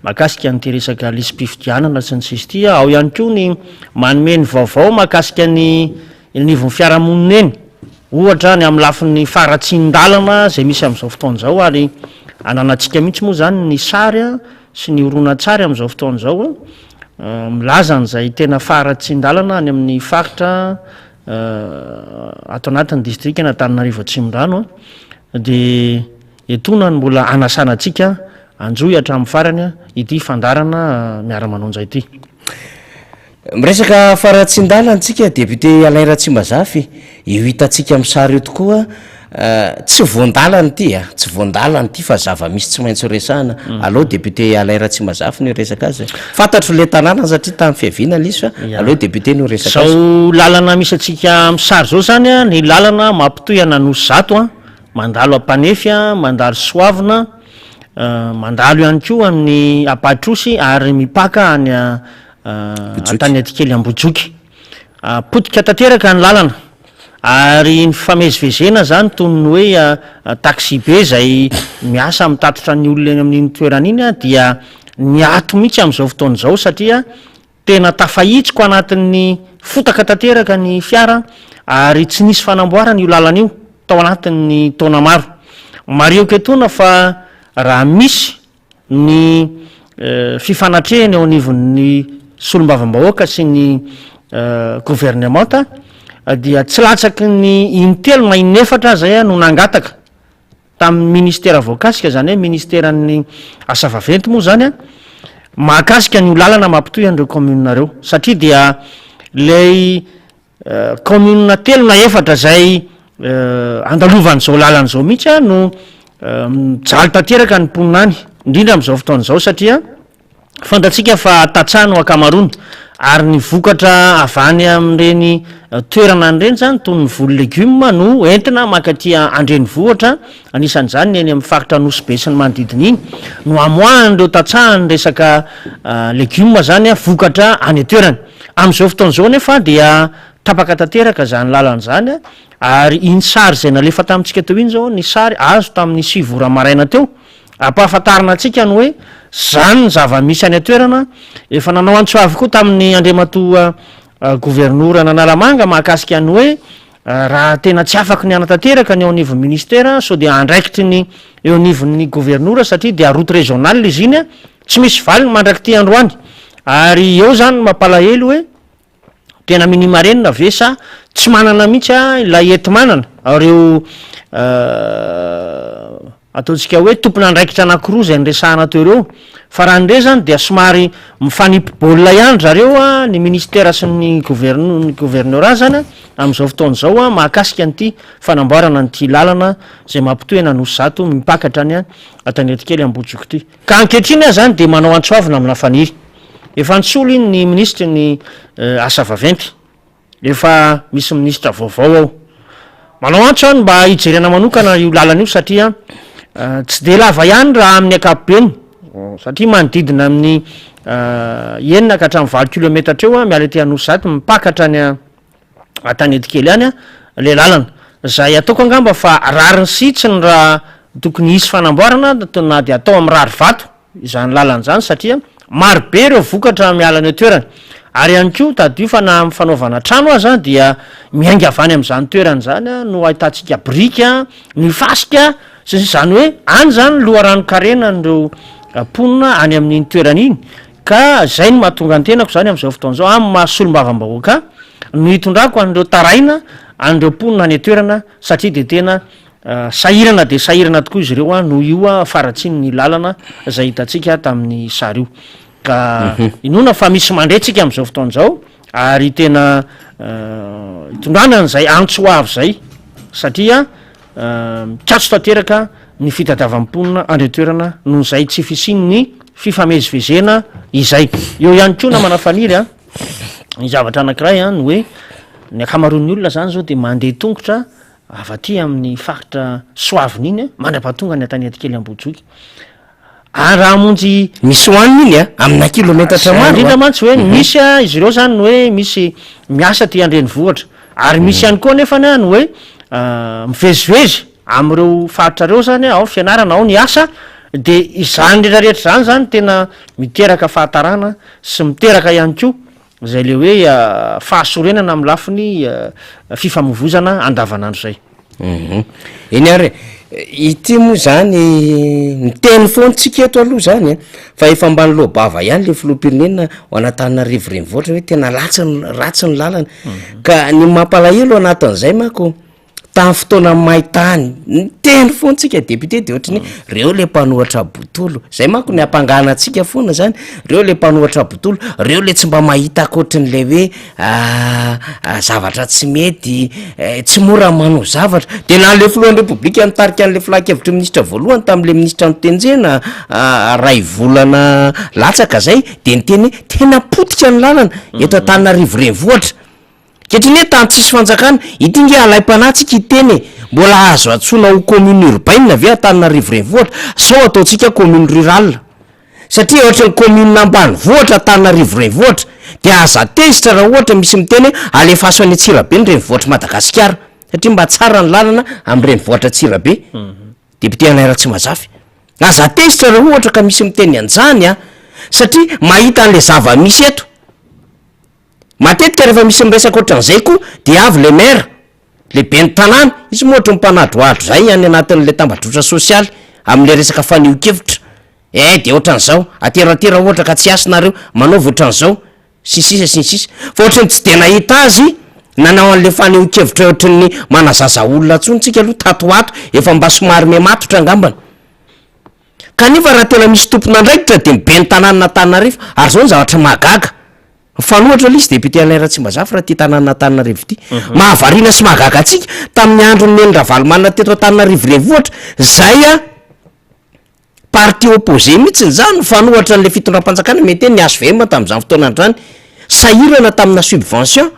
mahakasika ny resaka lisy-pifidianana sy ny sisy ty ao ihany koa ny manome ny vaovao mahakasika ny nivon'ny fiarahamonina eny ohatra ny amin'ny lafin'ny faratsindalana zay misy am'izao fotoana zao ary ananatsika mihitsy moa zany ny sary sy ny oronatsary am'izao fotoana zao milazany zay tena faratsindalana any amin'ny faritra ato anatin'ny district Antananarivo Tsimorano de etonany mbola anasanatsika anjoy hatramin'ny farany ity fandarana miara-manonja ity miresaka faratsindalana antsika député alaira tsy mazafy io hitantsika amin'ny sary io tokoa tsy voandalany ity tsy voandalany ity fa zava-misy tsy maintsy resahana allo député alaira tsy mazafy ny resaka azy fantatro le tanàna satria tamin'ny fiaviana l izy fa allo député no resaka azy zao lalana misy atsika amin'ny sary zao zany ny lalana mampitoy ananosy zato mandalo ampanefy mandalo soavina mandalo ihany koa amin'ny apatrosy ary mipaka any atany atikely ambojoky potika tanteraka ny lalana ary ny famezivezena zany tony hoe taxi be zay miasa mitatotra ny olona eny amin'iny toerana iny dia niato mihitsy am'izao fotoana zao satria tena tafahitsiko anatin'ny fotaka tanteraka ny fiara ary tsy nisy fanamboarana io lalana io tao anatin'ny taona maro mareo ketona fa raha misy ny fifanatrehany eo anivon'ny solombavam-bahoaka sy ny gouvernementa dia tsy latsaky ny intelo na inefatra zay no nangataka tamin'ny ministera voakasika zany hoe ministeran'ny asa vaventy moa zany mahakasika ny lalana mampitoy an'ireo communareo satria dia lay communena telo na efatra zay andalovan'izao lalan'izao mihitsy a no mijaly tanteraka ny mponina any indrindra am'izao fotoan'izao satria fantatsika fa tatsano akamarony ary ny vokatra avany amin'ireny toerana an'ireny zany toy ny volo legioma no entina makatia andreny vohatra anisan'izany ny eny amin'ny faritra Nosy be sy ny manodidina iny no amoahan'ireo tatsahany resaka legioma zany a vokatra any atoerany am'izao fotoan'izao nefa dia tapaka tanteraka zany lalana zany a ary iny sary zay nalefa tamintsika teo iny zao ny sary azo tamin'ny 7 ora maraina teo ampahafantarina atsika ny hoe zany ny zava-misy any atoerana efa nanao antsoavy koa tamin'ny andriamatoa gouvernoura Nanalamanga mahakasika ny hoe raha tena tsy afaky ny anatanteraka ny eo anivon'ny ministera so dia andraikitry ny eo anivon'ny gouvernoura satria dia route régionale izy iny a tsy misy valiny mandrakity androany ary eo zany mampalahelo hoe tena minimarenina ve sa tsy manana mihitsy a ilay ety manana reo ataontsika hoe tompony andraikitra anakiroa zay nyresahana teo reo fa raha nire zany dia somary mifanipy baolina ihany zareo a ny ministera sy ny gouverneura zany am'izao fotoan'izao a mahakasika an'ity fanamboarana nyty lalana zay mampitoena Nosy Zato mipakatra any Antanetikely Ambojoko ty ka ankehitriny a zany de manao antsoavina amina faniry efa ntsolo iny ny ministry ny asa vaventy efa misy ministra vaovao ao manao antso any mba hijerena manokana io lalana io satria tsy de lava ihany raha amin'ny akapobeny satria manodidina amin'ny 9 ka hatramin'ny 20 kilometatra eo a miala ty Nosy Zato mipakatra any Antanetikely any a le lalana zay ataoko angamba fa rariny sitsiny raha tokony hisy fanamboarana na de atao amin'ny rary vato izany lalana zany satria maro be reo vokatra miala ny toerana ary ihany koa tadio fa na fanaovana trano aza dia miainga avany am'izany toerana zany a no ahitantsika brika ny fasika zany hoe any zany loharano karena nreo ponina any amin'iny toerana iny ka zay no mahatonga ny tenako zany am'izao fotoan'izao amin'ny mahasolombavambahoaka no hitondrako an'ireo taraina an'ireo ponina any toerana satria de tena sahirana de sahirana tokoa izy ireo a no io a faratsiny ny lalana zay hitatsika tamin'ny sary io ka inona fa misy mandretsika am'izao fotoan'izao ary tena hitondrana n'zay antsoavy zay satria mikatso tanteraka ny fitadiavam-ponina andreo toerana noho zay tsy fisiny ny fifamezivezena izay eo ihany koa namana faniry a ny zavatra anankiray a ny hoe ny akamaroan'ny olona zany zao de mandeha tongotra avaty amin'ny faritra soaviny iny mandra-pahatonga ny Antanetikely Ambojoky raha monjy misy hoaniny iny a amina kilometatra maro indrindra mantsy hoe misy a izy ireo zany hoe misy miasa ty andreny vohatra ary misy ihany koa nefany a ny hoe mivezivezy am'ireo faritra reo zany ao fianarana ao ny asa de izany rehetrarehetra zany zany tena miteraka fahatarana sy miteraka ihany koa zay le hoe fahasorenana amin'ny lafiny fifamovozana andavanandro zay eny ary ity moa zany ny teny fontsika eto aloha zany fa efa ambany lohbava ihany le filoham-pirenena ho Antananarivo renivohitra hoe tena ratsy ny lalana ka ny mampalahelo anatin'izay mako tamin'ny fotoana maitany ny teny fontsika député de ohatrany reo le mpanohatra botolo zay manko ny ampangana atsika foana zany reo le mpanohatra botolo reo le tsy mba mahita akoatrin'le hoe zavatra tsy mety tsy mora manao zavatra de na le filohan'ny repoblika nitarika an'le filakevitry ministra voalohany tamin'le ministra nitenjena ray volana latsaka zay de ny teny tena potika ny lalana eto Antananarivo renivohitra ketriny hoe tany tsisy fanjakana itinge alaim-panatsika iteny mbola azo atsona ho commune urbaine ve Antananarivo renivohitra sao ataotsika commune rurale satria ohatra ny commune ambany vohatra Antananarivo renivohitra de aza tezitra raha ohatra misy miteny hoe alefaso any Antsirabe ny renivohitra Madagasikara satria mba tsara ny lalana amin'ny renivohitra Antsirabe député Alain Tsimazafy aza tezitra raha ohatra ka misy miteny anjany a satria mahita an'le zava-misy eto matetika rehefa misy miresaka ohatran'izay koa de avy le maire le be ny tanàna izy mohatry mpanadroadro zay any anatin'le tambadrotra sosialy amin'le resaka fanio-kevitra de ohatran'izao ateratera ohatra ka tsy asinareo manaovy ohatran'izao sisisa fa ohatrany tsy de nahita azy nanao an'le fanio-kevitra ohatran'ny manazaza olona tsonytsika aloha tatoato efa mba somary mematotra angambany kanefa raha tena misy tompona andraikitra de mibe ny tanàna Antananarivo ary zao ny zavatra mahagaga fanohatra l izy député Alain Ratsimbazafy raha ty tanàna Antananarivo ity mahavariana sy mahagaga atsika tamin'ny andro ny Nendravalomanina teto Antananarivo renivohitra zay a parti opposé mihitsy zany fanohatra n'le fitondram-panjakana mety ny ASVM tamin'izany fotoana androany sahirana tamina subvention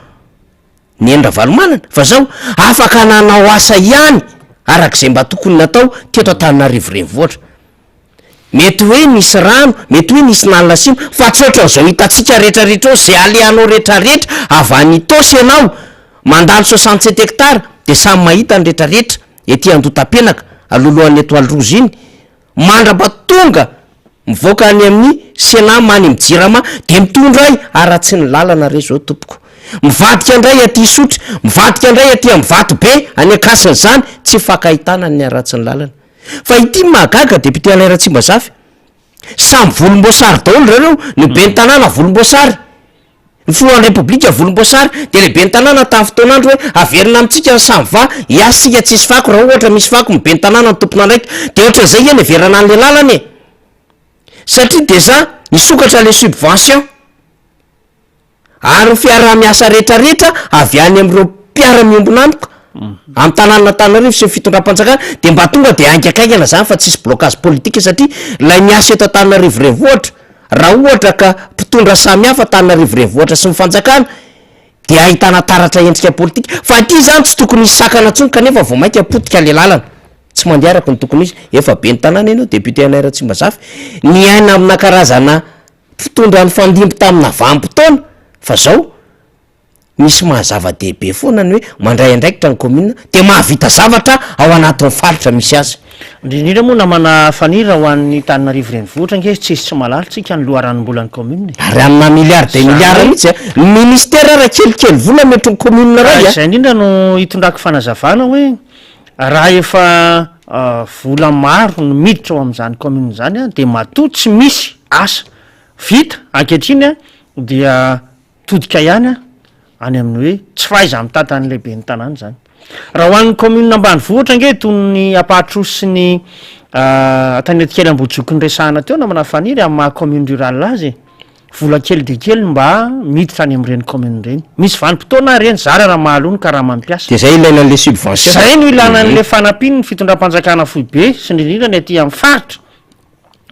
ny Nendravalomanana fa zao afaka nanao asa ihany arak'izay mba tokony natao teto Antananarivo renivohitra mety hoe misy rano mety hoe nisy nalina simo fa tsy ohatran'izao hitatsika rehetrarehetra ao zay aleanao rehetrarehetra avy any Itosy ianao mandalo 67 hectara de samy mahita ny rehetrarehetra ety Andotapenaka alohalohan'ny Étoile Rouge iny mandraba tonga mivoaka any amin'ny Sénat many mijirama de mitondra ay aratsy ny lalana re zao tompoko mivadika indray aty Sotry mivadika indray aty amin'ny Vatobe any Akasiny zany tsy fakahitana ny aratsy ny lalana fa ity mahagaga député Alain Ratsimbazafy samy volomboasary daholo rareo ny be ny tanàna volomboasary ny filohan'ny repoblika volomboasary de lehibe ny tanàna tamin'ny fotoanandro hoe averina amintsika samy va hiasika tsisy fako raha ohatra misy fako mibe ny tanàna ny tompona andraiky de ohatra zay eny everana an'le lalana e satria deja nisokatra le subvention ary ny fiarah-miasa rehetrarehetra avy any amin'ireo mpiara-miombona amiko amin'ny tanàna Antananarivo sy ny fitondram-panjakana de mba tonga de aingakaingana zany fa tsisy blocage politique satria lay miasa eto Antananarivo renivohitra raha ohatra ka mpitondra samihafa Antananarivo renivohitra sy ny fanjakana de ahitana taratra endrika politika fa ity zany tsy tokony hisy sakana ntsony kanefa vao mainka apotika le lalana tsy mandeha araka ny tokony izy efa be ny tanàna ianao député Alain Ratsimbazafy ny aina amina karazana mpitondra ny fandimby tamina vanim-potoana fa zao misy mahazava-dehibe foana ny hoe mandray andraikitra ny commune de mahavita zavatra ao anatin'ny faritra misy azy indrindra moa namana fanira ho an'ny Antananarivo renivohitra nge tsy malalitsika ny loharanombolan'ny commune ary amina milliard de milliard mihitsy ny ministère raha kelikely vola metry ny commune ray zay indrindra no hitondrako fanazavana hoe raha efa vola maro no miditra ao amin'izany commune zany de matoa tsy misy asa vita ankehitriny dia todika ihany any amin'ny hoe tsy fahaiza mitantany lehibe ny tanàna zany raha ho an'ny commune ambanivohitra nge tony Apatrosy sy ny Tanety Ambojokony resahana teo namana faniry amin'ny maha commune rural azy vola kely de kely mba miditra any amin'ireny commune reny misy vanim-potoana reny zara raha mahalony ka raha mampiasa de zay ilaina an'le subvention zay no ilana an'le fanampiny ny fitondram-panjakana fohy be sy indrindrindra ny aty amin'ny faritra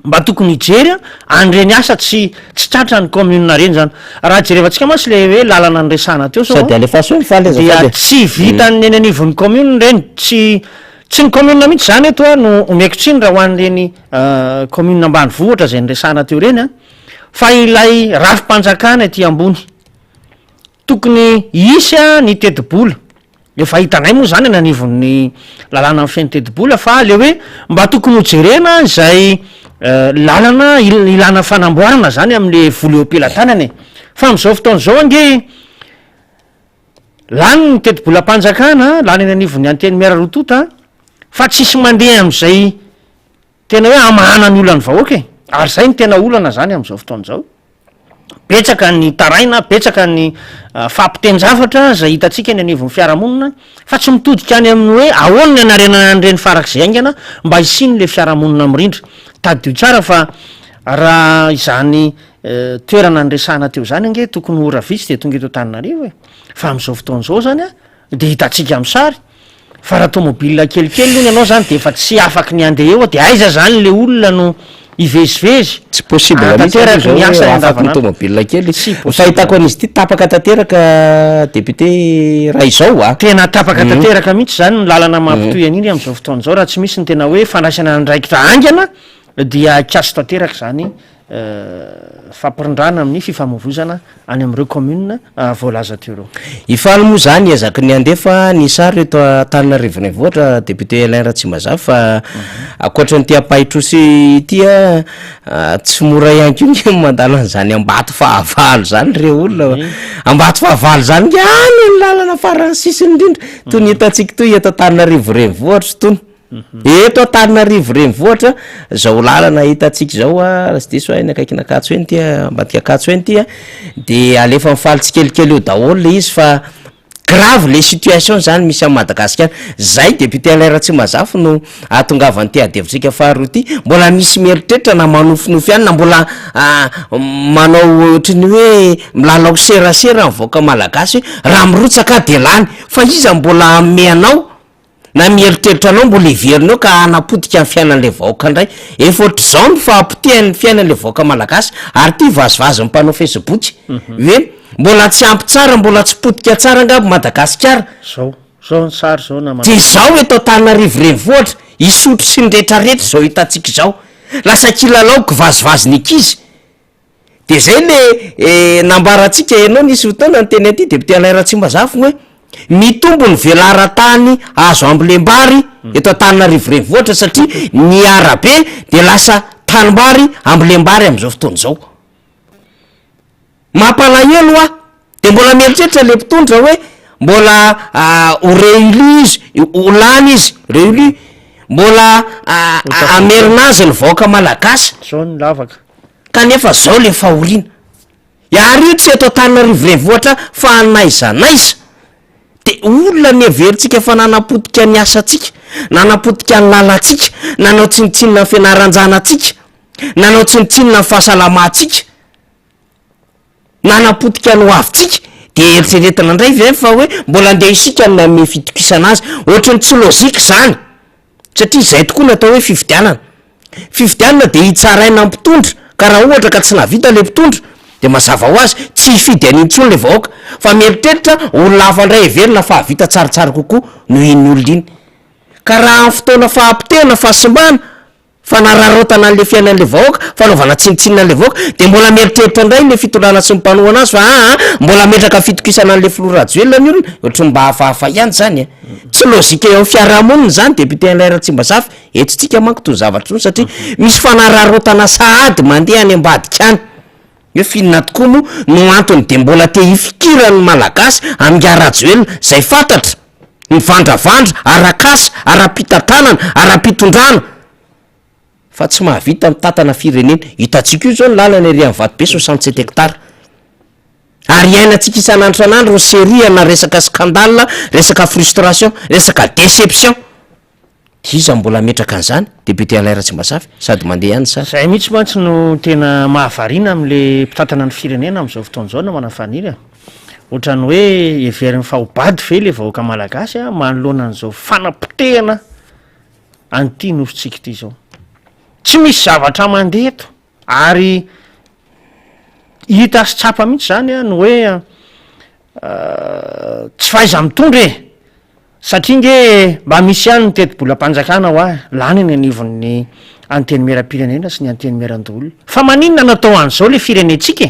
mba tokony hijery an'ireny asa tsy tratra ny commune reny zany raha jerevantsika mantsy le hoe lalana ny resahana teo sady alefaso ny dia tsy vitany eny anivon'ny commune reny tsy ny commune mihitsy zany eto no omekotriny raha ho an'ireny commune ambanivohitra zay ny resahana teo reny fa ilay rafim-panjakana ety ambony tokony isy ny tetibola efa hitanay moa zany ananivon'ny lalana amin'ny feny tetibola fa le hoe mba tokony hojerena zay lalana ilana fanamboarana zany amin'le vola eo ampelantanany fa am'izao fotoana zao ange lany ny tetibolam-panjakana lany eny anivon'ny anteny miararotota fa tsisy mandeha am'izay tena hoe amahana ny olany vahoaka e ary zay ny tena olana zany am'izao fotoana zao petsaka ny taraina petsaka ny fampitenjafatra zay hitatsika ny anivon'ny fiarahamonina fa tsy mitodika any amin'ny hoe ahoany ny anarenana an'ireny farak'izay aingana mba hisiny le fiarahamonina mirindra tadio tsara fa raha izany toerana nyresahana teo zany ange tokony ora vitsy de tonga eto Antananarivo e fa am'izao fotoana zao zany de hitatsika amin'ny sary fa raha tomobile kelikely ony ianao zany de efa tsy afaky ny andeha eo de aiza zany le olona no ivezivezy tsy possible tanteraka ny asa afaky ny tomobile kely fahitako an'izy ity tapaka tanteraka député raha izao tena tapaka tanteraka mihitsy zany ny lalana mampitoy an'iny am'izao fotoana zao raha tsy misy ny tena hoe fandraisana andraikitra angana dia kiasy tanteraka zany fampirindrana amin'ny fifamoivozana any amin'ireo commune voalaza teo reo ifaly moa zany iazaka ny andefa ny sary eto Antananarivo renivohitra député Alain Ratsimbazafy fa akoatran'ity Apahitrosy itya tsy mora ihany ko ny mandalo an'izany ambato fahavalo zany re olona ambato fahavalo zany ny any ny lalana farany sisiny indrindra toy ny hitantsika toy eto Antananarivo renivohitra tony eto Antananarivo renivohitra zao lalana hitatsika zao sy diso eny akaikina Akatso eny tya ambadika Akatso eny tya de alefa mifaly tsikelikely eo daholo le izy fa grave le situation zany misy am Madagasikara. Zay député Alain Tsimazafy no atongavany ty adevitsika faharoa ty, mbola misy mieritreritra na manofinofy ihany na mbola manao ohatrany hoe milalao serasera mivoaka malagasy raha mirotsaka de lany, fa iza mbola amenao na mieritreritra anao mbola iverinao ka anapodika amin'ny fiainan'le vahoaka indray. Efa ohatr'izao ny fahampotehany fiainan'le vahoaka malagasy, ary ty vazivazy mpanao Facebook hoe mbola tsy ampy tsara, mbola tsy potika tsara ngabo Madagasikara. Zao ny sary zao na De zao eto Antananarivo renivohitra isotro sy ny rehetrarehetra zao hitantsika zao, lasa kilalaoko vazivazy ny ankizy. De zay le nambarantsika ianao nisy fotoana ny teny aty député Alain Tsimazafy hoe mitombo ny velaran-tany azo ambolembary eto Antananarivo renivohitra satria ny arabe de lasa tanimbary ambolembary am'izao fotoana zao. Mampalahelo de mbola mieritreritra le mpitondra hoe mbola ho réélu izy, ho lany izy réélu, mbola amerina azy ny vahoaka malagasy. zao ny lavaka Kanefa zao le fahoriana iary io tsy eto Antananarivo renivohitra fa naiza de olona miheveritsika fa nanapotika ny asatsika, nanapotika ny lalantsika, nanao tsinitsinina ny fianaran-janatsika, nanao tsinitsinina ny fahasalamatsika, nanapotika ny hoavitsika. De eritreretina indray ve fa hoe mbola andeha isika name fitokisana azy, ohatrany tsy lôzika zany, satria zay tokoa natao hoe fifidianana de hitsaraina mpitondra, ka raha ohatra ka tsy navita le mpitondra de mazava ho azy tsy hifidy an'intsony le vahoaka, fa mieritreritra olona hafa ndray heverina fa havita tsaratsara kokoa no iny olona iny. Ka raha amin'ny fotoana fahampitehana fahasimbana fa nararotana an'le fiainan'le vahoaka, fanaovana tsinitsinina an'le vahoaka, de mbola mieritreritra indray le fitondrana sy mipanohana azy fa mbola metraka fitokisana an'le filorajoelona ny olona, ohatry mba hafahafa ihany zany tsy lôzika eo amin'ny fiarahamonina zany député Alain Tsimazafy. Etsitsika manko to zavatra satria misy fanararotana sahady mandeha any ambadika any. Hoe finona tokoa moa no antony de mbola te hifikirany malagasy amin'ny zay fantatra ny vandravandra, arakasa, ara-pitantanana, ara-pitondrana, fa tsy mahavita mitantana firenena. Hitantsika io zao ny lalana ery amin'ny Vatobe 67 hectares. Ary iainantsika isan'andro san'andro ny seriana resaka scandale, resaka frustration, resaka déception. Iza mbola metraka an'izany député Alain Tsimazafy, sady mandeha ihany sara. zay mihitsy mantsy no tena mahavariana am'le mpitantana ny firenena am'izao fotoana zao na manafaniry ohatrany hoe heverin'ny fahobady ve le vahoaka malagasy manoloana an'izao fanapotehana an'ity nofotsika ty zao. Tsy misy zavatra mandeha eto ary hita sy tsapa mihitsy zany no hoe tsy fahaiza mitondra satria nge mba misy ihany ny teti-bolam-panjakana ho lany ny anivon'ny anteny meram-pirenena sy ny anteny meran-dolona. Fa maninona natao an'izao le firenetsika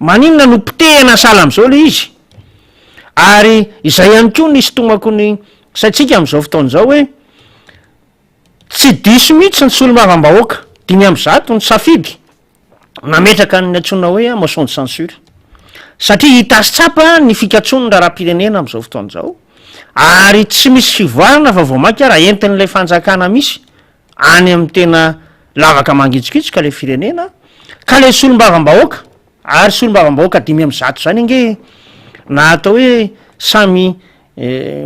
maninona no potehana sala am'izao le izy. Ary izay ihany koa nisy tomako ny saitsika am'izao fotaona zao hoe tsy diso mihitsy ny solomavam-bahoaka 5% ny safidy nametraka ny antsona hoe motion de censure, satria hitasy tsapa ny fikatsonina raharam-pirenena am'izao fotoana zao. Ary tsy misy fivoarana fa voamaky raha entin'ilay fanjakana misy any amin'ny tena lavaka mangitsikitsika le firenena ka le solombavam-bahoaka, ary solombavam-bahoaka 5% zany nge na atao hoe samy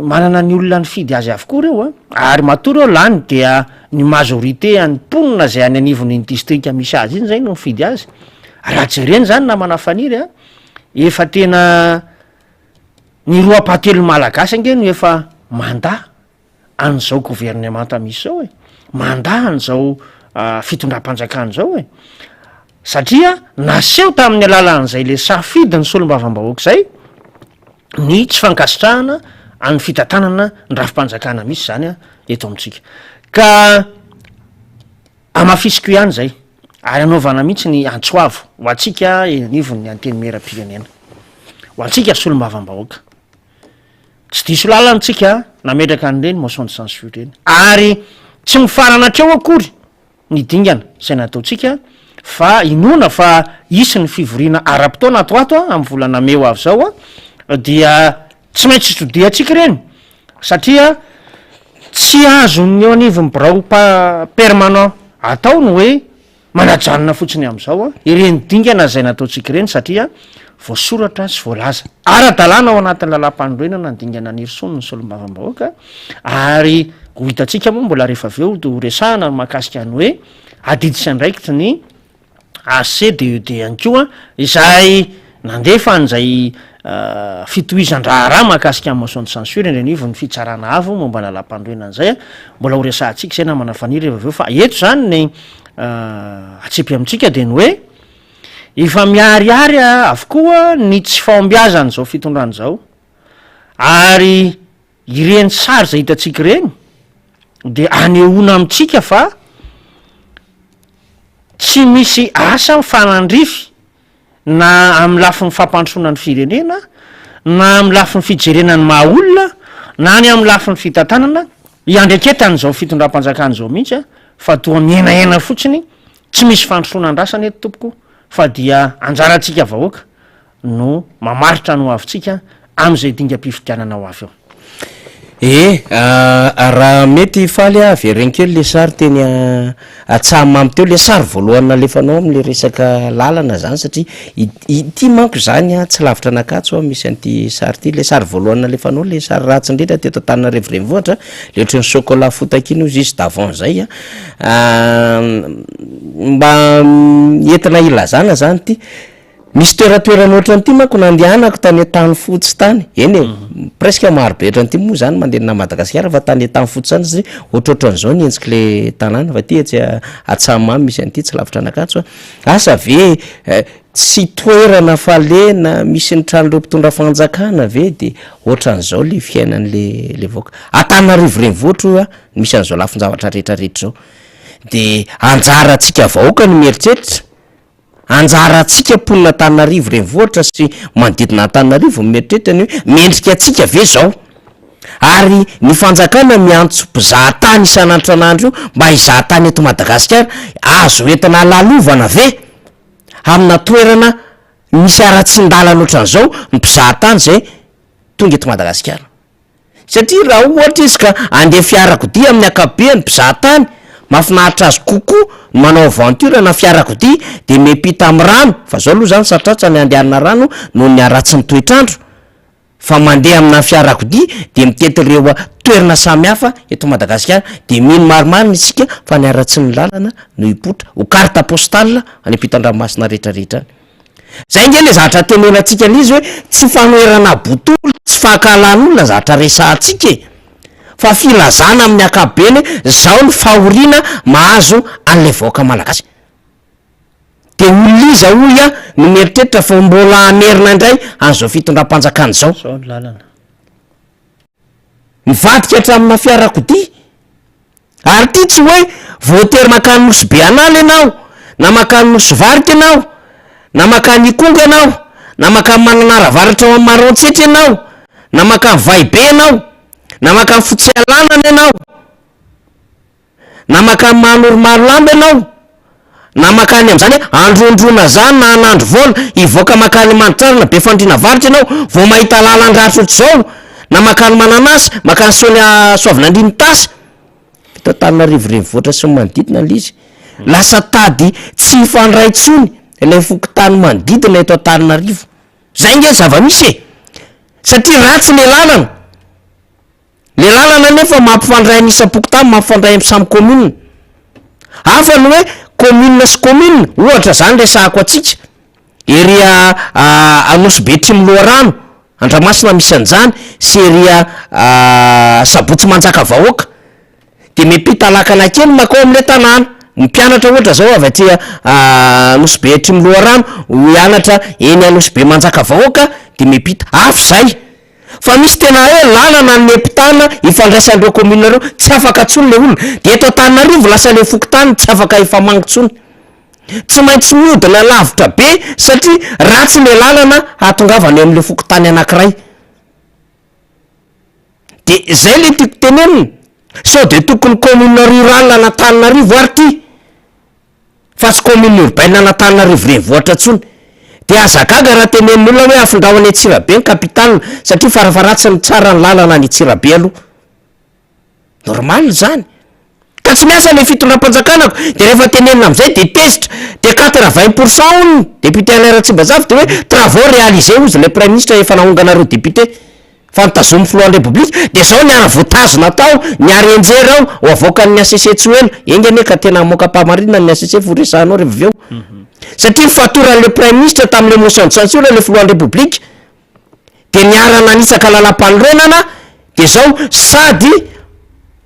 manana ny olona ny fidy azy avokoa reo ary matoa reo lany dia ny majorité any mponina zay any anivon'ny distrika misy azy iny zay no mifidy azy. Raha jereny zany na manafaniry efa tena ny roapatelo malagasy ange no efa manda an'izao gouvernemanta misy zao manda an'izao fitondram-panjakana zao satria naseho tamin'ny alalan'izay le safidy ny solombavam-bahoaka zay ny tsy fankasitrahana any fitantanana ny rafim-panjakana misy zany eto amintsika ka amafisiko ihany zay ary anaovana mihitsy ny antsoavo ho atsika anivon'ny anteny meram-pirenena ho atsika solombavam-bahoaka. Tsy diso lalantsika nametraka an'ireny motion de censure reny ary tsy mifarana treo akory ny dingana zay nataotsika fa inona fa isy ny fivoriana ara-potoana atoato amin'ny volana meo avy zao dia tsy maintsy sodiatsika reny satria tsy azony eo anivon'ny birao permanent atao no hoe manajanona fotsiny am'izao ireny dingana zay nataotsika reny satria voasoratra sy voalaza ara-dalàna ao anatin'ny lalam-pandroenana ndingana nirysony ny solombavam-bahoaka ary ho hitantsika moa mbola rehefa avy eo to resahana mahakasika ny hoe adidisy andraikitra ny ACDED ihany koa izay nandefa an'izay fitohizan-draharaha mahakasika amin'ny motion de censure indrenivo ny fitsarana avo momba lalam-pandroenana zay mbola ho resahantsika zay namana faniry rehefa avy eo fa eto zany ny atsipy amintsika de ny hoe efa miariary avokoa ny tsy fahombiazany zao fitondrany zao ary ireny sary zay hitatsika reny de anehoana amitsika fa tsy misy asa mifanandrify na amin'ny lafin'ny fampandrosoana ny firenena na amin'ny lafin'ny fijerenany mahaolona na ny amin'ny lafin'ny fitantanana iandreketany zao fitondram-panjakany zao mihitsy fa toa mienaena fotsiny tsy misy fandrosoana andrasany eto tompoko fa dia anjaratsika vahoaka no mamaritra no avitsika am'izay dingam-pifidianana ho avy eo raha mety faly vereny kely le sary teny atsamamy teo le sary voalohany nalefanao am'le resaka lalana zany satria ity manko zany tsy lavitra nakatso misy an'ity sary ty le sary voalohany nalefanao le sary ratsy indrindra teto tanina revirenivohatra le ohatrany chocolat fotakiny juste d'avant zay mba entina ilazana zany ty misy toeratoerana ohatran'ity manko nandehanako tany tany fotsy tany eny presque marobe ohatran'ity moa zany mandeha Madagasikara fa tany tany fotsy zany satria ohatrohatran'izao ny entsiky le tanàna fa ty tsy atsamamy misy an'ity tsy lavitra nakatso asa ve tsy toerana falena misy ny tranon'ireo mpitondra fanjakana ve de ohatran'izao le fiainan'le le voaka Antananarivo renivohitra misy an'izao lafin-javatra rehetrarehetra zao de anjara atsika vahoaka ny mieritreritra anjara atsika mponina Antananarivo renivohitra sy manodidina Antananarivo mieritreritra ny hoe mendrika atsika ve zao ary ny fanjakana miantso mpizahatany isan'andro mba hizahatany eto Madagasikara azo entina lalovana ve amina toerana misy ara-tsindalana ohatran'izao ny mpizahatany zay tonga eto Madagasikara satria raha ohatra izy ka andeha fiarakodia amin'ny akabeany mpizahatany mahafinaritra azy kokoa manao aventure na fiarakodia de miampita amin'ny rano fa zao aloha zany satratsy ny andehanana rano noho ny aratsy ny toetrandro fa mandeha amina fiarakodia de mitety ireo toerana samihafa eto Madagasikara de mino maromaro isika fa ny aratsy ny lalana no hipotra ho carte postale any ampitan-dranomasina rehetrarehetra zay nge le zavatra tenenatsika n'izy hoe tsy fanoerana botolo tsy fahakalan'olona zavatra resahantsika fa filazana amin'ny akabeny zao ny fahoriana mahazo an'le vahoaka malagasy de oliza hoy no mieritreritra fa mbola amerina indray an'izao fitondram-panjakana zao mivadika hatramina fiarakodia ary ty tsy hoe voatery makany nosy be anala ianao na makany nosy varika ianao na makany ikonga ianao na makany mananaravaratra ao amin'ny marontsetra ianao na makany vaibe ianao na makany fotsy alanana ianao na makany mahanoromaro lamba ianao na makany am'zany hoe androndrona zany na anandro voana ivoaka makany manitrarana be fandrina varitra ianao vao mahita lalan-dratra ohatr'izao na makany mananasy makany soavina andriny tasy fito Antananarivo renivohitra sy manodidina l'izy lasa tady tsy fandray tsony ilay fokontany manodidina eto Antananarivo zay nge zava-misy satria ratsy le lalana nefa mampifandray an'isa-pokotany mampifandray amin'ny samy commune hafa ny hoe commune sy commune ohatra zany resahako atsika eria Anosy be Trimoloarano Andramasina misy an'izany sy eria Sabotsy Manjaka vahoaka de miampita lakana kely makao amin'le tanàna ny mpianatra ohatra zao avy aty Anosy be Trimoloarano hianatra eny Anosy be Manjaka vahoaka de miampita afo zay fa misy tena hoe lalana ny epitana ifandraisan'ireo commune reo tsy afaka tsony le olona de eto Antananarivo lasa le fokotany tsy afaka ifamangotsony tsy maintsy miodina lavitra be satria ratsy le lalana atongavany amin'le fokotany anankiray de zay le tiako tenenina sao de tokony commune rurale an'Antananarivo ary ty fa tsy commune urbaine an'Antananarivo renivohitra tsony de azagaga raha tenenin'olona hoe afindao any Antsirabe ny capitale satria farafaratsy ny tsara ny lalana any Antsirabe aloha normal zany ka tsy miasa le fitondram-panjakanako de rehefa tenenina am'izay de tezitra de 80% ony député Alairatsimbazafy de hoe travaux réalisés ozy le premier ministre efa naonganareo député fa nitazomy filohan'ny république de zao niara voatazona tao niary enjery ao ho avoakan'ny ACC tsy ela engane ka tena moka-pahamarinina ny ACC voresahanao rehefa avy eo satria fatoran'le premier ministre tam'le motion de censure le filohan'ny république de niara nanisaka lalam-panorenana de zao sady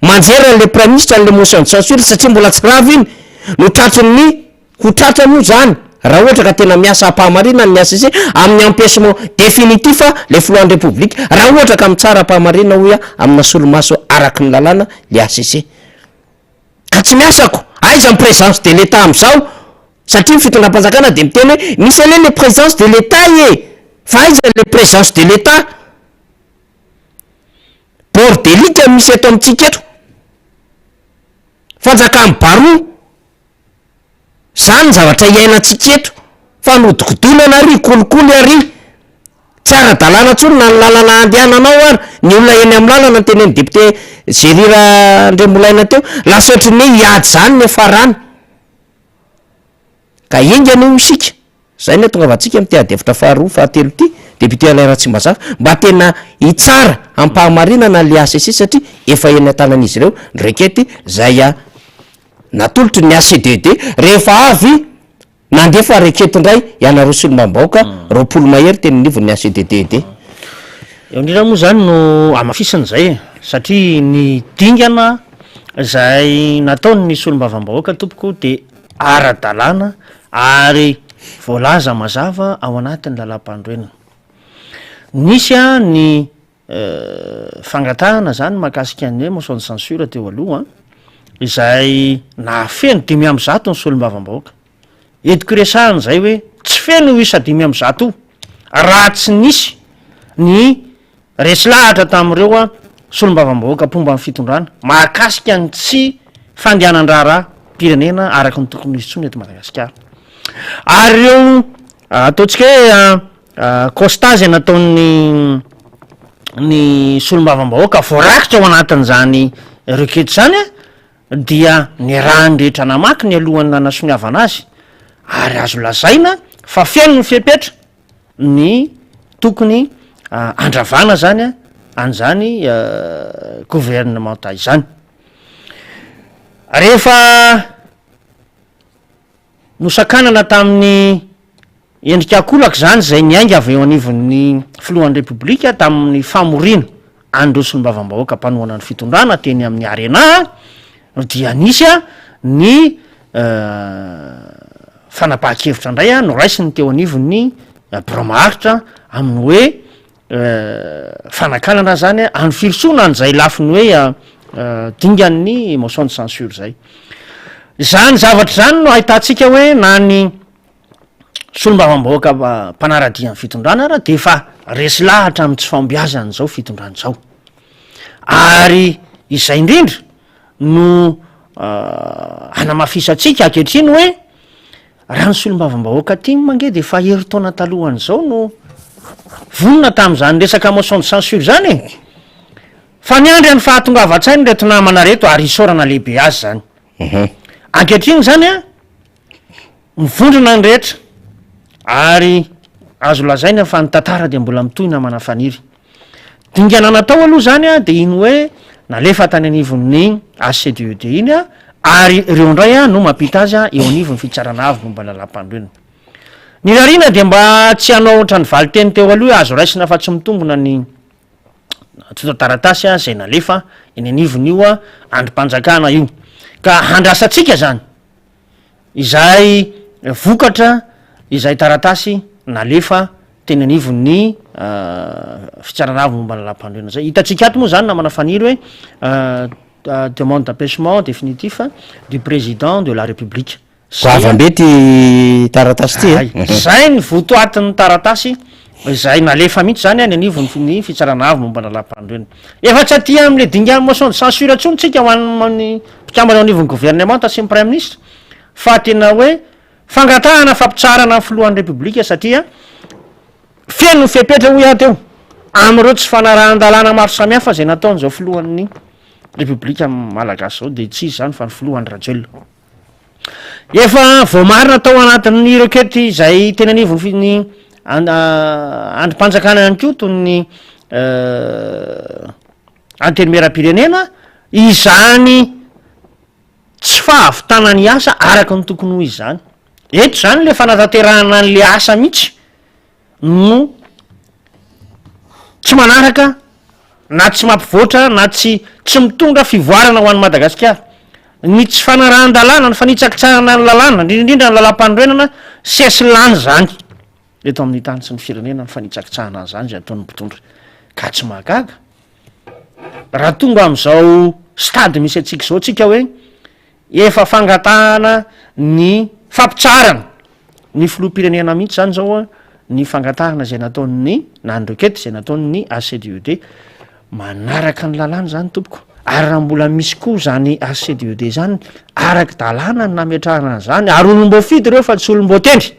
manjera le premier ministre an'le motion de censure satria mbola tsy ravy iny no tratrin'ny ho tratra moa zany raha ohatra ka tena miasa apahamarinana ny ACC amin'ny empêchement définitif le filohan'ny république raha ohatra ka mitsara apahamarinana hoia amina solomaso araky ny lalàna le ACC ka tsy miasako aiza ny présence de l'état am'izao satria fitondram-panjakana de miteny hoe misy ale le présence de l'état e fa aiza le présence de l'état bordelique misy eto amintsika eto fanjakany baroa zany zavatra iainantsika eto fa nodikodonana ary kolikoly ary tsy ara-dalàna tsony na ny lalana andehananao ary ny olona eny amin'ny lalana ny teneny député Zérira Andremolaina teo lasa ohatry ny hiady zany ny farany ka ingany io isika zay ny tonga vatsika amy teady hevitra faharoa fahatelo ty député Alairatsimbazafy mba tena hitsara ampahamarinana le ACC satria efa eny an-tanan'izy ireo nrekety zay natolotry ny ACDD rehefa avy nandefa rekety indray ianareo solomam-bahoaka roapolo mahery teny nivon'ny ACDD eo indrindra moa zany no amafisany zay satria ny dingana zay nataony solombavam-bahoaka tompoko de ara-dalàna ary voalaza mazava ao anatin'ny lalam-pandroenana nisy ny fangatahana zany mahakasika ny hoe motion de censure teo aloha izay nahafeno 5% ny solombavam-bahoaka ediko resahany zay hoe tsy feno isa 5% raha tsy nisy ny resy lahatra tamin'ireo solombavam-bahoaka mpomba amin'ny fitondrana mahakasika ny tsy fandehanan-draharaha pirenena araky ny tokony izy tsony eto Madagasikara ary ireo ataontsika hoe costage nataon'ny ny solombavam-bahoaka voarakitra ao anatin'izany requête zany dia ny raha nyrehetra namaky ny alohan'ny nanasoniavana azy ary azo lazaina fa feno ny fipetra ny tokony andravana zany an'izany gouvernement izany rehefa nosakanana tamin'ny endrika akolaka zany zay niainga avy eo anivon'ny filohan'ny république tamin'ny famorina andreo solombavam-bahoaka mpanohana ny fitondrana teny amin'ny arena dia nisy ny fanapahan-kevitra indray no raisiny teo anivon'ny boromaharitra amin'ny hoe fanakanana zany any firisona an'izay lafiny hoe dingan'ny motion de censure zay zany zavatra zany no ahitantsika hoe na ny solombavam-bahoaka mpanaradian'ny fitondrana raha de efa resy lahatra amin'ny tsy fambiazana zao fitondrana zao ary izay indrindra no anamafisatsika ankehitriny hoe raha ny solombavam-bahoaka ty mange de efa heri-taona talohany zao no vonona tam'izany resaka motion de censure zany e fa niandry any fahatongavan-tsainy reto namana reto ary isorana lehibe azy zany ankehitriny zany mivondrona ny rehetra ary azo lazaina fa ny tantara de mbola mitohina manafaniry dingana natao aloha zany de iny hoe nalefa tany anivon'ny ACDED iny ary ireo indray no mampita azy eo anivon'ny fitsarana avy momba lalam-pandroenana ny rarina de mba tsy hanao ohatrany valiteny teo aloha azo raisina fa tsy mitombona ny taratasy zay nalefa eny anivon'io androm-panjakana io ka handrasatsika zany izay vokatra izay taratasy nalefa teny anivon'ny fitsarana avy momba lalam-pandroenana zay hitatsika ato moa zany na manafaniry hoe demande d'empêchement définitif du président de la république avambety taratasy ty zay ny votoatin'ny taratasy zay nalefa mihitsy zany any anivon'ny fitsarana avy momba lalam-pandroenana efa tsy aty am'le dingana motion de censure tsony tsika hoan'ny mpikambana ao anivon'ny gouvernement tasyny premier ministre fa tena hoe fangatahana fampitsarana filohan'ny république satria feno fepetra ho ia teo am'ireo tsy fanarahan-dalàna maro samihafa zay nataony zao filohan'ny republika malagasy zao de tsy izy zany fa ny filohan'ny rajoelona efa voamarina tao anatin'ny rokety izay tena nivony androm-panjakana ihany ko toy ny antenimieram-pirenena izany tsy fahavitana ny asa araka ny tokony ho izy zany eto zany le fanatanterahana n'le asa mihitsy no tsy manaraka na tsy mampivoatra na tsy mitondra fivoarana ho an'ny madagasikara ny tsy fanarahan-dalàna ny fanitsakitsahana ny lalàna indrindrindra ny lalam-pandroenana seslany zany eto amin'ny tany sy ny firenena ny fanitsakitsahana any zany zay ataon'ny mpitondra ka tsy mahagaga raha tonga am'izao stady misy atsika zao tsika hoe efa fangatahana ny fampitsarana ny filoha-pirenena mihitsy zany zao ny fangatahana zay nataony na ny rokety zay nataony ny ACDED manaraka ny lalàna zany tompoko ary raha mbola misy koa zany ACDED zany araky dalàna ny nametrahana zany ary olom-boafidy reo fa tsy olom-boatendry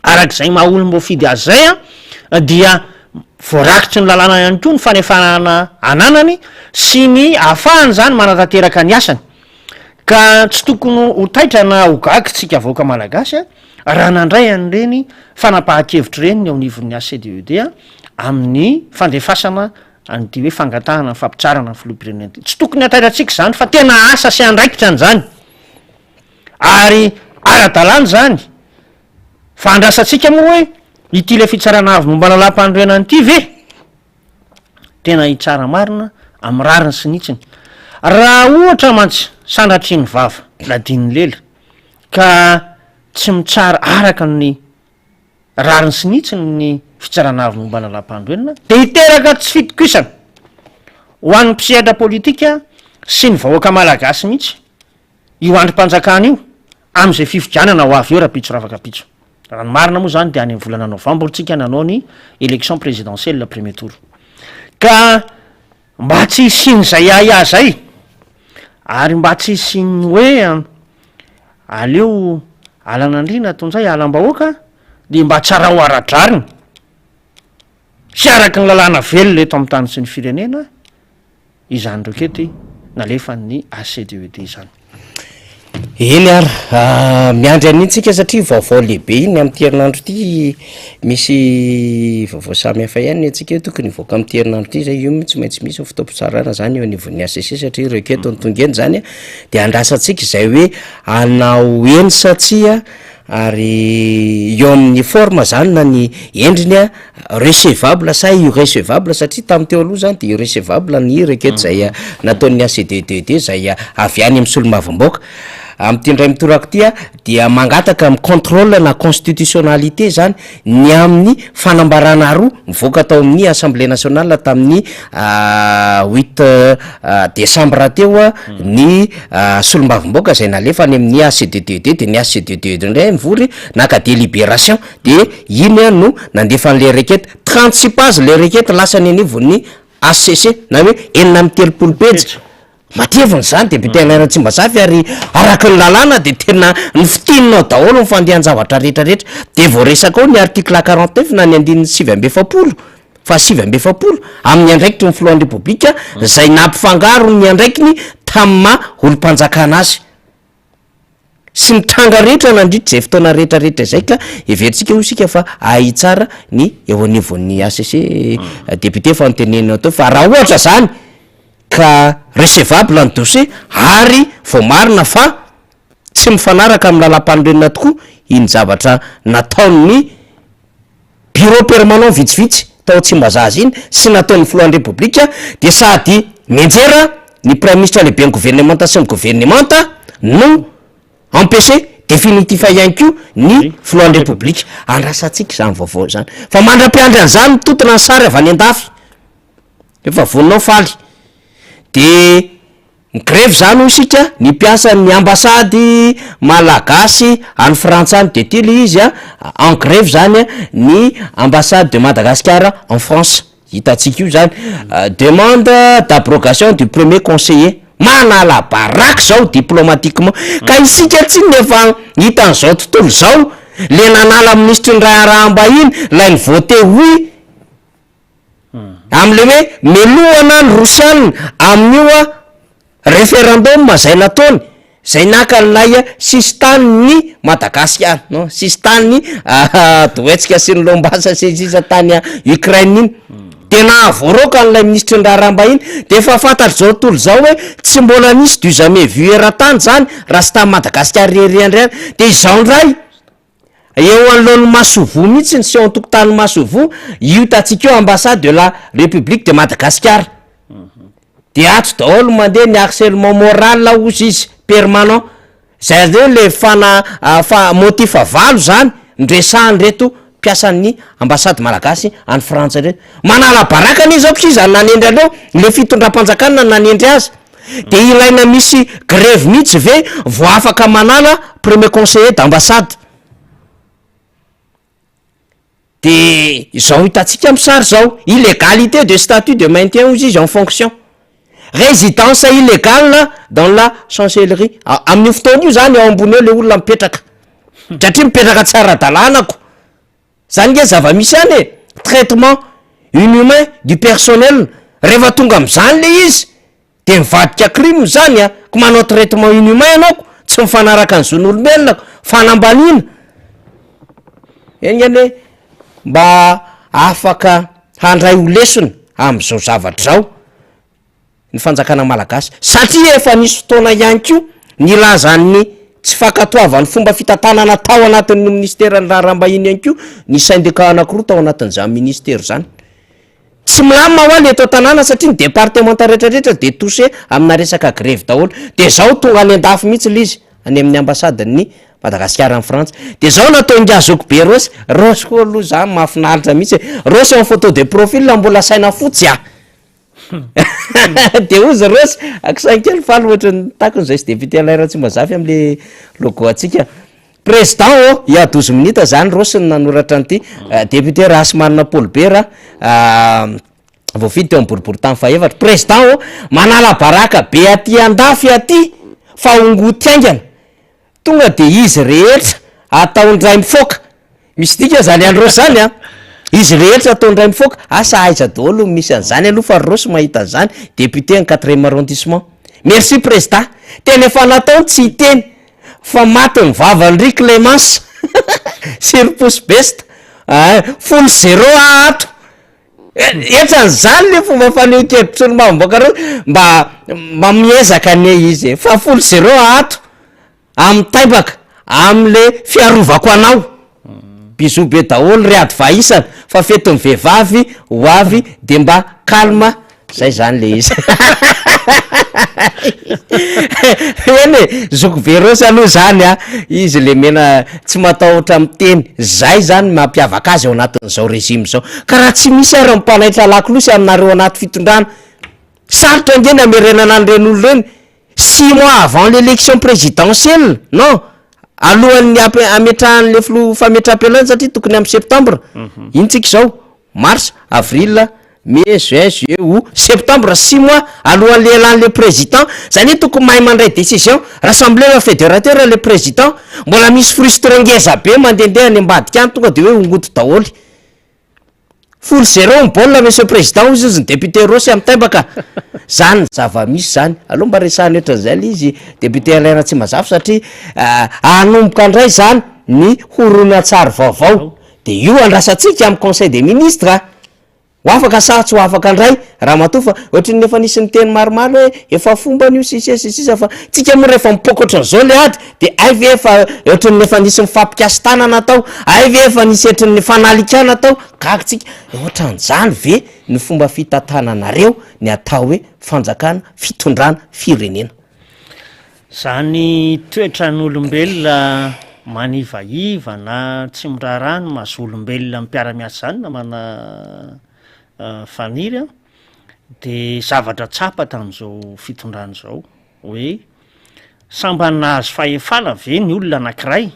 arak'izay maha olom-boafidy azy zay dia voarakitry ny lalàna ihany koa ny fanefanana ananany sy ny ahafahany zany manatanteraka ny asany ka tsy tokony ho taitra na hogaky tsika vaoaka malagasy raha nandray an'ireny fanapahan-kevitra reny ny ao nivon'ny ACDED amin'ny fandefasana an'ity hoe fangatahana ny fampitsarana ny filoha-pirenena ty tsy tokony hatairatsika zany fa tena asa sy andraikitra an'izany ary ara-dalàna zany fa andrasatsika moa hoe ity le fitsarana avy momba lalam-pandroenany ity ve tena hitsara marina amin'ny rariny sy nitsiny raha ohatra mantsy sandratriny vava ladiny lela ka tsy mitsara araka ny rariny sy nitsiny ny fitsarana avy momba lalam-pandroenana de hiteraka tsy fitokisana ho an'ny mpisehatra politika sy ny vahoaka malagasy mihitsy io androm-panjakana io am'izay fifidianana ho avy eo raha pitso ravaka pitso raha ny marina moa zany de any amin'ny volana novembre tsika nanao ny élection présidentielle premier tour ka mba tsy hisiny zay aia zay ary mba tsy hisiny hoe aleo alan'andrina aton'izay alam-bahoaka de mba tsara ho aradrariny sy araky ny lalàna velona eto amin'ny tany sy ny firenena izany rokety nalefa ny ACDED zany eny ary miandry an'intsika satria vaovao lehibe iny amin'ny herinandro ity misy vaovao samy hafa ihany atsika tokony voaka amin'ny herinandro ity zay io tsy maintsy misy fitoam-pitsarana zany eo anivon'ny ACC satria reketo ny tongeny zany de andrasatsika izay hoe anao eny satsia ary eo amin'ny forme zany na ny endriny recevable sa irrecevable satria tamin'ny teo aloha zany de irrecevable ny reketo zay nataon'ny ACDED zay avy any amin'ny solomavamboaka amin'ny ndray mitorako tya dia mangataka amin'ny contrôle na constitutionnalité zany ny amin'ny fanambarana roa mivoaka tao amin'ny assemblée nationale tamin'ny 8 décembre teo ny solomavamboaka zay nalefa any amin'ny ACDED de ny ACDED ndray mivory naka délibération de iny no nandefa an'le requête 36 pages le requête lasany anivon'ny ACC na hoe enina amin'ny telopolo pejy mateviny zany de betenaira tsy mba zafy ary araky ny lalàna de tena ny fitininao daholo ny fandehan-javatra rehetrarehetra de voaresaka ao ny article 49 na ny andininy 7 fa 7 amin'ny andraikitry ny filohan'ny repoblika zay nampifangaro ny andraikiny tamin'ny maha olo-mpanjakana azy sy mitranga rehetra nandritra zay fotoana rehetrarehetra zay ka everitsika ho isika fa ahitsara ny eo anivon'ny ACC député fa notenenina teo fa raha ohatra zany ka recevable ny dossier ary vao marina fa tsy mifanaraka amin'ny lalam-pandroenina tokoa iny zavatra nataon'ny bureau permanent vitsivitsy tao tsy mbazazy iny sy nataon'ny filohan'ny repoblika de sady menjera ny prime ministre lehibe ny gouvernementa sy ny gouvernementa no empêché définitif ihany ko ny filohan'ny repoblika andrasatsika zany vaovao zany fa mandra-piandry an'izany mitotona ny sary avy any an-dafy efa voninao faly de ny grève zany ho isika ny mpiasa ny ambasady malagasy any frantsany de tily izy en grève zany ny ambassade de Madagascar en France hitatsika io zany demande d'abrogation du premier conseiller manala baraky zao diplomatiquement ka isika tsy nefa hita an'izao tontolo zao le nanala ministre ny raharaham-bahiny lay ny voté oui am'le hoe melohana ny rosianina amin'io référendum zay nataony zay naka nylay sistanny Madagasikara no sistanny doetsika sy ny lombasa sisa tany Ukraine iny tena voaroka n'lay ministre ndraharambahiny de efa fantatry zao tontolo zao hoe tsy mbola nisy du jamais vu eran-tany zany raha sy tamy Madagasikara reriandray de izao ndray eo anoloan'ny Masovo mihitsy ny sy antokotany Masovo io tatsika eo ambassade de la République de Madagascar de ato daholo mandeha ny harcèlement moral ozy izy permanent zay zao le motif valo zany ndresahany reto mpiasan'ny ambassade malagasy any Frantsa reto manala barakany izy aoka izy nanendry aleo le fitondram-panjakana nanendry azy de ilaina misy grève mihitsy ve vo afaka manala premier conseiller d'ambassade de zao hitatsika am'sary zao illégalité de statut de maintien ozy izy en fonction résidence illégale dans la chancellerie amin'ny fotoana io zany ao ambony eo le olona mipetraka satria mipetraka tsara dalanako zany nge zava-misy any e traitement inhumain du personnel rehefa tonga am'zany le izy de mivadika crime zany a ko manao traitement inhumain anaoko tsy mifanaraka ny zon'olombelonako fanambanina eny ane mba afaka handray ho lesona am'izao zavatra zao ny fanjakana malagasy satria efa nisy fotoana ihany ko nilazan'ny tsy fankatoavan'ny fomba fitantanana tao anatin'ny ministera ny raharambahiny ihany ko ny syndicat anakiroa tao anatin'izany ministera zany tsy milamina ho any eto tanàna satria ny départementa rehetrarehetra de touché amina resaka grève daholo de zao tonga any an-dafy mihitsy le izy any amin'ny ambassade-ny Madagasikara amin'ny Frantsa de zao natao ngazoko be Rosy koa aloha zany mahafinaritra mihitsy Rosy en photo de profil mbola saina fotsy de ozy Rosy akisankely faly ohatrany takon'izay sy député alaira tsy mazafy am'le logo atsika président o il y a 12 minutes zany Rosy nanoratra an'ity député Rasmanina Paul Bera voafidy teo amboribory tany faefatra président o manala baraka be aty andafy aty fa ongoty aingana tonga de izy rehetra ataondray mifoka misy dika zany andro zany izy rehetra ataondray mifoka asa aiza daholo misy an'zany aloha fa Rosy mahita an'zany député en 4e arrondissement merci président tena efa natao tsy teny fa maty ny vavany Clémence sur pouce best 0 ato etran'zany le fomba faneo-kevitry ny mamboaka reo mba miezaka ane izy fa 0 ato amy taibaka am'le fiarovako anao biso be daholo riady vaisana fa fetiny vehivavy ho avy de mba kalma zay zany le izy eny zoko verosy aloha zany izy le mena tsy matahotra amy teny zay zany mampiavaka azy ao anatin'izao régime zao ka raha tsy misy ary mipanaitra lako losy aminareo anaty fitondrana sarotra ngeny amerenana an'reny olo reny 6 mois avant l'élection présidentielle non alohan'ny ametrahan'le fametram-pelany satria tokony amy septembre iny tsika zao mars avril mai juin juillet août septembre 6 mois alohan'le elan'le président zany hoe tokony mahay mandray décision rassemblement fédérateur le président mbola misy frustre ngeza be mandendeha any ambadika any tonga de hoe ongoto daholo 0 mibaolina monsieur président ozy izy ny député Rosy amy taibaka zany zava-misy zany aloha mba resahany ohatran'izay le izy député alaina tsy mazafy satria anomboka andray zany ny horonan-tsary vaovao de io andrasatsika amy conseil des ministres ho afaka sa tsy ho afaka andray raha matoa fa ohatrany efa nisy ny teny maromaro hoe efa fomba nio sisisisa fa tsika moa rehefa mipokatra an'izao le ady de ay ve efa ohatrany efa nisy mifampikasy tanana tao ay ve efa nisy ohatrany fanalikana tao gaga tsika ohatran'izany ve ny fomba fitantananareo ny atao hoe fanjakana fitondrana firenena zany toetra n'olombelona manivaiva na tsy mirarano mahazo olombelona mipiara-miasa zany na mana faniry de zavatra tsapa tam'izao fitondrana zao hoe samba nahazo fahefana ve ny olona anankiray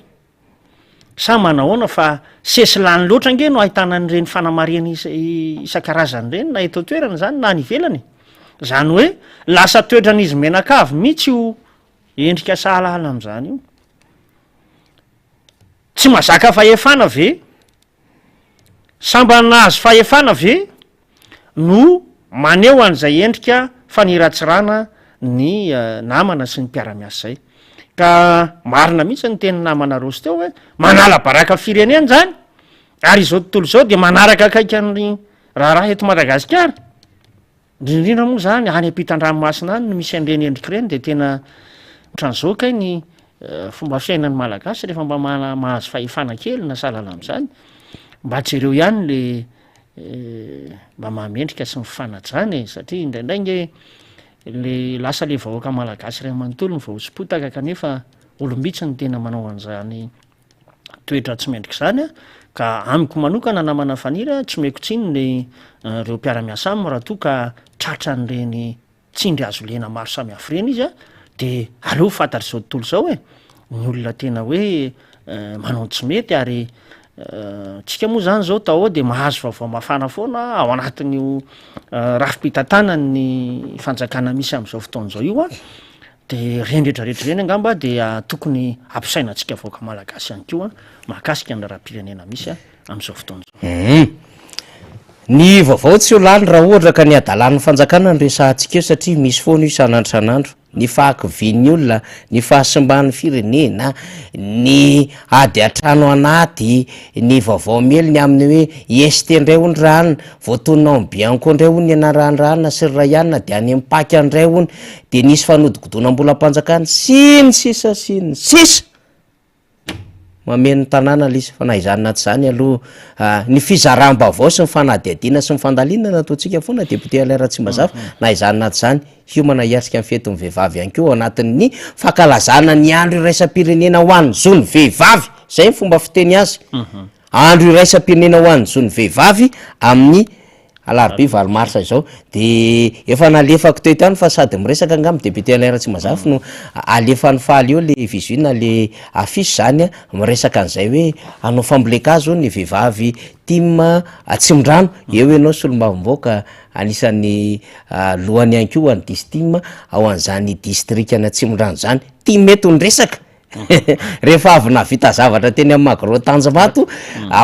sa manahoana fa sesilany loatra nge no ahitana n'ireny fanamariana isan-karazany reny na eto toerana zany na ny ivelany zany hoe lasa toetran'izy menakavy mihitsy io endrika sahalala am'zany io tsy mazaka fahefana ve samba nahazo fahefana ve no maneo an'izay endrika faniratsirana ny namana sy ny mpiaramiasa zay ka marina mihitsy ny teny namana rosy teo hoe manala baraka firenena zany ary izao tontolo zao de manaraka akaikany raharaha eto Madagasikara indrindrindra moa zany any ampitan-dranomasina any no misy an'ireny endriky reny de tena ohatran'izao kay ny fomba fiainan'ny malagasy rehefa mba mahazo fahefana kely na salala am'zany mba jereo ihany le mba mahamendrika sy mifanajany satria indraindray nge le lasa le vahoaka malagasy ray manontolo ny vahotsipotaka kanefa olombitsy ny tena manao an'izany toetra tsy mendrika zany ka amiko manokana namana fanira tsy meko tsiny le reo mpiaramiasa aminy raha toa ka tratra n'ireny tsindry azo lena maro samy hafa reny izy de aleo fantatry zao tontolo zao ny olona tena hoe manao tsy mety ary tsika moa zany zao tao de mahazo vaovao mafana foana ao anatin'io rafim-pitantanany ny fanjakana misy am'izao fotoan'izao io de rendretrarehetra reny angamba de tokony ampisainantsika vaoaka malagasy ihany koa mahakasika ny raha-pirenena misy am'izao fotoan'izao ny vaovao tsy ho lany raha ohatra ka ny adalan'ny fanjakana ny resahantsika eo satria misy foana io isan'andro san'andro ny fahakivian'ny olona ny fahasimban'ny firenena ny ady atrano anaty ny vaovao melony amin'ny hoe est indray hony rana voatonina ao bianco indray hony ianarahany-rana sy raianina de any ampaky andray hony de nisy fanodikodonam-bola mpanjakana sy ny sisa sy ny sisa mameno tanàna lisy fa na izany naty zany aloha ny fizaram-bavao sy ny fanadiadiana sy ny fandalina nataontsika foana député Alain Tsimbazafa na izany naty zany io manahiatrika ny fetin'ny vehivavy ihany koa anatin'ny fankalazana ny andro iraisam-pirenena ho an'ny zony vehivavy zay ny fomba fiteny azy andro iraisam-pirenena ho an'ny zony vehivavy amin'ny alarobia 20 marsa izao de efa nalefako teo tany fa sady miresaka angamy député Alain Tsimbazafa no alefany faly eo le vizuina le afisy zany miresaka an'izay hoe anao fambolekazo ny vehivavy tima Tsimondrano eo ianao solombavom-boaka anisan'ny lohany ihany koa any distim ao an'izany district ana Tsimondrano zany tia mety ny resaka rehefa avy navita zavatra teny amin'ny magro Tanjombato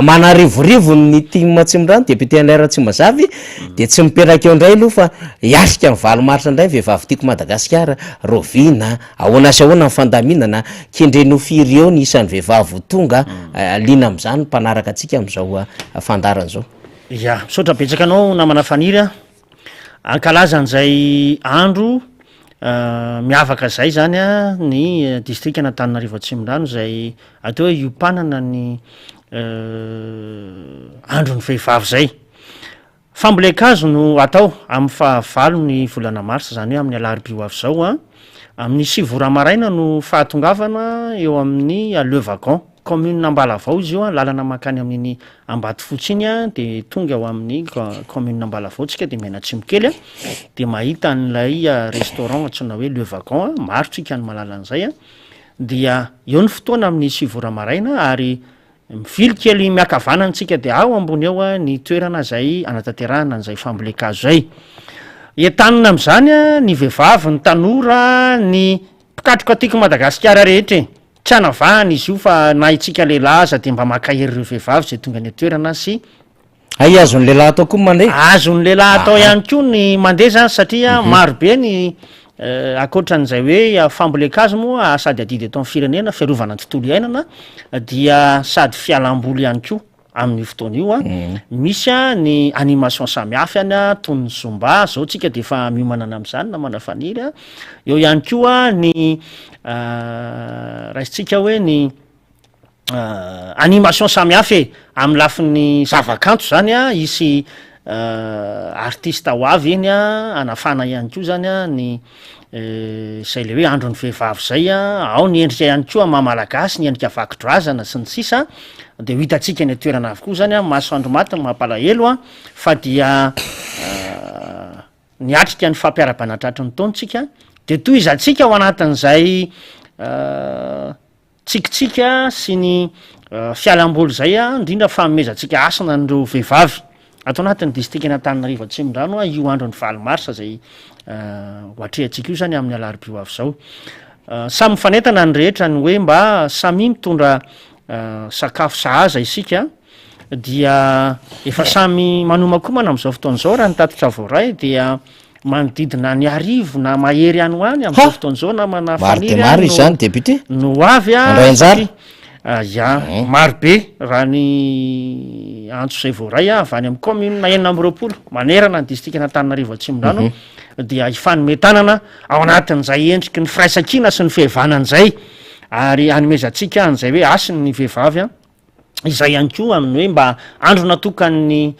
manarivorivo ny tima Tsimondrano député Alain Tsimbazafa de tsy miperaka eo indray aloha fa hiasika ny 20 marsa indray vehivavy tiako Madagasikara rovina ahoana sy ahoana ny fandaminana kendreno firy eo ny isan'ny vehivavy ho tonga liana am'izany mpanaraka atsika am'izao fandarana zao ya misaotra betsaka anao namana faniry ankalaza an'izay andro miavaka zay zany ny district Antananarivo Atsimondrano zay atao hoe iompanana ny andron'ny vehivavy zay fambolekazo no atao amin'ny fahavalo ny volana marsa zany hoe amin'ny alarobia ho avy zao amin'ny 7 oramaraina no fahatongavana eo amin'ny Levacan commune Ambalavao izy io lalana makany amin'ny Ambatofotsy iny de tonga eo amin'ny commune Ambalavao tsika de Menatsimbokely de mahita an'ilay restaurant antsoina hoe Levacan maro tsika ny malala an'izay dia eo ny fotoana amin'ny 7 oramaraina ary mivily kely miakavanana tsika de ao ambony eo ny toerana zay anatanterahana an'izay fambolekazo zay entanina am'izany ny vehivavy ny tanora ny mpikatroka tiako Madagasikara rehetra tsy anavahany izy io fa na itsika lehilahy aza de mba makahery ireo vehivavy zay tonga ny toerana sy azon'ny lehilahy atao koa mandeha azon'ny lehilahy atao ihany koa ny mandeha zany satria marobe ny akoatran'izay hoe fambolekazo moa sady adidy atao amin'ny firenena fiarovana ny tontolo iainana dia sady fialam-boly ihany koa amin'ny fotoana io misy ny animation samihafa any toy ny zomba zao tsika de efa miomanana am'izany namana faniry eo ihany koa ny raisitsika hoe ny animation samihafa amin'ny lafin'ny zavakanto zany isy artiste ho avy eny anafana ihany koa zany ny zay le hoe andron'ny vehivavy zay ao ny endrika ihany koa mamalagasy ny endrika vakidrazana sy ny sisa de ho hitatsika ny toerana avokoa zany masoandro matiny mampalahelo fa dia niatrika ny fampiarabanatratra ny taontsika de toy izatsika ao anatin'izay tsikitsika sy ny fialam-boly zay indrindra fanomezantsika asina nireo vehivavy atao anatin'ny district Antananarivo Atsimondrano io andron'ny 20 marsa zay hoatrehantsika io zany amin'ny alarobia ho avy zao samy mifanentana ny rehetra ny hoe mba samy mitondra sakafo sahaza isika dia efa samy manomakomana am'izao fotoan'izao raha ny tatitra voaray dia manodidina ny arivo na mahery any ho any am'izao fotoan'izao namana maro de faniry maro izy zany député no avy Andray Anjara. ya maro be raha ny antso zay voaray avy any amin'ny commune enina amby roapolo manerana ny distrika n'Antananarivo Atsimondrano dia ifanometanana ao anatin'izay endriky ny firaisan-kina sy ny fihevanan'izay ary anomezantsika an'izay hoe asiny ny vehivavy izay ihany koa amin'ny hoe mba andro natokany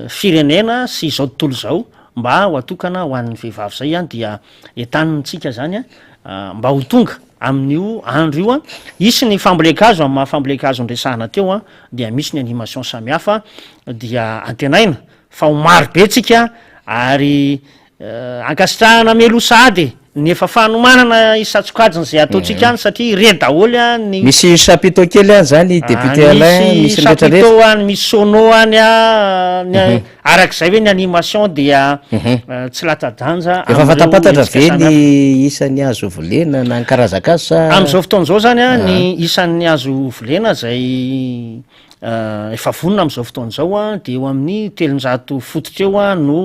firenena sy izao tontolo zao mba ho atokana ho an'ny vehivavy zay dia entanitsika zany mba ho tonga amin'io andro io isy ny fambolekazo amin'ny mahafambolekazo ndresahana teo dia misy ny animation samihafa dia antenaina fa ho maro be tsika ary ankasitrahana melo sady ny efa fanomanana isatsokajiny zay ataotsika any satria re daholy ny misy chapiteau kely any zany député Alain misy chapiteau any misy sono any ny arak'izay hoe ny animation dia tsy latadanja efa fatapatatra ve ny isan'ny azo volena na ny karazakazo sa am'izao fotoan'izao zany ny isan'ny azo volena zay efa vonona am'izao fotoan'izao de eo amin'ny 300 fototra eo no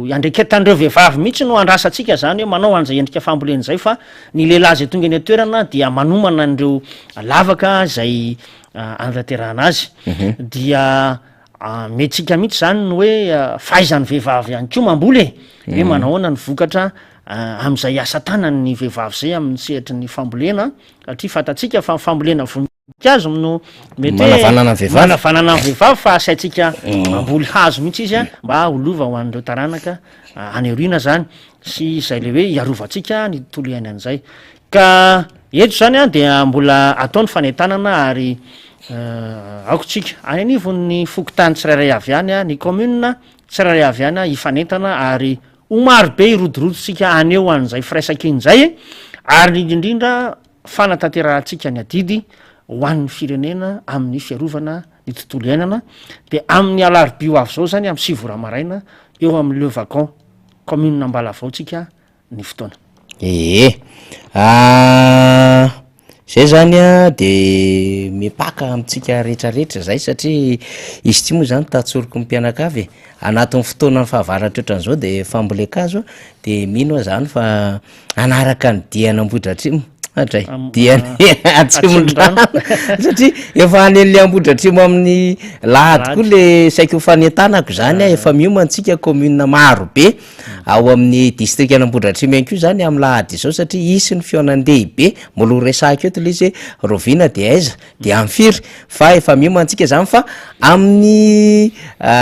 andreketan'ireo vehivavy mihitsy no andrasantsika zany hoe manao an'izay endrika fambolena zay fa ny lehilahy zay tonga eny atoerana dia manomana an'ireo lavaka zay andraterahana azy dia metsika mihitsy zany no hoe fahaizan'ny vehivavy ihany koa mamboly hoe manahoana ny vokatra am'izay asa tanany ny vehivavy zay amin'ny sehatry ny fambolena satria fatatsika fa fambolena voninkazo no mety manavanana ny vehivavy fa asaitsika mamboly hazo mihitsy izy mba holova ho an'ireo taranaka aneorina zany sy izay le hoe hiarovantsika ny tontolo iainan'izay ka eto zany dia mbola ataony fanentanana ary akotsika any anivony fokotany tsirairay avy any ny commune tsirairay avy any ifanentana ary ho maro be irodorodotsika aneo an'izay firaisan-kiny zay ary indrindra fanatanterahitsika ny adidy ho an'ny firenena amin'ny fiarovana ny tontolo iainana de amin'ny alarobio avy zao zany amin'ny 6 ramaraina eo amin'ny le vacon commune Ambalavaotsika ny fotoana zay zany de mipaka amitsika rehetrarehetra zay satria izy ty moa zany tatsoroko ny mpianakavy anatin'ny fotoanany fahavaratra de fambolekazo de mino zany fa anaraka ny dian'Ambohidratrimo atray diany Atsimon-drano satria efa anen'le Ambohidratrimo amin'ny lahady koa le saiko fanentanako zany efa miomantsika commune maro be ao amin'ny district an'Ambohidratrimo ihany koa zany amin'ny lahady izao satria isy ny fiaonandehibe molo resaka eto le izy rovina de aiza de amfiry fa efa miomantsika zany fa amin'ny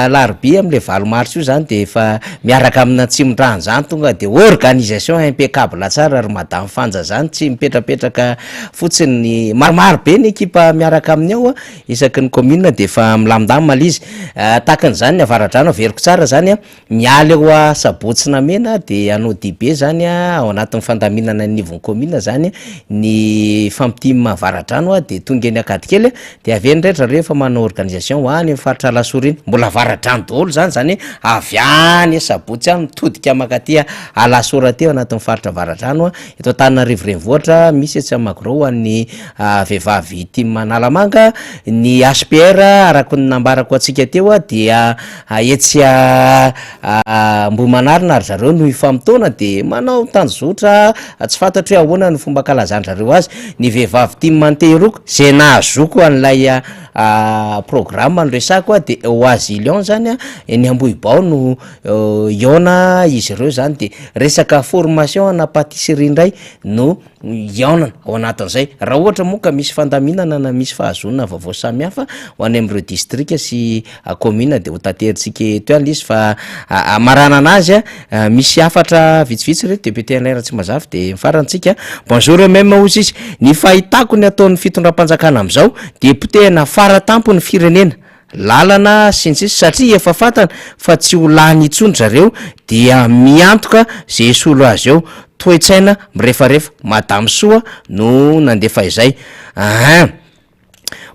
larobia amin'le 20 mars io zany de efa miaraka amin'ny Atsimon-drano zany tonga de organisation impeccable tsara ary madame Fanja zany tsy mipetrapetraka fotsiny maromaro be ny ekipa miaraka amin'ny ao isaky ny commune de efa milamindamy izy takan'izany ny avaradrano veriko tsara zany mialy eo Sabotsy mena de anao dibe zany ao anatin'ny fandaminana nivon'ny commune zany ny fampitima avaradrano de tonga eny akady kely de avy rehetra rehefa manao organisation ho any faritra Lasoriny mbola avaradrano daholo zany avy any Sabotsy any mitodika makaty Alasora teo anatin'ny faritra avaradrano eto Antananarivo renivohitra misy etsy Magro an'ny vehivavy ity Manalamanga ny HPR araka ny nambarako atsika teo dia etsy Mbomanarina ary zareo no ifamtona de manao tanjotra tsy fantatro hoe ahoana ny fomba kalazandrareo azy ny vehivavy tia manteroko zay nahazoko an'ilay programme nyresako de Oazy Lion zany ny Ambohibao no iona izy ireo zany de resaka formation na pâtisserie indray no iaonana ao anatin'izay raha ohatra moa ka misy fandaminana na misy fahazonana vaovao samihafa ho any amin'ireo district sy commune de ho tateritsika eto any izy fa marana anazy misy afatra vitsivitsy reto député Alain Ratsimazafy de mifarantsika bonjour même ozy izy ny fahitako ny ataon'ny fitondram-panjakana am'izao député na faratampo ny firenena lalana sy satria efa fatana fa tsy ho lany itsony zareo dia miantoka zay solo azy eo toetsaina mirefarefa madame Soa no nandefa izay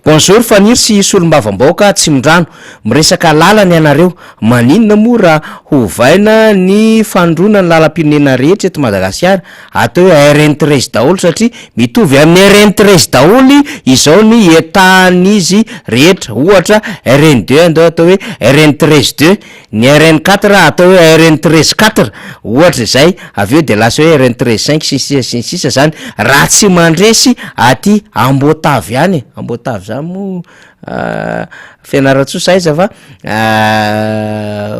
bonjour faniry sy solombavam-baoaka Tsimondrano, miresaka lalana ianareo, maninona moa raha hovaina ny fandrona ny lalam-pirenena rehetra eto Madagasikara atao hoe RN13 daholo satria mitovy amin'ny RN13 daholo izao ny etan'izy rehetra, ohatra RN2 andao atao hoe RN13 2, ny RN4 atao hoe RN13 4 ohatra izay, aveo de lasa hoe RN13 5 sisa zany raha tsy mandresy aty Ambotavy ihany, Ambotavy zany mo fianaratsoa aiza fa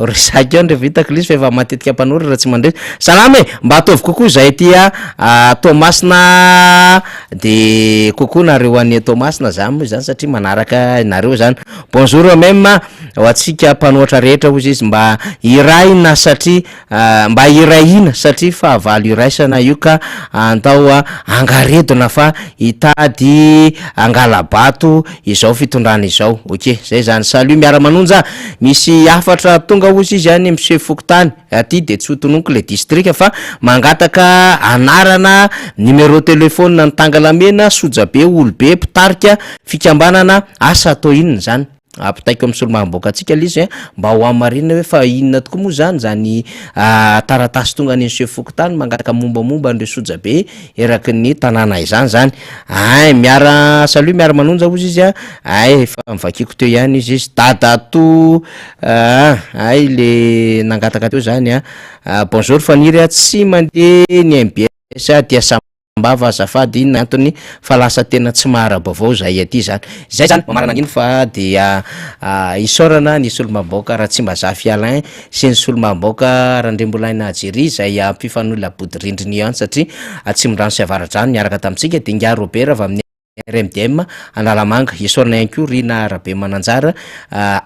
resaky eo ndre vitako lizy fa efa matetika mpanoro raha tsy mandresy. Salama mba ataovy kokoa zay tya Tomasina de kokoa nareo an'ny Tomasina zany moa zany satria manaraka nareo zany. Bonjour même ho atsika mpanoatra rehetra hozy izy mba iraina satria mba iraina satria fahavalo iraisana io ka andao angaredona fa hitady Angalabato izao fitondrana izao. Ok, zay zany. Salut miara-manonja, misy afatra tonga hozy izy any Monsieur Fokotany aty de tsy hotononiko le district fa mangataka anarana numéro téléphone ny Tangalamena, Sojabe, Olobe, Pitarika, fikambanana asa atao inona zany apitaiko amin'ny solomam-baoaka atsika lizy mba ho amarinina hoe fa inona tokoa moa zany taratasy tonga ny Monsieur Fokotany mangataka mombamomba andreo Sojabe eraky ny tanàna izany zany. Ay salut miara-manonja hozy izy ay fa mivakiko teo ihany izy dadato ay le nangataka teo zany bonjour faniry tsy mandeha ny MBS dia mbava azafady inona antony fa lasa tena tsy maharaba avao zay aty zany. Zay zany mamarana ino fa dia isorana ny solomam-baoaka raha tsy mbazafy Alain sy ny solomam-baoaka Randrembolaina Algerie zay ampifan'olona bodirindriny io any satria Tsimondrano sy Avaradrano niaraka tamitsika de Ngia Robert avy amin'ny RMDM Analamanga, isorana ihany koa Rina Rabe Mananjara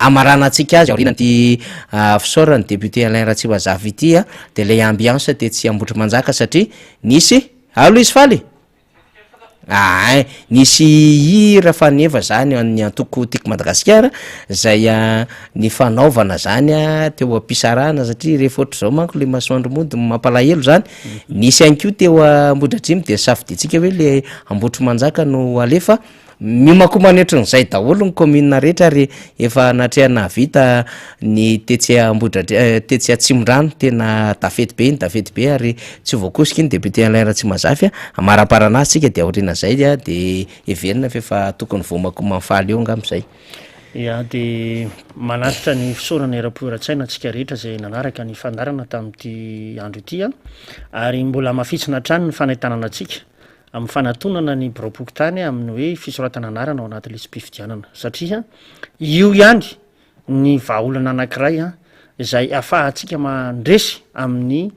amarana atsika azy aorina ty fisorana député Alain raha tsy mbazafy ity de le ambiance de tsy ambotry manjaka satria nisy allo izy faly nisy hira faneva zany ny antoko tiako Madagasikara zay ny fanaovana zany teo ampisarana satria rehefa ohatry zao manko le masoandro mody mampalahelo zany nisy ihany koa teo Ambodratrimo de safiditsika hoe le Ambotry Manjaka no alefa mimako manetriny zay daholo ny commune rehetra ary efa natrehana vita ny tetsy Tsimondrano tena tafety be ary tsy voakosika iny député Alain raha tsy mazafy amaraparana azy tsika de aorina zay de everina fa tokony vomako mafaly eo ngam'izay. Ya de manatitra ny fisorana era-poeratsaina antsika rehetra zay nanaraka ny fandarana tamin'ity andro ity ary mbola mafitsina hatrany ny fanaitanana atsika amin'ny fanatonana ny biraopokotany amin'ny hoe fisoratana anarana ao anaty lisam-pifidianana satria io ihany ny vahaolana anankiray izay ahafahantsika mandresy amin'ny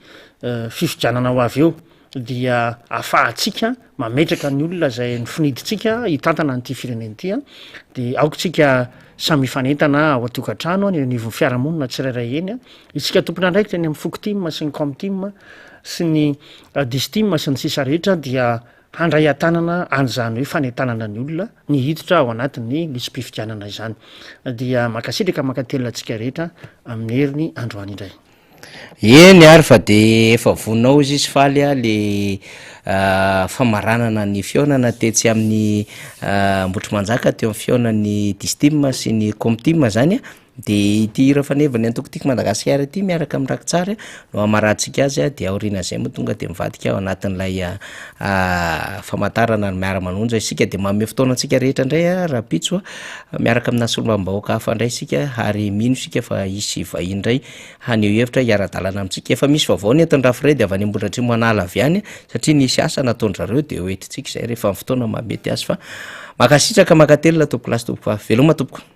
fifidianana ho avy eo dia ahafahantsika mametraka ny olona zay ny finiditsika hitantana n'ity firenena ity de aokotsika samy fanentana ao atokantrano ny anivon'ny fiarahamonina tsirairay eny isika tompona andraikitra ny amin'ny fokotim sy ny comtim sy ny distim sy ny sisa rehetra dia handray atanana an'izany hoe fanentanana ny olona ny hiditra ao anatin'ny lisam-pifidianana izany dia makasitraka makatelona antsika rehetra amin'ny heriny androany indray. Eny ary fa de efa vonao izy faly le famaranana ny fionana tetsy amin'ny Ambotry Manjaka teo amin'ny fionan'ny distim sy ny comtim zany de ity hira faneva ny antoko tiako Madagasikara ity miaraka amin'ny rakitsara no amarantsika azy de aorina zay moa tonga de mivadika ao anatin'ilay famantarana ny miara-manonja isika de manome fotoana antsika rehetra indray rapitso miaraka amina solomam-baoaka hafa indray isika ary mino isika fa isy vahiny indray haneho hevitra hiara-dalana amintsika efa misy vaovao ny eton'ny Rafredy avy any Ambodratrimo Manala avy any satria nisy asa nataondrareo de hoentitsika zay rehefa fotoana mamety azy fa makasitraka makatelona tompoko lasy tompoko veloma tompoko.